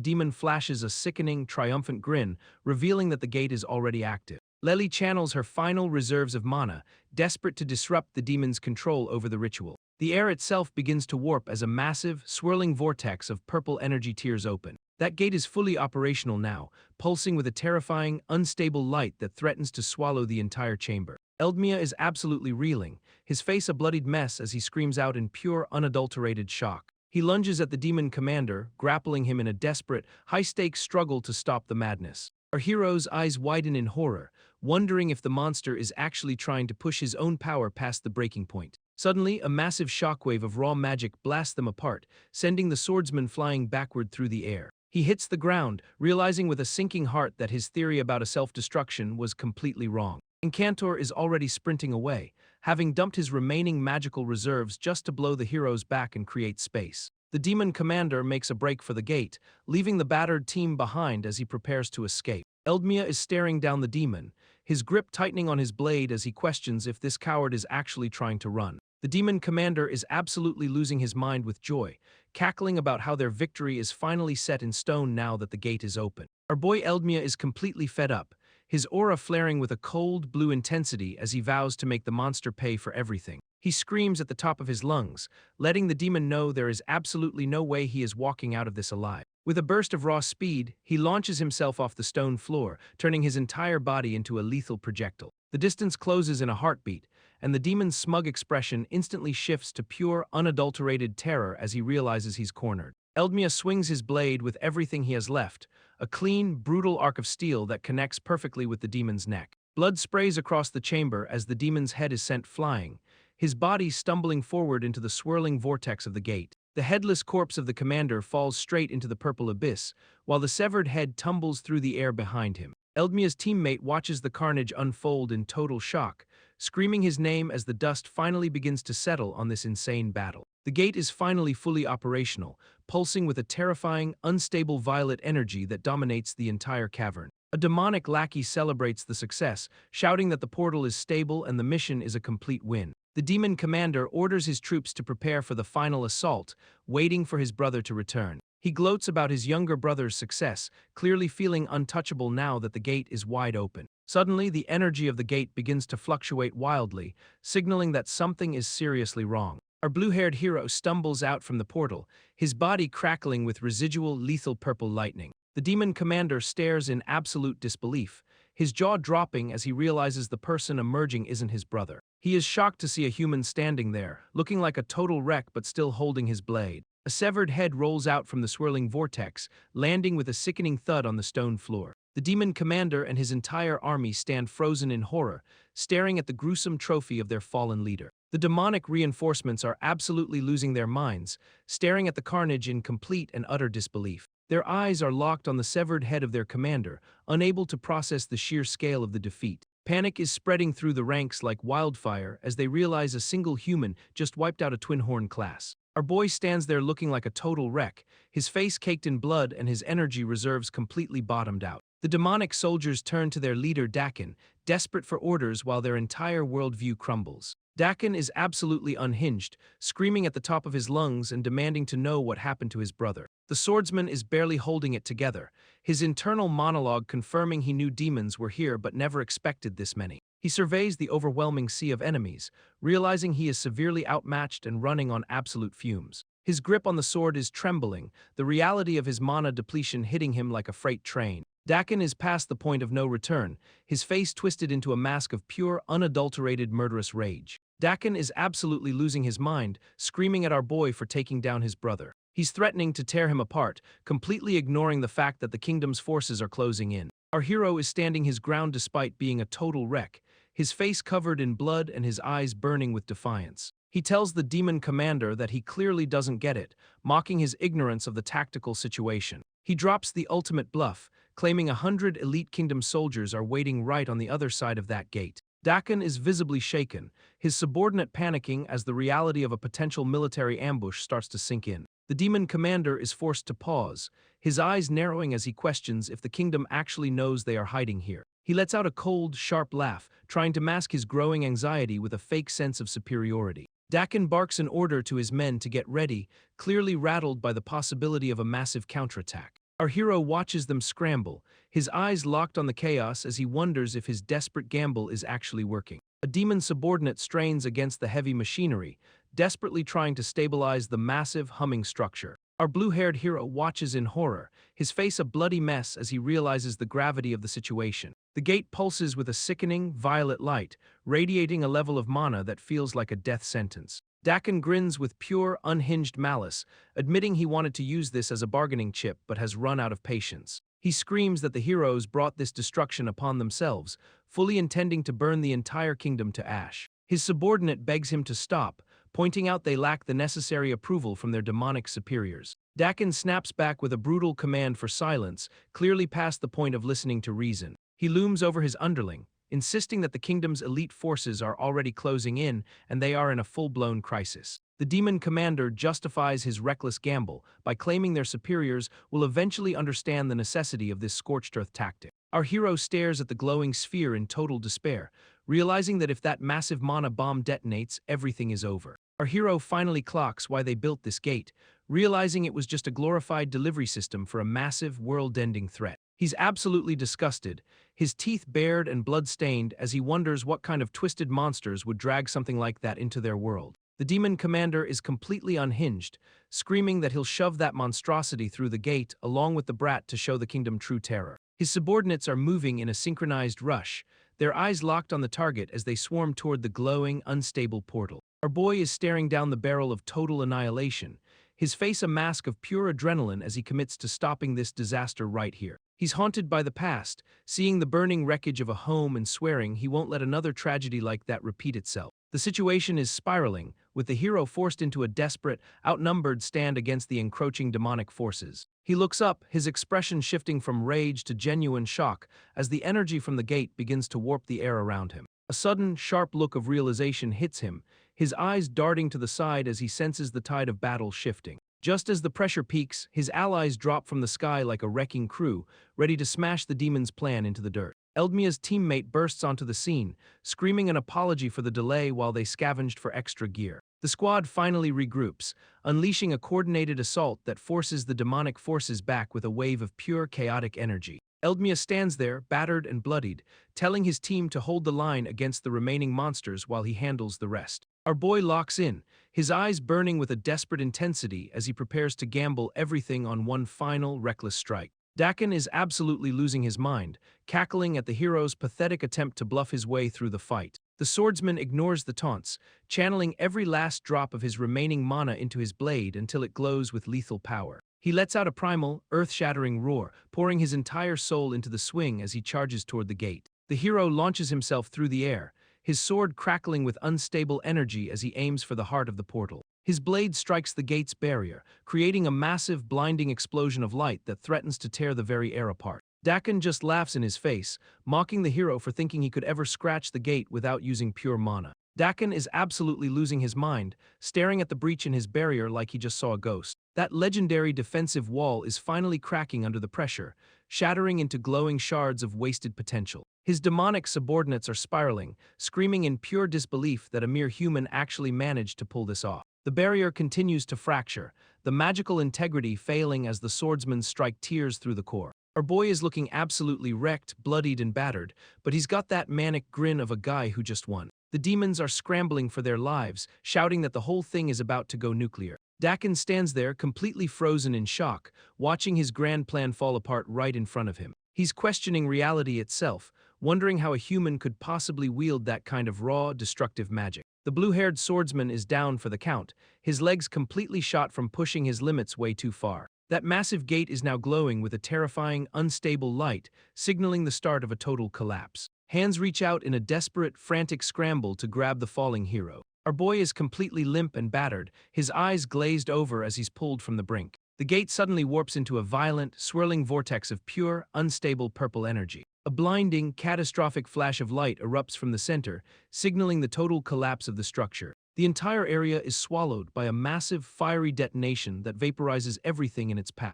demon flashes a sickening, triumphant grin, revealing that the gate is already active. Lely channels her final reserves of mana, desperate to disrupt the demon's control over the ritual. The air itself begins to warp as a massive, swirling vortex of purple energy tears open. That gate is fully operational now, pulsing with a terrifying, unstable light that threatens to swallow the entire chamber. Eldmia is absolutely reeling, his face a bloodied mess as he screams out in pure, unadulterated shock. He lunges at the demon commander, grappling him in a desperate, high-stakes struggle to stop the madness. Our hero's eyes widen in horror, wondering if the monster is actually trying to push his own power past the breaking point. Suddenly, a massive shockwave of raw magic blasts them apart, sending the swordsman flying backward through the air. He hits the ground, realizing with a sinking heart that his theory about a self-destruction was completely wrong. Encantor is already sprinting away, having dumped his remaining magical reserves just to blow the heroes back and create space. The demon commander makes a break for the gate, leaving the battered team behind as he prepares to escape. Eldmia is staring down the demon, his grip tightening on his blade as he questions if this coward is actually trying to run. The demon commander is absolutely losing his mind with joy, cackling about how their victory is finally set in stone now that the gate is open. Our boy Eldmia is completely fed up, his aura flaring with a cold, blue intensity as he vows to make the monster pay for everything. He screams at the top of his lungs, letting the demon know there is absolutely no way he is walking out of this alive. With a burst of raw speed, he launches himself off the stone floor, turning his entire body into a lethal projectile. The distance closes in a heartbeat, and the demon's smug expression instantly shifts to pure, unadulterated terror as he realizes he's cornered. Eldmia swings his blade with everything he has left, a clean, brutal arc of steel that connects perfectly with the demon's neck. Blood sprays across the chamber as the demon's head is sent flying, his body stumbling forward into the swirling vortex of the gate. The headless corpse of the commander falls straight into the purple abyss, while the severed head tumbles through the air behind him. Eldmia's teammate watches the carnage unfold in total shock, screaming his name as the dust finally begins to settle on this insane battle. The gate is finally fully operational, pulsing with a terrifying, unstable violet energy that dominates the entire cavern. A demonic lackey celebrates the success, shouting that the portal is stable and the mission is a complete win. The demon commander orders his troops to prepare for the final assault, waiting for his brother to return. He gloats about his younger brother's success, clearly feeling untouchable now that the gate is wide open. Suddenly, the energy of the gate begins to fluctuate wildly, signaling that something is seriously wrong. Our blue-haired hero stumbles out from the portal, his body crackling with residual lethal purple lightning. The demon commander stares in absolute disbelief, his jaw dropping as he realizes the person emerging isn't his brother. He is shocked to see a human standing there, looking like a total wreck but still holding his blade. A severed head rolls out from the swirling vortex, landing with a sickening thud on the stone floor. The demon commander and his entire army stand frozen in horror, staring at the gruesome trophy of their fallen leader. The demonic reinforcements are absolutely losing their minds, staring at the carnage in complete and utter disbelief. Their eyes are locked on the severed head of their commander, unable to process the sheer scale of the defeat. Panic is spreading through the ranks like wildfire as they realize a single human just wiped out a twin-horn class. Our boy stands there looking like a total wreck, his face caked in blood and his energy reserves completely bottomed out. The demonic soldiers turn to their leader Dakin, desperate for orders while their entire worldview crumbles. Dakin is absolutely unhinged, screaming at the top of his lungs and demanding to know what happened to his brother. The swordsman is barely holding it together, his internal monologue confirming he knew demons were here but never expected this many. He surveys the overwhelming sea of enemies, realizing he is severely outmatched and running on absolute fumes. His grip on the sword is trembling, the reality of his mana depletion hitting him like a freight train. Dakin is past the point of no return, his face twisted into a mask of pure, unadulterated murderous rage. Dakin is absolutely losing his mind, screaming at our boy for taking down his brother. He's threatening to tear him apart, completely ignoring the fact that the kingdom's forces are closing in. Our hero is standing his ground despite being a total wreck, his face covered in blood and his eyes burning with defiance. He tells the demon commander that he clearly doesn't get it, mocking his ignorance of the tactical situation. He drops the ultimate bluff, claiming 100 elite kingdom soldiers are waiting right on the other side of that gate. Dakin is visibly shaken, his subordinate panicking as the reality of a potential military ambush starts to sink in. The demon commander is forced to pause, his eyes narrowing as he questions if the kingdom actually knows they are hiding here. He lets out a cold, sharp laugh, trying to mask his growing anxiety with a fake sense of superiority. Dakin barks an order to his men to get ready, clearly rattled by the possibility of a massive counterattack. Our hero watches them scramble, his eyes locked on the chaos as he wonders if his desperate gamble is actually working. A demon subordinate strains against the heavy machinery, desperately trying to stabilize the massive, humming structure. Our blue-haired hero watches in horror, his face a bloody mess as he realizes the gravity of the situation. The gate pulses with a sickening, violet light, radiating a level of mana that feels like a death sentence. Dakin grins with pure, unhinged malice, admitting he wanted to use this as a bargaining chip but has run out of patience. He screams that the heroes brought this destruction upon themselves, fully intending to burn the entire kingdom to ash. His subordinate begs him to stop, pointing out they lack the necessary approval from their demonic superiors. Dakin snaps back with a brutal command for silence, clearly past the point of listening to reason. He looms over his underling, insisting that the kingdom's elite forces are already closing in and they are in a full-blown crisis. The demon commander justifies his reckless gamble by claiming their superiors will eventually understand the necessity of this scorched earth tactic. Our hero stares at the glowing sphere in total despair, realizing that if that massive mana bomb detonates, everything is over. Our hero finally clocks why they built this gate, realizing it was just a glorified delivery system for a massive, world-ending threat. He's absolutely disgusted, his teeth bared and blood-stained as he wonders what kind of twisted monsters would drag something like that into their world. The demon commander is completely unhinged, screaming that he'll shove that monstrosity through the gate along with the brat to show the kingdom true terror. His subordinates are moving in a synchronized rush, their eyes locked on the target as they swarm toward the glowing, unstable portal. Our boy is staring down the barrel of total annihilation, his face a mask of pure adrenaline as he commits to stopping this disaster right here. He's haunted by the past, seeing the burning wreckage of a home and swearing he won't let another tragedy like that repeat itself. The situation is spiraling, with the hero forced into a desperate, outnumbered stand against the encroaching demonic forces. He looks up, his expression shifting from rage to genuine shock as the energy from the gate begins to warp the air around him. A sudden, sharp look of realization hits him, his eyes darting to the side as he senses the tide of battle shifting. Just as the pressure peaks, his allies drop from the sky like a wrecking crew, ready to smash the demon's plan into the dirt. Eldmia's teammate bursts onto the scene, screaming an apology for the delay while they scavenged for extra gear. The squad finally regroups, unleashing a coordinated assault that forces the demonic forces back with a wave of pure chaotic energy. Eldmia stands there, battered and bloodied, telling his team to hold the line against the remaining monsters while he handles the rest. Our boy locks in, his eyes burning with a desperate intensity as he prepares to gamble everything on one final, reckless strike. Dakin is absolutely losing his mind, cackling at the hero's pathetic attempt to bluff his way through the fight. The swordsman ignores the taunts, channeling every last drop of his remaining mana into his blade until it glows with lethal power. He lets out a primal, earth-shattering roar, pouring his entire soul into the swing as he charges toward the gate. The hero launches himself through the air, his sword crackling with unstable energy as he aims for the heart of the portal. His blade strikes the gate's barrier, creating a massive, blinding explosion of light that threatens to tear the very air apart. Dakin just laughs in his face, mocking the hero for thinking he could ever scratch the gate without using pure mana. Dakin is absolutely losing his mind, staring at the breach in his barrier like he just saw a ghost. That legendary defensive wall is finally cracking under the pressure, shattering into glowing shards of wasted potential. His demonic subordinates are spiraling, screaming in pure disbelief that a mere human actually managed to pull this off. The barrier continues to fracture, the magical integrity failing as the swordsmen strike tears through the core. Our boy is looking absolutely wrecked, bloodied, and battered, but he's got that manic grin of a guy who just won. The demons are scrambling for their lives, shouting that the whole thing is about to go nuclear. Dakin stands there, completely frozen in shock, watching his grand plan fall apart right in front of him. He's questioning reality itself, wondering how a human could possibly wield that kind of raw, destructive magic. The blue-haired swordsman is down for the count, his legs completely shot from pushing his limits way too far. That massive gate is now glowing with a terrifying, unstable light, signaling the start of a total collapse. Hands reach out in a desperate, frantic scramble to grab the falling hero. Our boy is completely limp and battered, his eyes glazed over as he's pulled from the brink. The gate suddenly warps into a violent, swirling vortex of pure, unstable purple energy. A blinding, catastrophic flash of light erupts from the center, signaling the total collapse of the structure. The entire area is swallowed by a massive, fiery detonation that vaporizes everything in its path.